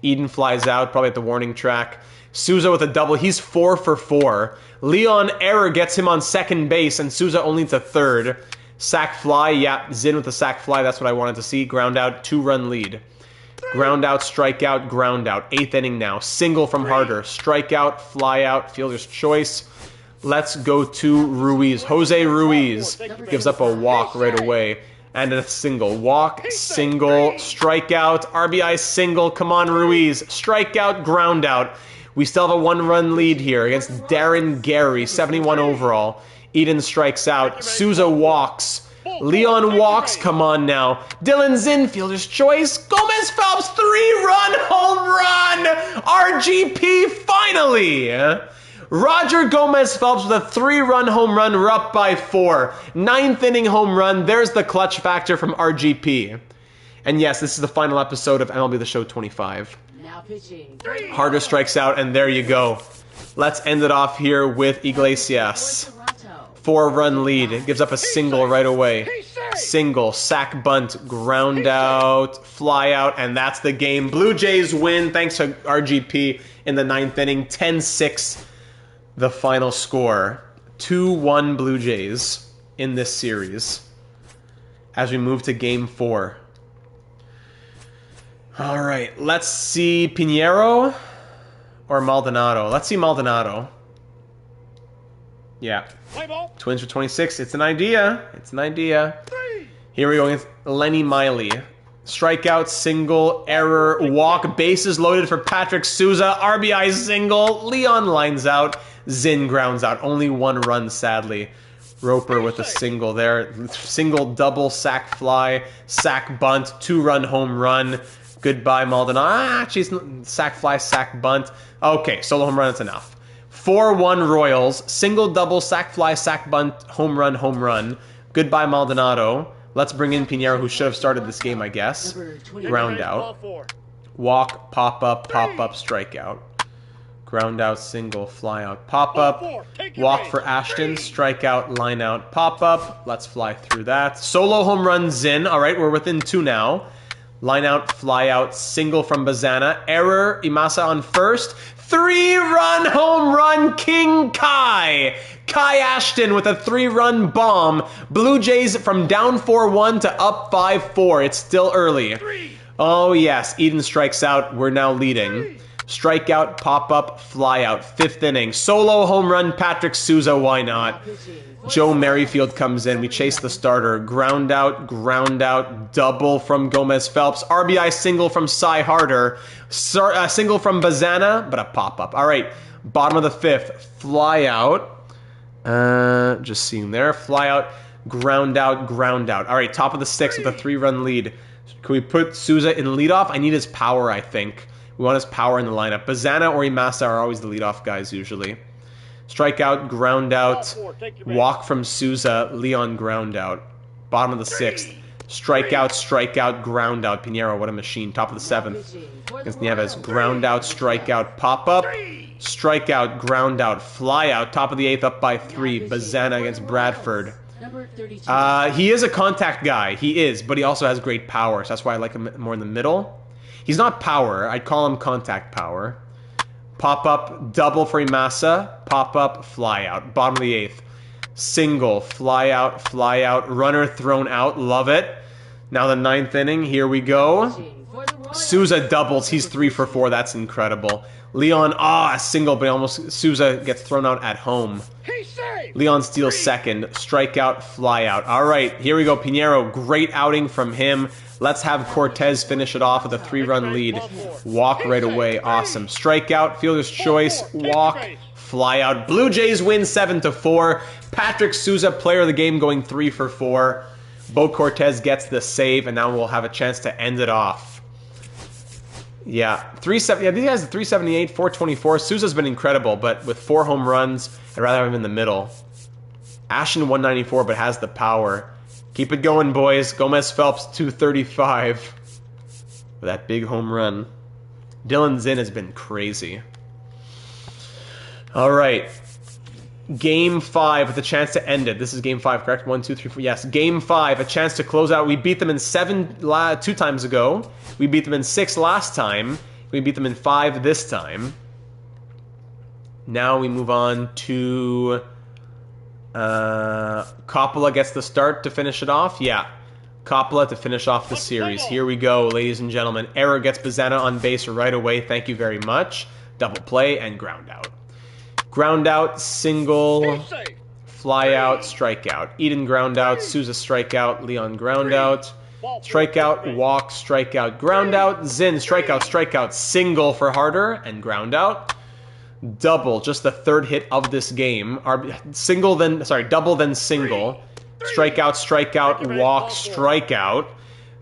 Eden flies out, probably at the warning track. Souza with a double, he's 4 for 4. Leon error gets him on second base, and Souza only to 3rd. Sack fly, yeah, Zinn with a sack fly, that's what I wanted to see. Ground out, 2-run lead. Ground out, strikeout, ground out. 8th inning now, single from Harder, strikeout, fly out, fielder's choice. Let's go to Ruiz. Jose Ruiz gives up a walk right away. And a single. Walk, single, strikeout, RBI single. Come on, Ruiz. Strikeout, ground out. We still have a 1-run lead here against Darren Gary, 71 overall. Eden strikes out. Souza walks. Leon walks. Come on now. Dylan Zinn, fielder's choice. Gomez Phelps, 3-run home run. RGP finally. Roger Gomez Phelps with a 3-run home run. We're up by 4. 9th inning home run. There's the clutch factor from RGP. And yes, this is the final episode of MLB The Show 25. Now pitching. Harder strikes out, and there you go. Let's end it off here with Iglesias. 4-run lead. Gives up a single right away. Single, sack bunt, ground out, fly out, and that's the game. Blue Jays win thanks to RGP in the 9th inning. 10-6. The final score, 2-1 Blue Jays in this series as we move to Game 4. All right, let's see Pinheiro or Maldonado. Let's see Maldonado. Yeah. Twins for 26. It's an idea. It's an idea. Here we go with Lenny Miley. Strikeout, single, error, walk, bases loaded for Patrick Souza, RBI single, Leon lines out, Zinn grounds out. Only 1 run, sadly. Roper with a single there. Single, double, sack fly, sack bunt, 2-run home run. Goodbye, Maldonado. Jeez, sack fly, sack bunt. Okay, solo home run, that's enough. 4-1 Royals. Single, double, sack fly, sack bunt, home run, home run. Goodbye, Maldonado. Let's bring in Pinheiro, who should have started this game, I guess. Ground out. Walk, pop up, strikeout. Ground out, single, fly out, pop up. Ball 4, take your Walk base. for Ashton, strike out, line out, pop up. Let's fly through that. Solo home run, Zinn. All right, we're within 2 now. Line out, fly out, single from Bazana. Error, Imasa on first. 3-run home run, King Kai. Kai Ashton with a 3-run bomb. Blue Jays from down 4-1 to up 5-4. It's still early. Oh, yes. Eden strikes out. We're now leading. Strikeout, pop-up, fly-out. 5th inning. Solo home run, Patrick Souza. Why not? Joe Merrifield comes in. We chase the starter. Ground out, double from Gomez Phelps. RBI single from Cy Harder. Single from Bazana, but a pop-up. All right, bottom of the 5th. Fly-out. Just seeing there. Fly-out, ground out. All right, top of the 6th with a 3-run lead. Can we put Souza in leadoff? I need his power, I think. We want his power in the lineup. Bazana or Imasa are always the leadoff guys, usually. Strikeout, ground out, walk from Souza, Leon ground out. Bottom of the 6th. Strikeout, ground out. Pinheiro, what a machine. Top of the 7th. Against Nieves. Ground out, strikeout, pop up. Strikeout, ground out, fly out. Top of the 8th, up by 3. Bazana against Bradford. He is a contact guy. He is, but he also has great power. So that's why I like him more in the middle. He's not power. I'd call him contact power. Pop up, double for Imasa. Pop up, fly out. Bottom of the 8th. Single, fly out. Runner thrown out. Love it. Now the 9th inning. Here we go. Souza doubles. He's 3 for 4. That's incredible. Leon, a single, but almost Souza gets thrown out at home. Leon steals 2nd. Strikeout, fly out. All right, here we go. Pinheiro, great outing from him. Let's have Cortez finish it off with a 3-run lead. Walk right away. Awesome. Strikeout, fielder's choice, walk, fly out. Blue Jays win 7-4. Patrick Souza, player of the game, going 3 for 4. Bo Cortez gets the save, and now we'll have a chance to end it off. Yeah, 370. Yeah, these guys are 378, 424. Souza's been incredible, but with 4 home runs, I'd rather have him in the middle. Ashton 194, but has the power. Keep it going, boys. Gomez Phelps 235 with that big home run. Dylan Zinn has been crazy. All right. Game 5 with a chance to end it. This is Game 5, correct? 1, 2, 3, 4. Yes, Game 5, a chance to close out. We beat them in 7 2 times ago. We beat them in 6 last time. We beat them in 5 this time. Now we move on to Coppola gets the start to finish it off. Yeah, Coppola to finish off the series. Here we go, ladies and gentlemen. Error gets Bazana on base right away. Thank you very much. Double play and ground out. Ground out, single, fly out, strikeout. Eden ground out, Souza strikeout, Leon ground out. Strikeout, walk, strikeout, ground out. Zinn, strikeout, single for Harder and ground out. Double, just the 3rd hit of this game. Double then single. Strikeout, walk, strikeout.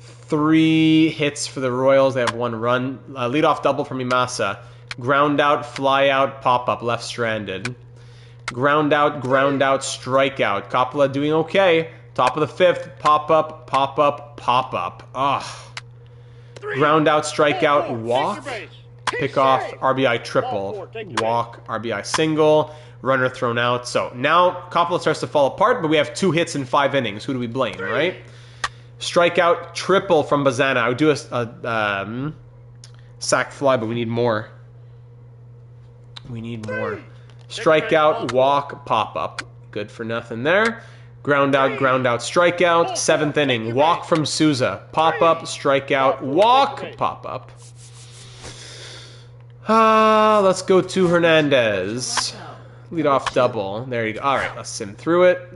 3 hits for the Royals. They have 1 run. Leadoff double from Imasa. Ground out, fly out, pop up, left stranded. Ground out, strikeout. Coppola doing okay. Top of the 5th, pop up. Ugh. Ground out, strikeout, walk. Pick off, RBI triple. Walk, RBI single. Runner thrown out. So now Coppola starts to fall apart, but we have 2 hits in 5 innings. Who do we blame, right? Strikeout, triple from Bazana. I would do a sac fly, but we need more. Strikeout, walk, pop up. Good for nothing there. Ground out, strikeout. 7th inning. Walk from Souza. Pop up, strikeout, walk, pop up. Let's go to Hernandez. Leadoff double. There you go. All right, let's sim through it.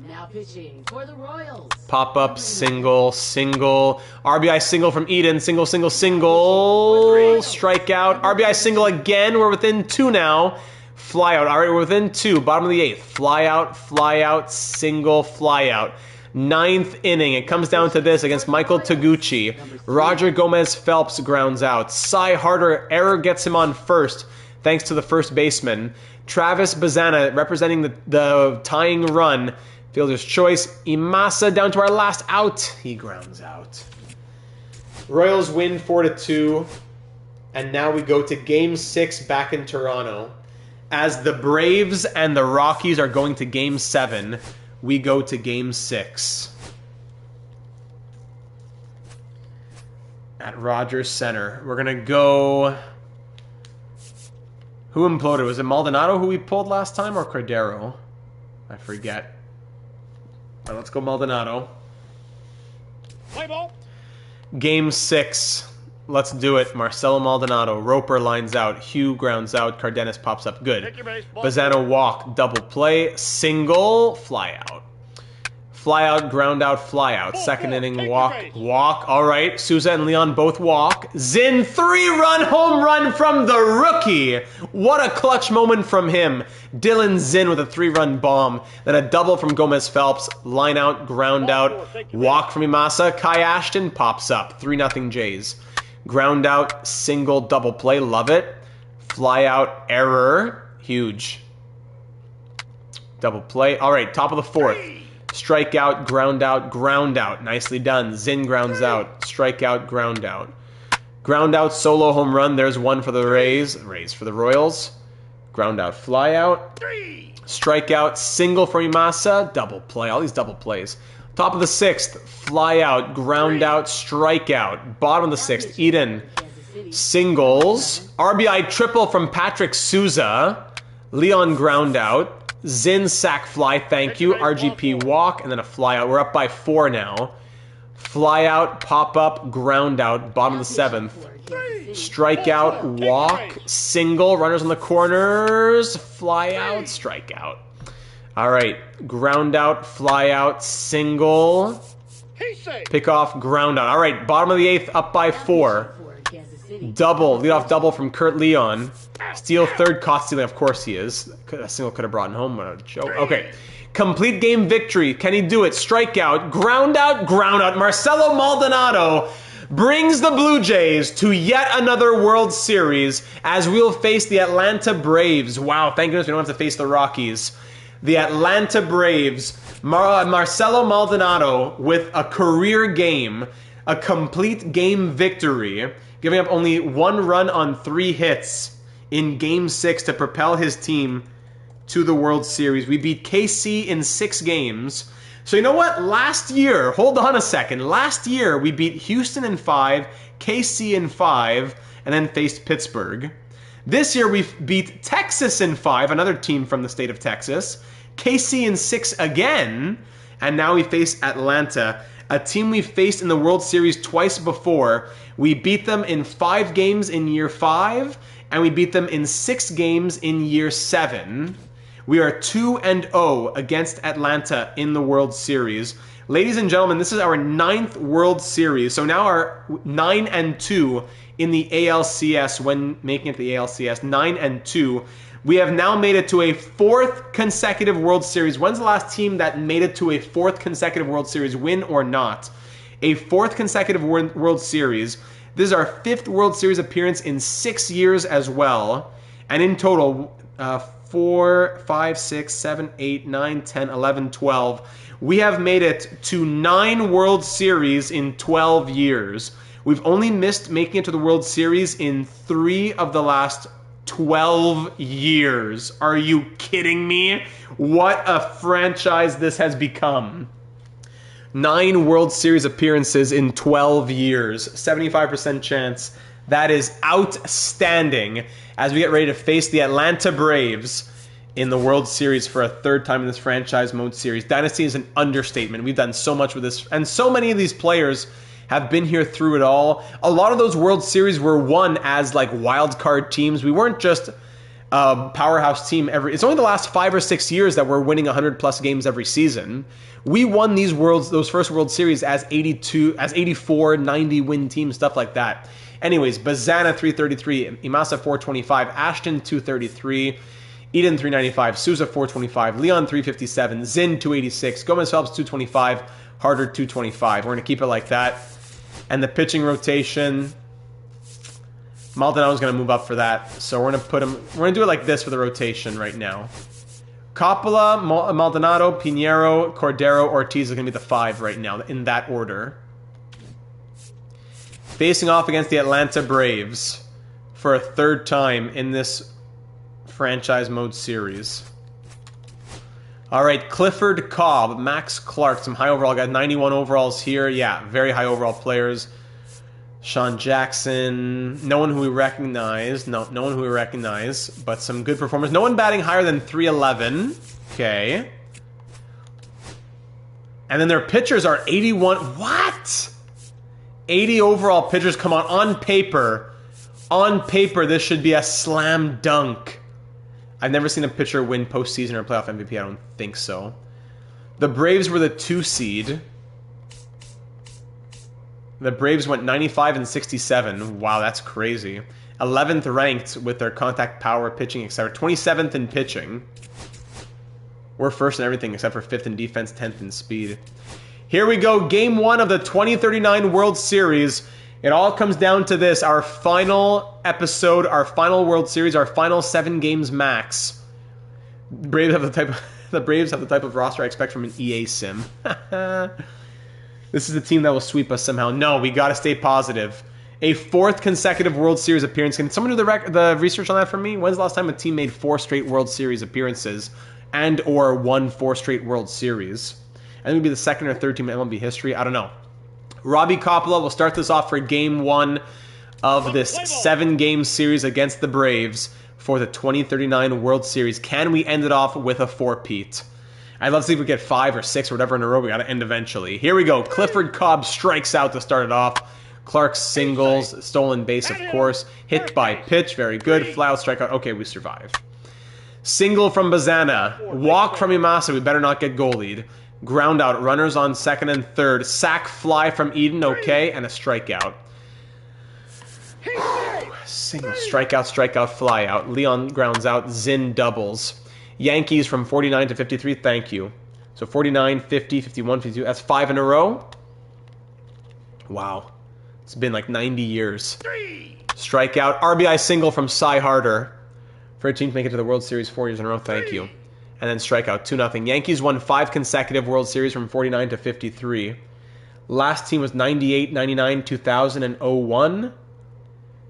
Now pitching for the Royals. Pop up, single. RBI single from Eden. Single. Strikeout. RBI single again. We're within 2 now. Fly out. All right, we're within 2. Bottom of the 8th. Fly out, single, fly out. 9th inning. It comes down to this against Michael Taguchi. Roger Gomez Phelps grounds out. Cy Harder, error gets him on first, thanks to the first baseman. Travis Bazana representing the tying run. Fielder's choice. Imasa down to our last out. He grounds out. Royals win 4-2. And now we go to Game 6 back in Toronto. As the Braves and the Rockies are going to Game 7, we go to Game 6. At Rogers Center. We're going to go... Who imploded? Was it Maldonado who we pulled last time or Cordero? I forget. All right, let's go Maldonado. Play ball. Game 6. Let's do it. Marcelo Maldonado. Roper lines out. Hugh grounds out. Cardenas pops up. Good. Take your base. Ball Bazzano walk. Double play. Single. Fly out. Fly out. Ground out. Fly out. Second inning. Walk. Walk. All right. Souza and Leon both walk. Zinn 3-run home run from the rookie. What a clutch moment from him. Dylan Zinn with a 3-run bomb. Then a double from Gomez Phelps. Line out. Ground out. Walk from Imasa. Kai Ashton pops up. 3-0 Jays. Ground out, single, double play. Love it. Fly out, error. Huge. Double play. All right, top of the 4th. Strikeout, ground out, ground out. Nicely done. Zinn grounds out. Strikeout, ground out. Ground out, solo home run. There's one for the Rays. Rays for the Royals. Ground out, fly out. Strikeout, single for Imasa. Double play. All these double plays. Top of the 6th, fly out, ground out, strikeout. Bottom of the 6th, Eden, singles. RBI triple from Patrick Souza. Leon ground out. Zinn sack fly, thank you. RGP walk, and then a fly out. We're up by 4 now. Fly out, pop up, ground out. Bottom of the 7th. Strikeout, walk, single. Runners on the corners. Fly out, strikeout. All right, ground out, fly out, single, pick off, ground out. All right, bottom of the 8th, up by 4. Double, leadoff double from Kurt Leon. Steal third, caught stealing, of course he is. A single could have brought home, what a joke. Okay, complete game victory. Can he do it? Strikeout, ground out, ground out. Marcelo Maldonado brings the Blue Jays to yet another World Series as we'll face the Atlanta Braves. Wow, thank goodness we don't have to face the Rockies. The Atlanta Braves, Marcelo Maldonado with a career game, a complete game victory, giving up only 1 run on 3 hits in Game 6 to propel his team to the World Series. We beat KC in 6 games. So you know what? Last year, hold on a second. Last year, we beat Houston in 5, KC in 5, and then faced Pittsburgh. This year we beat Texas in 5, another team from the state of Texas. KC in 6 again. And now we face Atlanta, a team we faced in the World Series twice before. We beat them in 5 games in year 5, and we beat them in 6 games in year 7. We are 2-0 against Atlanta in the World Series. Ladies and gentlemen, this is our 9th World Series. So now our 9-2 in the ALCS when making it the ALCS, 9-2. We have now made it to a 4th consecutive World Series. When's the last team that made it to a 4th consecutive World Series, win or not? A 4th consecutive World Series. This is our 5th World Series appearance in 6 years as well. And in total, 4, 5, 6, 7, 8, 9, 10, 11, 12. We have made it to 9 World Series in 12 years. We've only missed making it to the World Series in 3 of the last 12 years. Are you kidding me? What a franchise this has become. 9 World Series appearances in 12 years. 75% chance. That is outstanding as we get ready to face the Atlanta Braves in the World Series for a 3rd time in this franchise mode series. Dynasty is an understatement. We've done so much with this, and so many of these players have been here through it all. A lot of those World Series were won as like wild card teams. We weren't just a powerhouse team it's only the last 5 or 6 years that we're winning 100+ games every season. We won those first World Series as 84, 90 win teams, stuff like that. Anyways, Bazzana 333, Imasa 425, Ashton 233, Eden 395, Souza 425, Leon 357, Zinn 286, Gomez Phelps 225, Harder 225. We're going to keep it like that. And the pitching rotation, Maldonado's going to move up for that. So we're going to we're going to do it like this for the rotation right now. Coppola, Maldonado, Pinheiro, Cordero, Ortiz is going to be the 5 right now in that order. Facing off against the Atlanta Braves. for a third time in this franchise mode series. All right, Clifford Cobb, Max Clark, some high overall guys. 91 overalls here. Yeah, very high overall players. Sean Jackson, no one who we recognize. No one who we recognize, but some good performers. No one batting higher than 311. Okay. And then their pitchers are 81. What? 80 overall pitchers. Come on paper. On paper, this should be a slam dunk. I've never seen a pitcher win postseason or playoff MVP. I don't think so. The Braves were the 2 seed. The Braves went 95 and 67. Wow, that's crazy. 11th ranked with their contact power, pitching, etc. 27th in pitching. We're first in everything except for 5th in defense, 10th in speed. Here we go. Game 1 of the 2039 World Series. It all comes down to this. Our final episode, our final World Series, our final 7 games max. The Braves have the type of roster I expect from an EA sim. This is the team that will sweep us somehow. No, we got to stay positive. A 4th consecutive World Series appearance. Can someone do the research on that for me? When's the last time a team made 4 straight World Series appearances and or won 4 straight World Series? I think it would be the 2nd or 3rd team in MLB history. I don't know. Robbie Coppola will start this off for Game 1 of this 7-game series against the Braves for the 2039 World Series. Can we end it off with a 4-peat? I'd love to see if we get 5 or 6 or whatever in a row. We got to end eventually. Here we go. Clifford Cobb strikes out to start it off. Clark singles, stolen base, of course. Hit by pitch, very good. Fly out, strikeout. Okay, we survive. Single from Bazana. Walk from Imasa. We better not get goalied. Ground out. Runners on 2nd and 3rd. Sack fly from Eden. Okay, and a strikeout. Single. Strikeout, fly out. Leon grounds out. Zinn doubles. Yankees from 49 to 53. Thank you. So 49, 50, 51, 52. That's 5 in a row. Wow. It's been like 90 years. Strikeout. RBI single from Cy Harder. For a team to make it to the World Series 4 years in a row. Thank you. And then strikeout. 2-0. Yankees won 5 consecutive World Series from 49 to 53. Last team was 98, 99, 2000, and 01.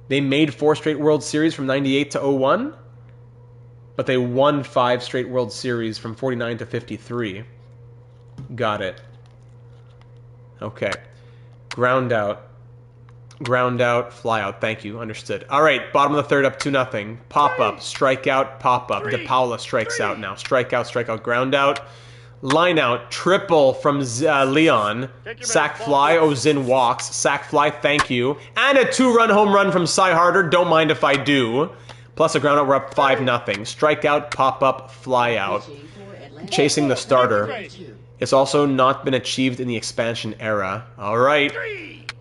They made 4 straight World Series from 98 to 01. But they won 5 straight World Series from 49 to 53. Got it. Okay. Ground out, fly out. Thank you. Understood. All right. Bottom of the 3rd up 2-0. Pop up, strikeout, pop up. De Paula strikes out now. Strikeout, ground out. Line out, triple from Leon. Sack fly, Zinn walks. Sack fly, thank you. And a 2-run home run from Cy Harder. Don't mind if I do. Plus a ground out, we're up 5-0. Strikeout, pop up, fly out. Chasing the starter. It's also not been achieved in the expansion era. All right.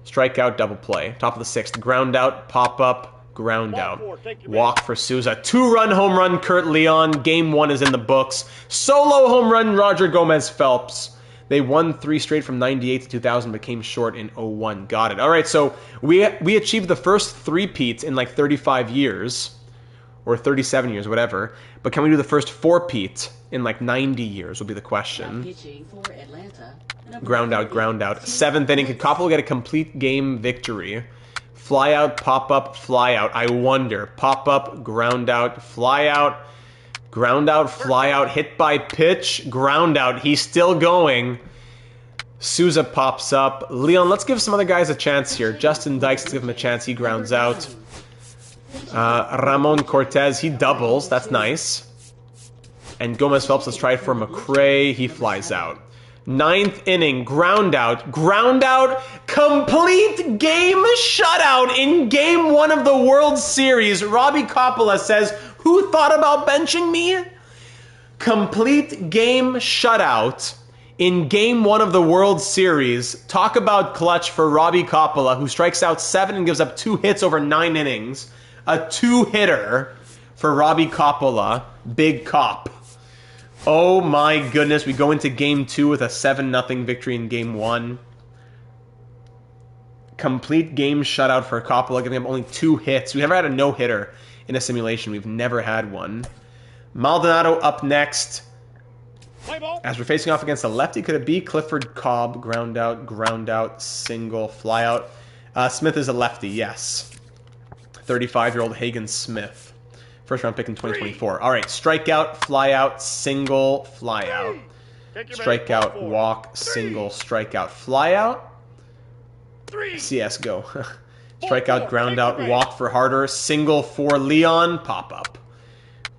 Strikeout, double play. Top of the 6th. Ground out, pop up, ground out. Walk for Souza. 2-run home run, Kurt Leon. Game 1 is in the books. Solo home run, Roger Gomez Phelps. They won 3 straight from 98 to 2000, but came short in 01. Got it. All right, so we achieved the first 3-peat in like 35 years. Or 37 years, whatever. But can we do the first 4-peat in like 90 years will be the question. Ground out. 7th inning. Could Coppola get a complete game victory? Fly out, pop up, fly out. I wonder. Pop up, ground out, fly out. Ground out, fly out. Hit by pitch, ground out. He's still going. Souza pops up. Leon, let's give some other guys a chance here. Justin Dykes, let's give him a chance. He grounds out. Ramon Cortez, he doubles. That's nice. And Gomez Phelps, let's try it for McRae. He flies out. 9th inning, ground out, complete game shutout in Game 1 of the World Series. Robbie Coppola says, who thought about benching me? Complete game shutout in Game 1 of the World Series. Talk about clutch for Robbie Coppola, who strikes out 7 and gives up 2 hits over 9 innings. A 2-hitter for Robbie Coppola. Big cop. Oh my goodness, we go into Game 2 with a 7-0 victory in Game 1. Complete game shutout for Coppola, giving up only 2 hits. We never had a no-hitter in a simulation. We've never had one. Maldonado up next. As we're facing off against a lefty, could it be Clifford Cobb? Ground out, single, fly out. Smith is a lefty, yes. 35-year-old Hagen Smith. First round pick in 2024. All right, strikeout, fly out, single, fly out. Strikeout, walk, single, strikeout, fly out. CSGO. Strikeout, ground out, walk for Harder, single for Leon, pop up.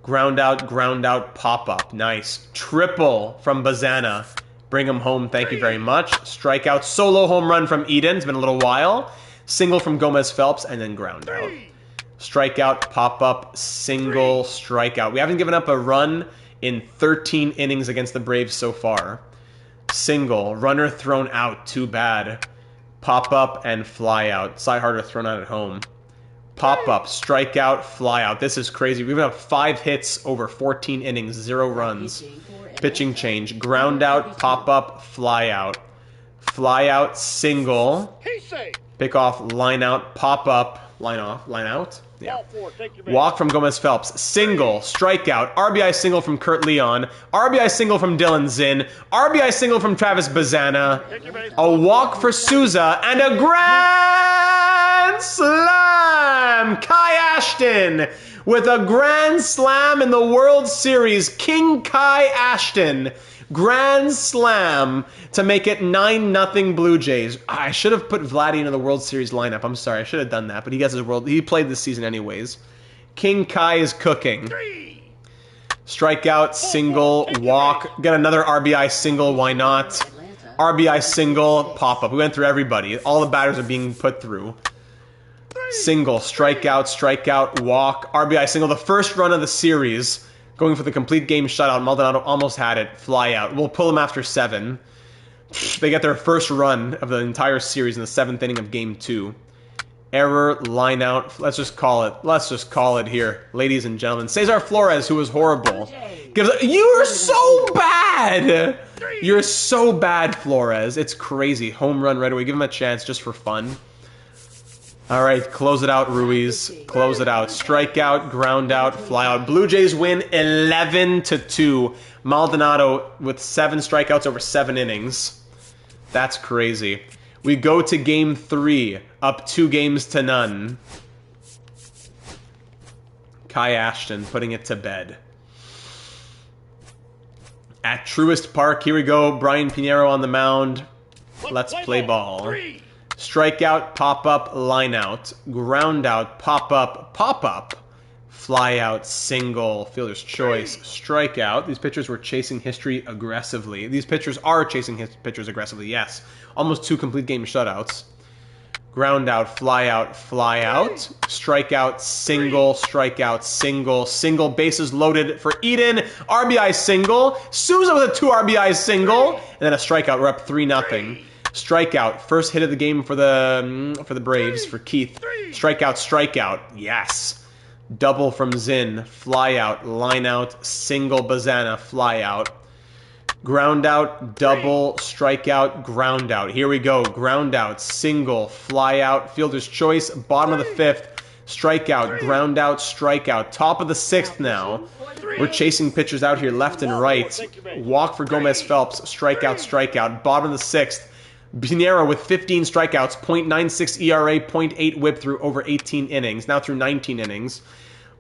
Ground out, pop up. Nice. Triple from Bazana. Bring him home, thank you very much. Strikeout, solo home run from Eden. It's been a little while. Single from Gomez Phelps, and then ground out. Strikeout, pop up, single, strikeout. We haven't given up a run in 13 innings against the Braves so far. Single, runner thrown out, too bad. Pop up and fly out. Cy Harder thrown out at home. Pop up, strikeout, fly out. This is crazy. We've got 5 hits over 14 innings, 0 runs. Pitching change, ground out, pop up, fly out. Fly out, single. Pick off, line out, pop up, line off, line out. Yeah. Walk from Gomez Phelps. Single, strikeout, RBI single from Kurt Leon, RBI single from Dylan Zinn, RBI single from Travis Bazana, a walk for Souza, and a grand slam! Kai Ashton with a grand slam in the World Series. King Kai Ashton. Grand slam to make it 9-0 Blue Jays. I should have put Vladdy into the World Series lineup. I'm sorry, I should have done that. But he played this season anyways. King Kai is cooking. Strikeout, single, walk. Get another RBI single, why not? RBI single, pop up. We went through everybody. All the batters are being put through. Single, strikeout, walk. RBI single, the first run of the series. Going for the complete game shutout. Maldonado almost had it. Fly out. We'll pull them after 7. They get their first run of the entire series in the 7th inning of Game 2. Error, line out. Let's just call it. Let's just call it here. Ladies and gentlemen. Cesar Flores, who was horrible. You're so bad! You're so bad, Flores. It's crazy. Home run right away. Give him a chance just for fun. All right, close it out, Ruiz. Close it out. Strikeout, ground out, fly out. Blue Jays win 11-2. Maldonado with 7 strikeouts over 7 innings. That's crazy. We go to Game 3, up 2-0. Kai Ashton putting it to bed. At Truist Park, here we go. Brian Pinheiro on the mound. Let's play ball. Strikeout, pop-up, line-out. Ground-out, pop-up, fly-out, single, fielder's choice, strikeout. These pitchers were chasing history aggressively. These pitchers are chasing pitchers aggressively, yes. Almost 2 complete game shutouts. Ground-out, fly-out, strikeout, single, strikeout, single, bases loaded for Eden, RBI single, Souza with a 2 RBI single, and then a strikeout. We're up 3-0. Strikeout, first hit of the game for the Braves, for Keith. Strikeout, yes. Double from Zinn, fly out, line out, single Bazana, fly out. Ground out, double, strikeout, ground out. Here we go, ground out, single, fly out, fielder's choice, bottom of the 5th. Strikeout, ground out, strikeout. Top of the 6th now. We're chasing pitchers out here left and right. Walk for Gomez Phelps, strikeout. Bottom of the 6th. Pinheiro with 15 strikeouts, .96 ERA, .8 whip through over 18 innings, now through 19 innings.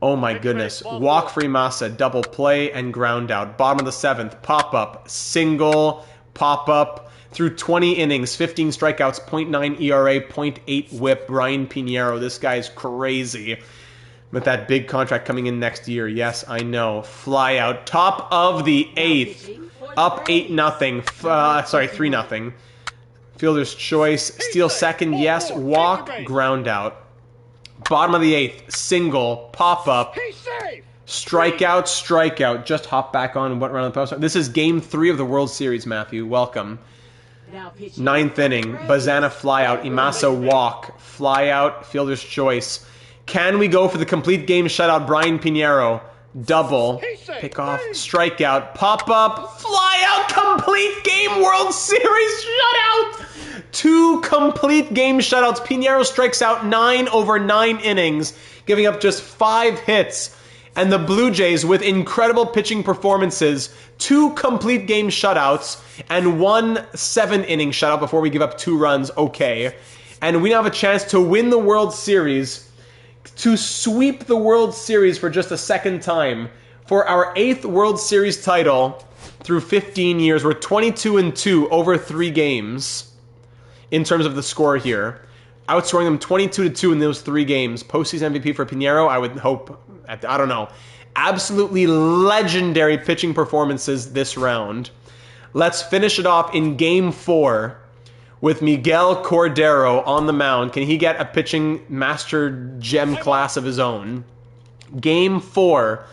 Oh my goodness. Walk for Imasa, double play, and ground out. Bottom of the 7th, pop-up, single, pop-up, through 20 innings, 15 strikeouts, .9 ERA, .8 whip, Brian Pinheiro. This guy's crazy. With that big contract coming in next year, yes, I know. Fly out, top of the 8th, up 8-0, 3-0. Fielder's choice, steal second, yes, walk, ground out. Bottom of the 8th, single, pop-up, strikeout, just hop back on and went around the post. This is Game 3 of the World Series, Matthew, welcome. 9th inning, Bazana fly out, Imasa walk, fly out, fielder's choice. Can we go for the complete game shutout, Brian Pinheiro? Double, pick off, strikeout, pop up, fly out, complete game World Series shutout! 2 complete game shutouts. Pinheiro strikes out 9 over 9 innings, giving up just 5 hits. And the Blue Jays, with incredible pitching performances, 2 complete game shutouts, and 1 7-inning shutout before we give up 2 runs, okay. And we now have a chance to win the World Series. to sweep the World Series for just a second time for our 8th World Series title through 15 years. We're 22-2 over 3 games in terms of the score here. Outscoring them 22-2 in those 3 games. Postseason MVP for Pinheiro, I would hope. I don't know. Absolutely legendary pitching performances this round. Let's finish it off in Game 4 with Miguel Cordero on the mound. Can he get a pitching master gem class of his own? Game 4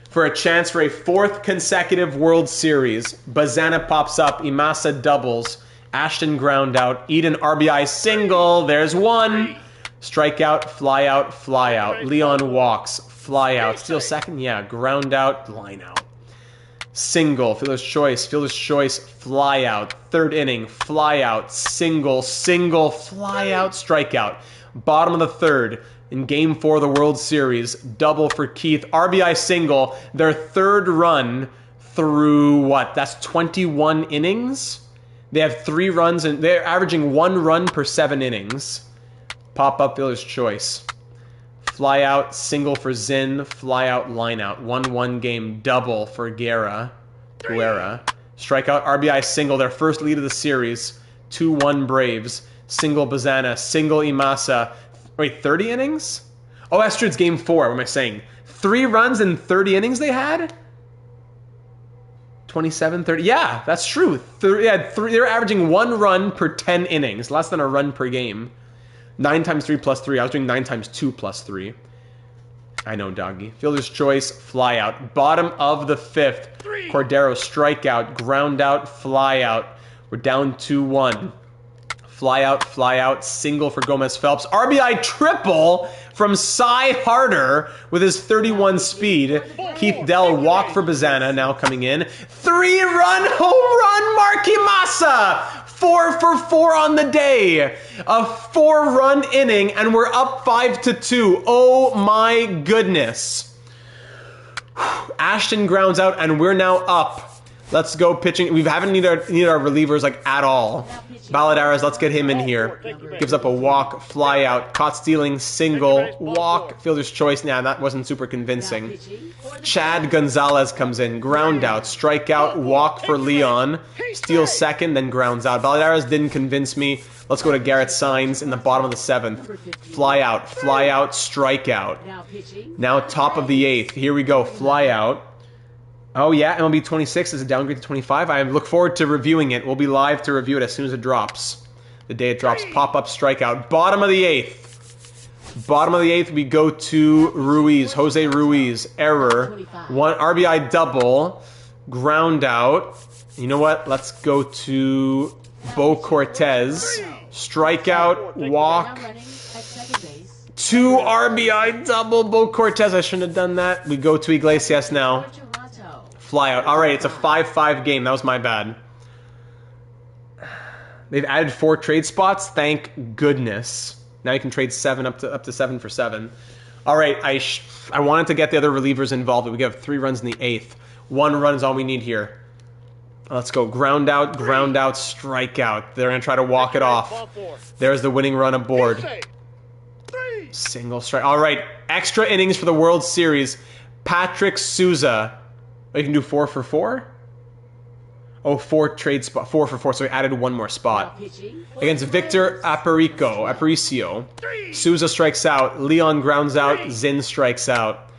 for a chance for a 4th consecutive World Series. Bazana pops up. Imasa doubles. Ashton ground out. Eden RBI single. There's one. Strikeout, fly out, fly out. Leon walks, fly out. Steal second, yeah. Ground out, line out. Single, fielder's choice, fly out. 3rd inning, fly out, single, fly out, strikeout. Bottom of the 3rd in Game 4 of the World Series. Double for Keith. RBI single. Their 3rd run through what? That's 21 innings? They have 3 runs, and they're averaging 1 run per 7 innings. Pop-up fielder's choice. Fly out, single for Zinn. Fly out, line out. 1-1 game double for Guerra. Strikeout, RBI single. Their first lead of the series. 2-1 Braves. Single Bazana. Single Imasa. Wait, 30 innings? Oh, that's true. It's Game 4. What am I saying? 3 runs in 30 innings they had? 27, 30. Yeah, that's true. They're averaging 1 run per 10 innings. Less than a run per game. 9 times 3 plus 3. I was doing 9 times 2 plus 3. I know, doggy. Fielder's choice, fly out. Bottom of the 5th. Cordero strikeout, ground out, fly out. We're down 2-1. Fly out, single for Gomez Phelps. RBI triple from Cy Harder with his 31 speed. Keith Dell walk for Bazana, now coming in. 3-run home run, Marky Massa! 4 for 4 on the day. A 4-run inning, and we're up 5-2. Oh my goodness. Ashton grounds out, and we're now up. Let's go pitching. We haven't needed our relievers like at all. Balladares, let's get him in here. Gives up a walk, fly out, caught stealing, single, walk, fielder's choice. Nah, that wasn't super convincing. Chad Gonzalez comes in, ground out, strikeout, walk for Leon, steals second, then grounds out. Balladares didn't convince me. Let's go to Garrett Sines in the bottom of the 7th. Fly out, strikeout. Now top of the 8th. Here we go, fly out. Oh yeah, MLB 26 is a downgrade to 25. I look forward to reviewing it. We'll be live to review it as soon as it drops. The day it drops, pop-up strikeout. Bottom of the 8th, we go to Ruiz, Jose Ruiz. Error. 1 RBI double. Ground out. You know what? Let's go to Bo Cortez. Strikeout, walk. 2 RBI double, Bo Cortez. I shouldn't have done that. We go to Iglesias now. Fly out. All right, it's a 5-5 game. That was my bad. They've added 4 trade spots. Thank goodness. Now you can trade 7 up to 7 for 7. All right, I wanted to get the other relievers involved, but we have 3 runs in the 8th. 1 run is all we need here. Let's go. Ground out, strikeout. They're going to try to walk it off. There's the winning run aboard. Single strike. All right, extra innings for the World Series. Patrick Souza. Oh, you can do 4 for 4? Oh, 4 trade spot. 4 for 4, so we added 1 more spot. Against Victor Aparicio. Souza strikes out. Leon grounds out. Zinn strikes out.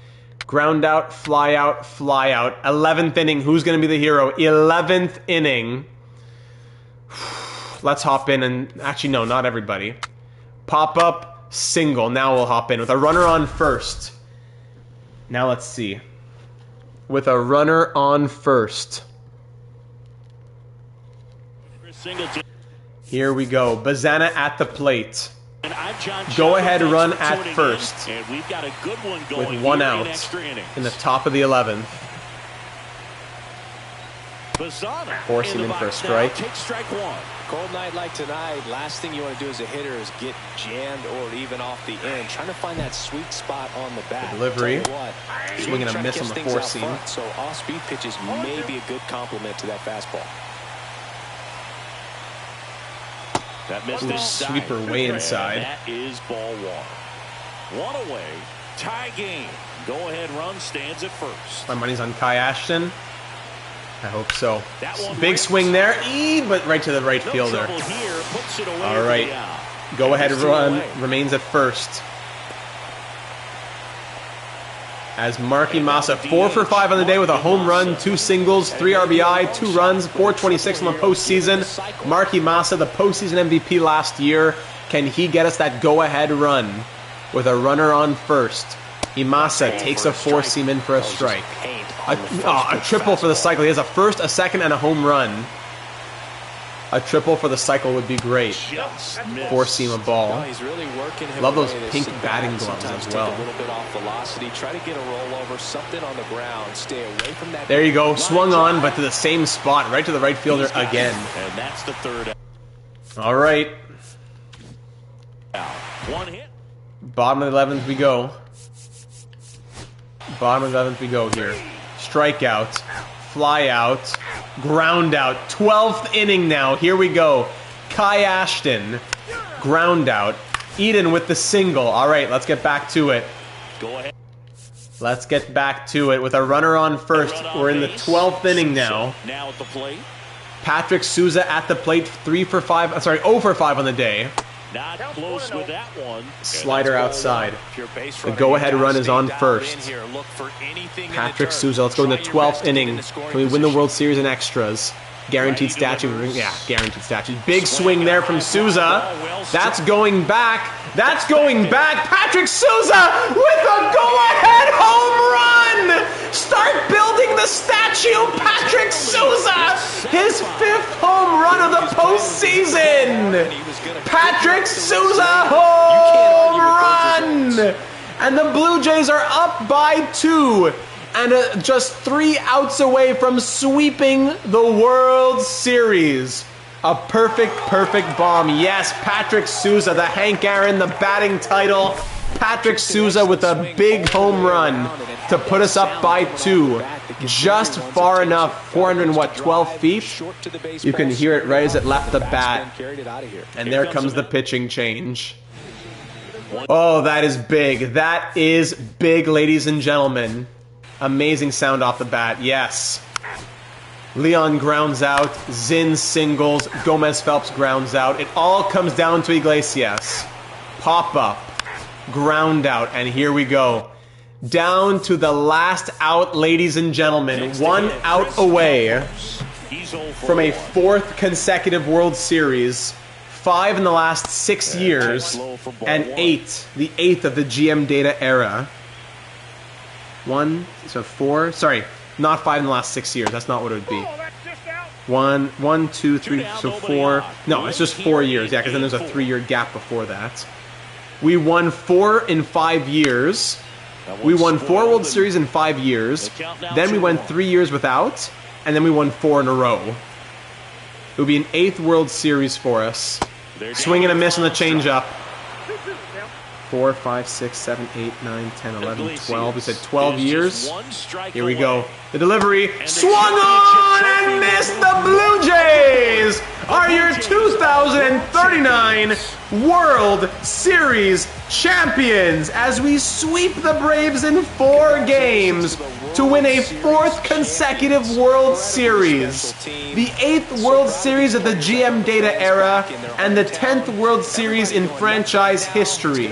Ground out, fly out. 11th inning. Who's going to be the hero? 11th inning. Let's hop in and... Actually, no, not everybody. Pop up, single. Now we'll hop in with a runner on first. Now let's see. With a runner on first. Here we go. Bazana at the plate. Go ahead run at first. With 1 out in the top of the 11th. Force him in for a strike. Take strike 1. Cold night like tonight, last thing you want to do as a hitter is get jammed or even off the end. Trying to find that sweet spot on the bat. The delivery. Swinging a miss on the 4 seam. So off-speed pitches may be a good complement to that fastball. That missed sweeper way inside. That is ball 1. One away. Tie game. Go-ahead run stands at first. My money's on Kai Ashton. I hope so. That one Big rips. swing there, but right to the right No fielder. trouble here. Puts it away All for right. the out. Go ahead Gets it run away. remains at first. As Marky Massa, 4 for 5 on the day with a home run, 2 singles, 3 RBI, 2 runs, 426 in the postseason. Marky Massa, the postseason MVP last year. Can he get us that go-ahead run with a runner on first? Imasa takes a 4-seam in for a strike. A triple for the cycle. He has a first, a second, and a home run. A triple for the cycle would be great. Just missed. 4-seam a ball. He's really working him Love those away to pink sit batting back, gloves sometimes as well. Take a little bit off velocity, try to get a rollover, something on the ground, stay away from that. There you go. Swung on, but to the same spot, right to the right fielder again. And that's the third All right. out. One hit. Bottom of the 11th we go. Bottom of the 11th we go here. Strikeout. Fly out. Ground out. 12th inning now. Here we go. Kai Ashton. Ground out. Eden with the single. All right, let's get back to it. Go ahead. Let's get back to it with a runner on first. We're in the 12th inning now. Now at the plate. Patrick Souza at the plate, 0 for 5 on the day. Not close with that one. Slider outside. The go-ahead run is on first. Patrick Souza, let's go in the 12th inning. Can we win the World Series in extras? Guaranteed statue. Yeah, guaranteed statue. Big swing there from Souza. That's going back. That's going back. Patrick Souza with a go-ahead home run. Start building the statue. Patrick Souza, his 5th home run of the postseason. Patrick Souza home run. And the Blue Jays are up by 2. And just 3 outs away from sweeping the World Series. A perfect bomb. Yes, Patrick Souza, the Hank Aaron, the batting title. Patrick Souza with a big home run to put us up by 2. Just far enough, 412 feet. You can hear it right as it left the bat. And there comes the pitching change. Oh, that is big. That is big, ladies and gentlemen. Amazing sound off the bat, yes. Leon grounds out, Zinn singles, Gomez Phelps grounds out. It all comes down to Iglesias. Pop up, ground out, and here we go. Down to the last out, ladies and gentlemen. 1 out away from a 4th consecutive World Series. 5 in the last 6 years, and 8, the 8th of the GM data era. 4. Sorry, not 5 in the last 6 years. That's not what it would be. 1, 2, 3, so 4. No, it's just 4 years. Yeah, because then there's a 3-year gap before that. We won 4 in 5 years. We won 4 World Series in 5 years. Then we went 3 years without, and then we won 4 in a row. It would be an 8th World Series for us. Swing and a miss on the changeup. 4, 5, 6, 7, 8, 9, 10, 11, 12. We said 12 years. Here we go. The delivery. Swung on and missed. The Blue Jays are your 2039 World Series champions as we sweep the Braves in 4 games to win a 4th consecutive World Series. The 8th World Series of the GM data era and the 10th World Series in franchise history.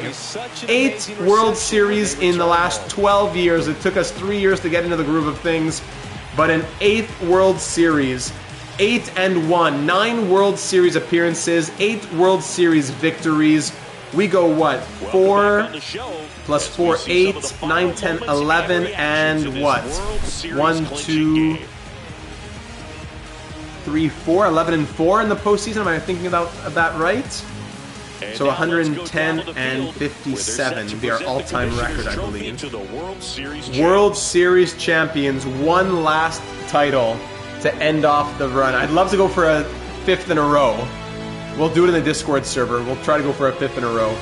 8 World Series in the last 12 years. It took us 3 years to get into the groove of things, but an 8th World Series. 8-1, 9 World Series appearances, 8 World Series victories. We go what? 4 plus 4, 8, 9, 10, 11, and what? 1, 2, 3, 4, 11 and 4 in the postseason. Am I thinking about that right? So 110 and 57 would be our all-time record, I believe. World Series champions, 1 last title to end off the run. I'd love to go for a 5th in a row. We'll do it in the Discord server. We'll try to go for a 5th in a row.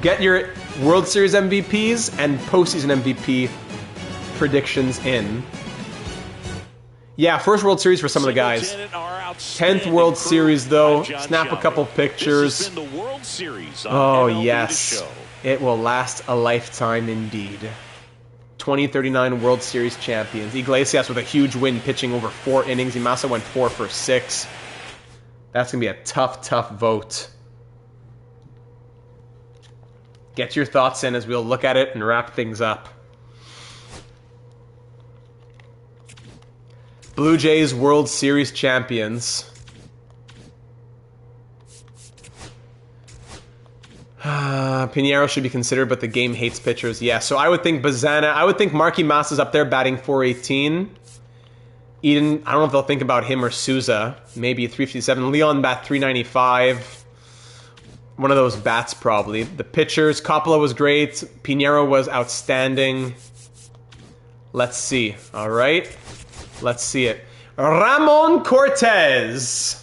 Get your World Series MVPs and postseason MVP predictions in. Yeah, first World Series for some of the guys. 10th World Series, though. Snap a couple pictures. Oh, yes. It will last a lifetime indeed. 2039 World Series champions. Iglesias with a huge win, pitching over 4 innings. Imasa went 4 for 6. That's going to be a tough, tough vote. Get your thoughts in as we'll look at it and wrap things up. Blue Jays World Series champions. Pinheiro should be considered, but the game hates pitchers. Yeah, so I would think Bazana. I would think Marky Massa's up there batting 418. Eden, I don't know if they'll think about him or Souza. Maybe 357. Leon bat 395. One of those bats probably. The pitchers, Coppola was great. Pinheiro was outstanding. Let's see. All right. Let's see it. Ramon Cortez.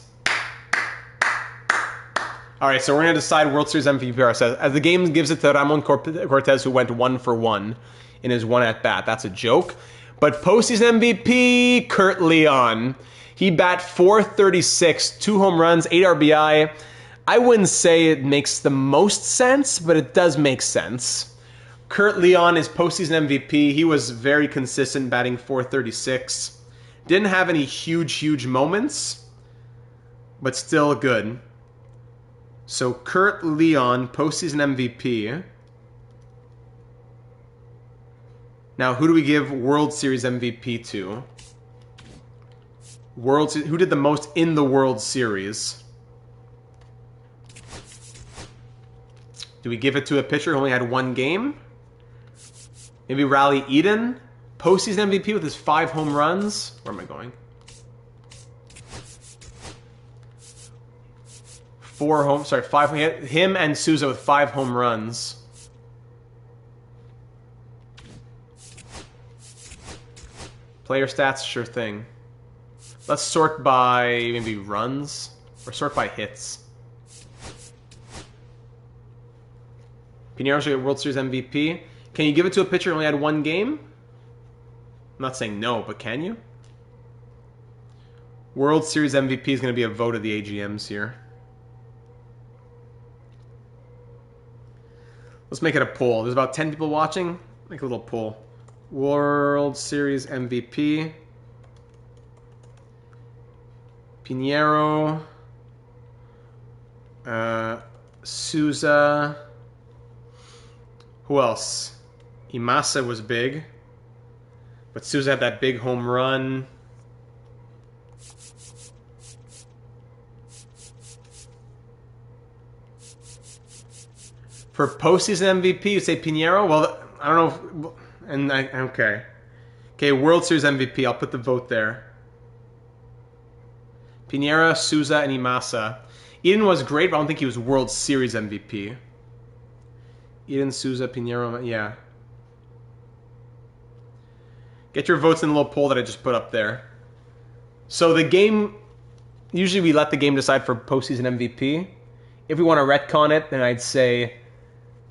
All right, so we're going to decide World Series MVP process. As the game gives it to Ramon Cortez, who went 1 for 1 in his one at-bat. That's a joke. But postseason MVP, Kurt Leon. He bat 436, 2 home runs, 8 RBI. I wouldn't say it makes the most sense, but it does make sense. Kurt Leon is postseason MVP. He was very consistent, batting 436. Didn't have any huge moments, but still good. So Kurt Leon, postseason MVP. Now, who do we give World Series MVP to? Who did the most in the World Series? Do we give it to a pitcher who only had 1 game? Maybe Riley Eden? Postseason MVP with his 5 home runs? Where am I going? 5. Him and Souza with 5 home runs. Player stats, sure thing. Let's sort by maybe runs or sort by hits. Pinheiro should get World Series MVP. Can you give it to a pitcher who only had 1 game? I'm not saying no, but can you? World Series MVP is going to be a vote of the AGMs here. Let's make it a poll. There's about 10 people watching. Make a little poll. World Series MVP. Pinheiro. Souza. Who else? Imasa was big. But Souza had that big home run. For postseason MVP, you say Pinheiro? Well, I don't know. Okay. Okay, World Series MVP. I'll put the vote there. Pinheiro, Souza, and Imasa. Eden was great, but I don't think he was World Series MVP. Eden, Souza, Pinheiro, yeah. Get your votes in the little poll that I just put up there. So the game, usually we let the game decide for postseason MVP. If we want to retcon it, then I'd say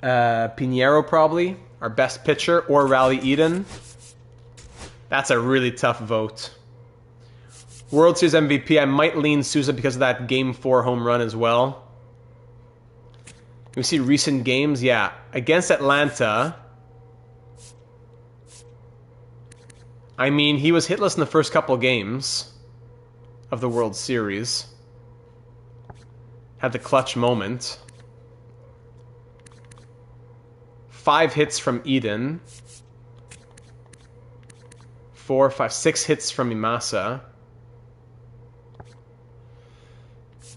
Pinheiro probably, our best pitcher, or Riley Eden. That's a really tough vote. World Series MVP, I might lean Souza because of that Game 4 home run as well. We see recent games, yeah. Against Atlanta, I mean, he was hitless in the first couple games of the World Series. Had the clutch moment. 5 hits from Eden. 6 hits from Imasa.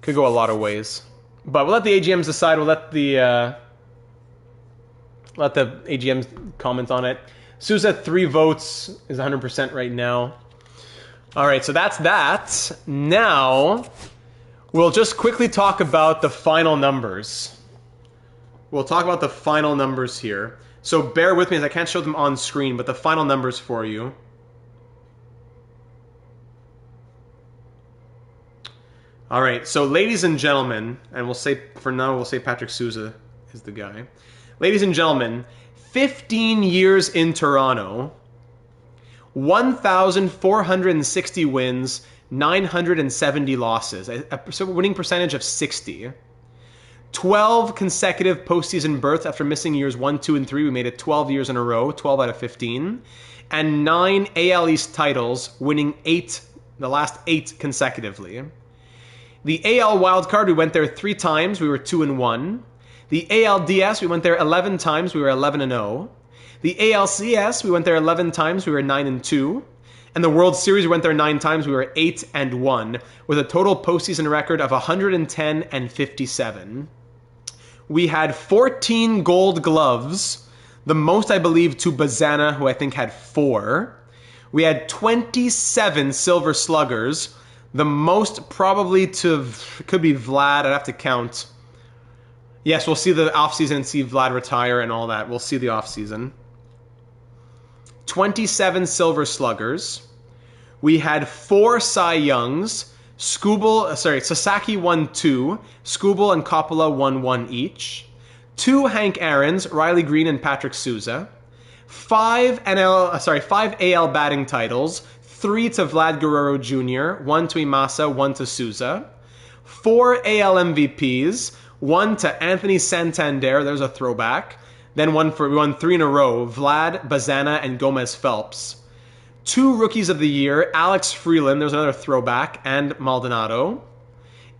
Could go a lot of ways. But we'll let the AGMs decide. We'll let the AGMs comment on it. Souza, 3 votes, is 100% right now. All right, so that's that. Now, we'll just quickly talk about the final numbers. We'll talk about the final numbers here. So bear with me as I can't show them on screen, but the final numbers for you. All right, so ladies and gentlemen, and we'll say, for now, we'll say Patrick Souza is the guy. Ladies and gentlemen, 15 years in Toronto, 1,460 wins, 970 losses, a winning percentage of 60. 12 consecutive postseason berths after missing years 1, 2, and 3. We made it 12 years in a row, 12 out of 15. And 9 AL East titles, winning the last 8 consecutively. The AL wildcard, we went there 3 times. We were 2-1. The ALDS, we went there 11 times. We were 11-0. The ALCS, we went there 11 times. We were 9-2. And the World Series, we went there 9 times. We were 8-1, with a total postseason record of 110-57. We had 14 Gold Gloves, the most, I believe, to Bazana, who I think had 4. We had 27 Silver Sluggers, the most probably to, could be Vlad, I'd have to count. Yes, we'll see the offseason and see Vlad retire and all that. We'll see the offseason. 27 Silver Sluggers. We had 4 Cy Youngs. Sasaki won 2. Skubal and Coppola won 1 each. 2 Hank Aaron's, Riley Green and Patrick Souza. 5 AL batting titles. 3 to Vlad Guerrero Jr., 1 to Imasa, 1 to Souza. 4 AL MVPs, 1 to Anthony Santander, there's a throwback. Then we won 3 in a row, Vlad, Bazana, and Gomez Phelps. 2 Rookies of the Year, Alex Freeland, there's another throwback, and Maldonado.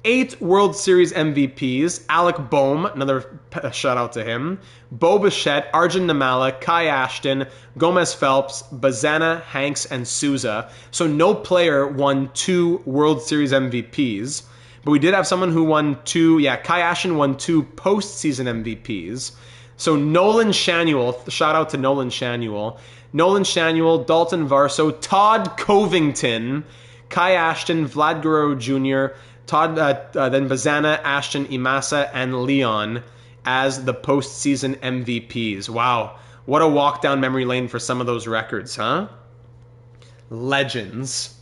8 World Series MVPs, Alec Boehm, another shout out to him, Bo Bichette, Arjun Namala, Kai Ashton, Gomez Phelps, Bazana, Hanks, and Souza. So no player won 2 World Series MVPs, but we did have someone who won 2, Kai Ashton won 2 postseason MVPs. So Nolan Shanuel, shout out to Nolan Shanuel, Dalton Varso, Todd Covington, Kai Ashton, Vlad Guerrero Jr., then Bazana, Ashton, Imasa, and Leon as the postseason MVPs. Wow, what a walk down memory lane for some of those records, huh? Legends.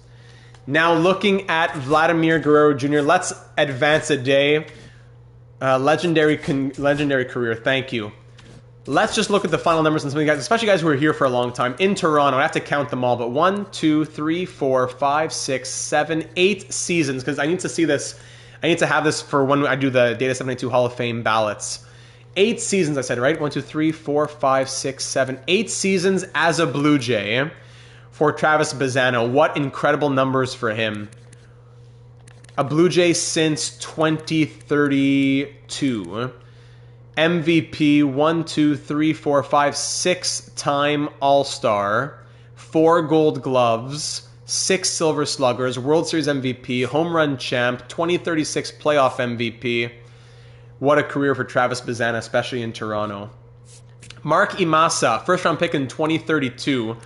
Now looking at Vladimir Guerrero Jr., let's advance a day. Legendary career, thank you. Let's just look at the final numbers and some of you guys, especially guys who are here for a long time. In Toronto, I have to count them all, but 1, 2, 3, 4, 5, 6, 7, 8 seasons, because I need to see this. I need to have this for when I do the Data 72 Hall of Fame ballots. 8 seasons, I said, right? 1, 2, 3, 4, 5, 6, 7, 8 seasons as a Blue Jay for Travis Bazana. What incredible numbers for him. A Blue Jay since 2032. MVP, 1, 2, 3, 4, 5, 6-time All-Star, 4 Gold Gloves, 6 Silver Sluggers, World Series MVP, Home Run Champ, 2036 Playoff MVP. What a career for Travis Bazana, especially in Toronto. Mark Imasa, first-round pick in 2032.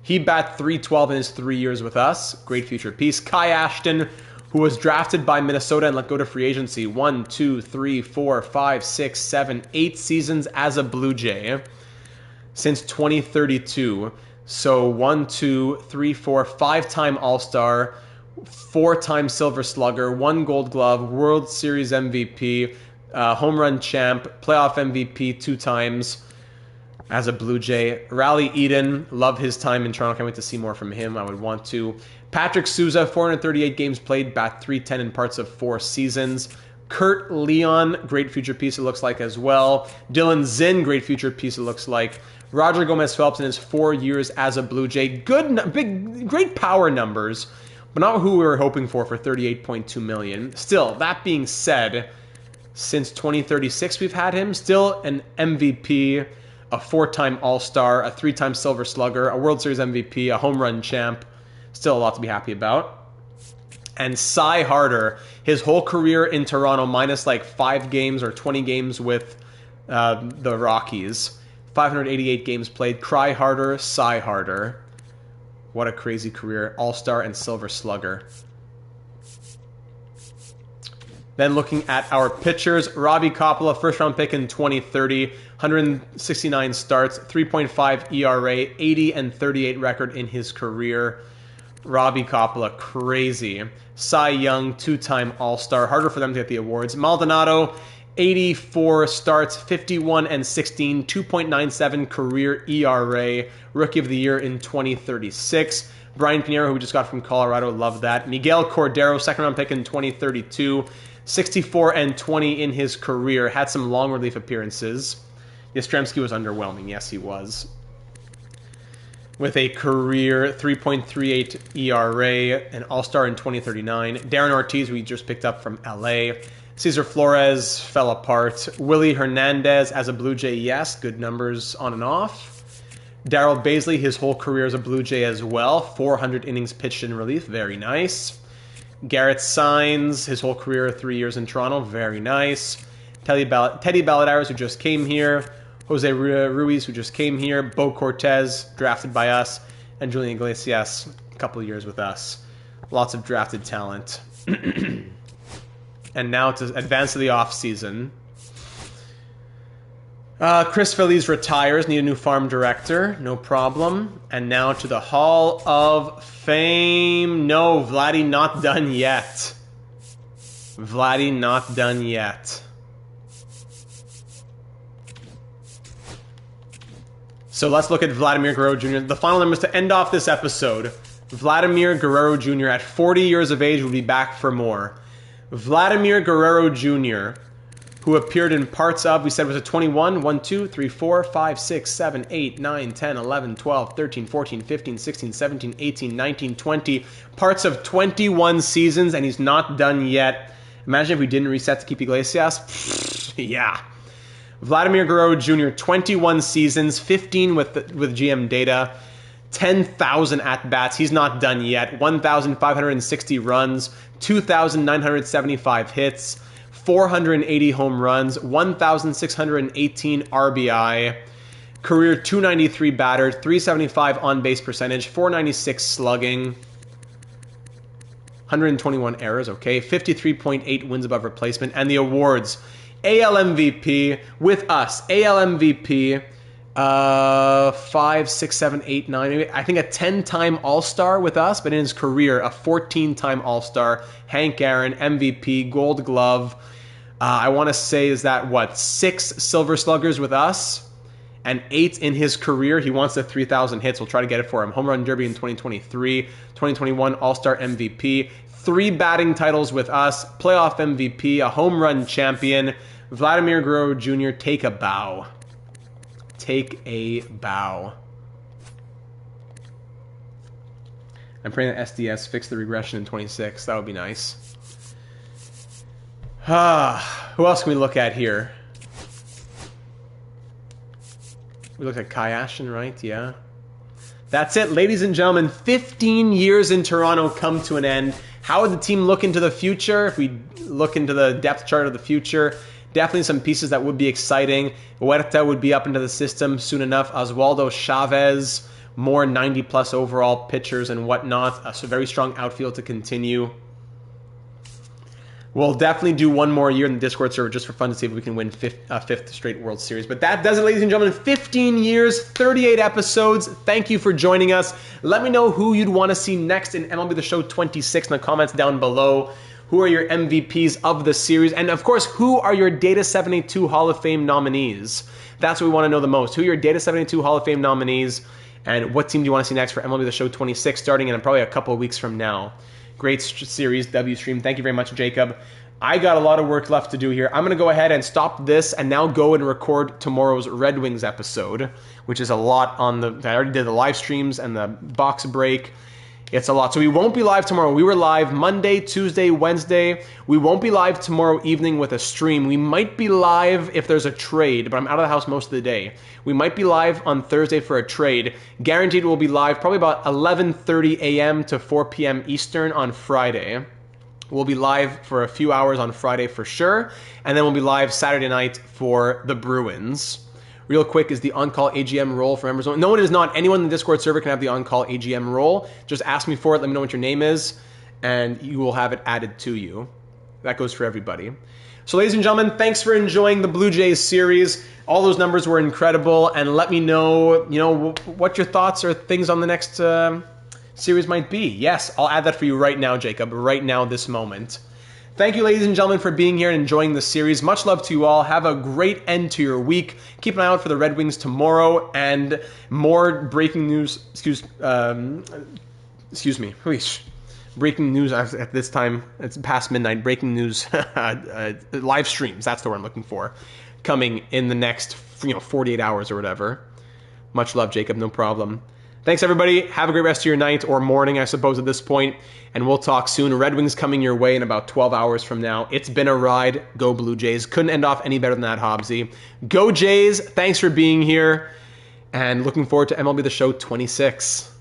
He bat .312 in his 3 years with us. Great future piece. Kai Ashton, who was drafted by Minnesota and let go to free agency. 1, 2, 3, 4, 5, 6, 7, 8 seasons as a Blue Jay since 2032. So 1, 2, 3, 4, 5-time All-Star, 4-time Silver Slugger, 1 Gold Glove, World Series MVP, Home Run Champ, Playoff MVP 2 times as a Blue Jay. Raleigh Eden, love his time in Toronto. Can't wait to see more from him. I would want to. Patrick Souza, 438 games played, bat .310 in parts of 4 seasons. Kurt Leon, great future piece it looks like as well. Dylan Zinn, great future piece it looks like. Roger Gomez Phelps in his 4 years as a Blue Jay. Great power numbers, but not who we were hoping for $38.2 million. Still, that being said, since 2036 we've had him. Still an MVP, a 4-time All-Star, a 3-time Silver Slugger, a World Series MVP, a home run champ. Still a lot to be happy about. And Cy Harder, his whole career in Toronto, minus like 5 games or 20 games with the Rockies. 588 games played. Cry Harder, Cy Harder. What a crazy career. All-Star and Silver Slugger. Then looking at our pitchers, Robbie Coppola, first-round pick in 2030, 169 starts, 3.5 ERA, 80 and 38 record in his career. Robbie Coppola, crazy. Cy Young, 2-time All-Star. Harder for them to get the awards. Maldonado, 84 starts, 51 and 16, 2.97 career ERA. Rookie of the Year in 2036. Brian Pinheiro, who we just got from Colorado, love that. Miguel Cordero, second-round pick in 2032. 64 and 20 in his career. Had some long relief appearances. Yastrzemski was underwhelming. Yes, he was. With a career 3.38 ERA, an All-Star in 2039. Darren Ortiz, we just picked up from LA. Cesar Flores fell apart. Willie Hernandez as a Blue Jay, yes, good numbers on and off. Darrell Baisley, his whole career as a Blue Jay as well. 400 innings pitched in relief, very nice. Garrett Saenz, his whole career, 3 years in Toronto, very nice. Teddy Balladares, who just came here. Jose Ruiz, who just came here. Bo Cortez, drafted by us. And Julian Iglesias, a couple of years with us. Lots of drafted talent. And now to advance to the offseason. Chris Feliz retires. Need a new farm director. No problem. And now to the Hall of Fame. No, Vladdy not done yet. Vladdy not done yet. So let's look at Vladimir Guerrero Jr. The final numbers to end off this episode. Vladimir Guerrero Jr. at 40 years of age will be back for more. Vladimir Guerrero Jr., who appeared in parts of, we said was a 21, 1, 2, 3, 4, 5, 6, 7, 8, 9, 10, 11, 12, 13, 14, 15, 16, 17, 18, 19, 20. Parts of 21 seasons, and he's not done yet. Imagine if we didn't reset to keep Iglesias. Yeah. Vladimir Guerrero Jr., 21 seasons, 15 with GM data, 10,000 at-bats. He's not done yet. 1,560 runs, 2,975 hits, 480 home runs, 1,618 RBI, career 293 batter, 375 on-base percentage, 496 slugging, 121 errors, okay, 53.8 wins above replacement, and the awards. AL MVP with us. AL MVP, 5, 6, 7, 8, 9. Maybe, I think a 10-time All-Star with us, but in his career, a 14-time All-Star. Hank Aaron, MVP, Gold Glove. I want to say, is that what? 6 Silver Sluggers with us, and 8 in his career. He wants the 3,000 hits. We'll try to get it for him. Home Run Derby in 2023, 2021 All-Star MVP. 3 batting titles with us, playoff MVP, a home run champion. Vladimir Guerrero Jr., take a bow. Take a bow. I'm praying that SDS fix the regression in 26. That would be nice. Who else can we look at here? We looked at Kai Ashton, right? Yeah. That's it, ladies and gentlemen. 15 years in Toronto come to an end. How would the team look into the future? If we look into the depth chart of the future, definitely some pieces that would be exciting. Huerta would be up into the system soon enough. Oswaldo Chavez, more 90-plus overall pitchers and whatnot. So very strong outfield to continue. We'll definitely do one more year in the Discord server just for fun to see if we can win fifth straight World Series. But that does it, ladies and gentlemen. 15 years, 38 episodes. Thank you for joining us. Let me know who you'd want to see next in MLB The Show 26 in the comments down below. Who are your MVPs of the series? And, of course, who are your Data 72 Hall of Fame nominees? That's what we want to know the most. Who are your Data 72 Hall of Fame nominees? And what team do you want to see next for MLB The Show 26 starting in probably a couple of weeks from now? Great series, W stream. Thank you very much, Jacob. I got a lot of work left to do here. I'm going to go ahead and stop this and now go and record tomorrow's Red Wings episode, which is a lot on the... I already did the live streams and the box break. It's a lot. So we won't be live tomorrow. We were live Monday, Tuesday, Wednesday. We won't be live tomorrow evening with a stream. We might be live if there's a trade, but I'm out of the house most of the day. We might be live on Thursday for a trade. Guaranteed we'll be live probably about 11:30 a.m. to 4 p.m. Eastern on Friday. We'll be live for a few hours on Friday for sure, and then we'll be live Saturday night for the Bruins. Real quick, is the on-call AGM role for members? No, it is not. Anyone in the Discord server can have the on-call AGM role. Just ask me for it. Let me know what your name is, and you will have it added to you. That goes for everybody. So, ladies and gentlemen, thanks for enjoying the Blue Jays series. All those numbers were incredible, and let me know, what your thoughts or things on the next series might be. Yes, I'll add that for you right now, Jacob. Right now, this moment. Thank you, ladies and gentlemen, for being here and enjoying the series. Much love to you all. Have a great end to your week. Keep an eye out for the Red Wings tomorrow and more breaking news. breaking news at this time. It's past midnight. Breaking news live streams. That's the word I'm looking for. Coming in the next 48 hours or whatever. Much love, Jacob. No problem. Thanks, everybody. Have a great rest of your night or morning, I suppose, at this point. And we'll talk soon. Red Wings coming your way in about 12 hours from now. It's been a ride. Go Blue Jays. Couldn't end off any better than that, Hobbsy. Go Jays. Thanks for being here. And looking forward to MLB The Show 26.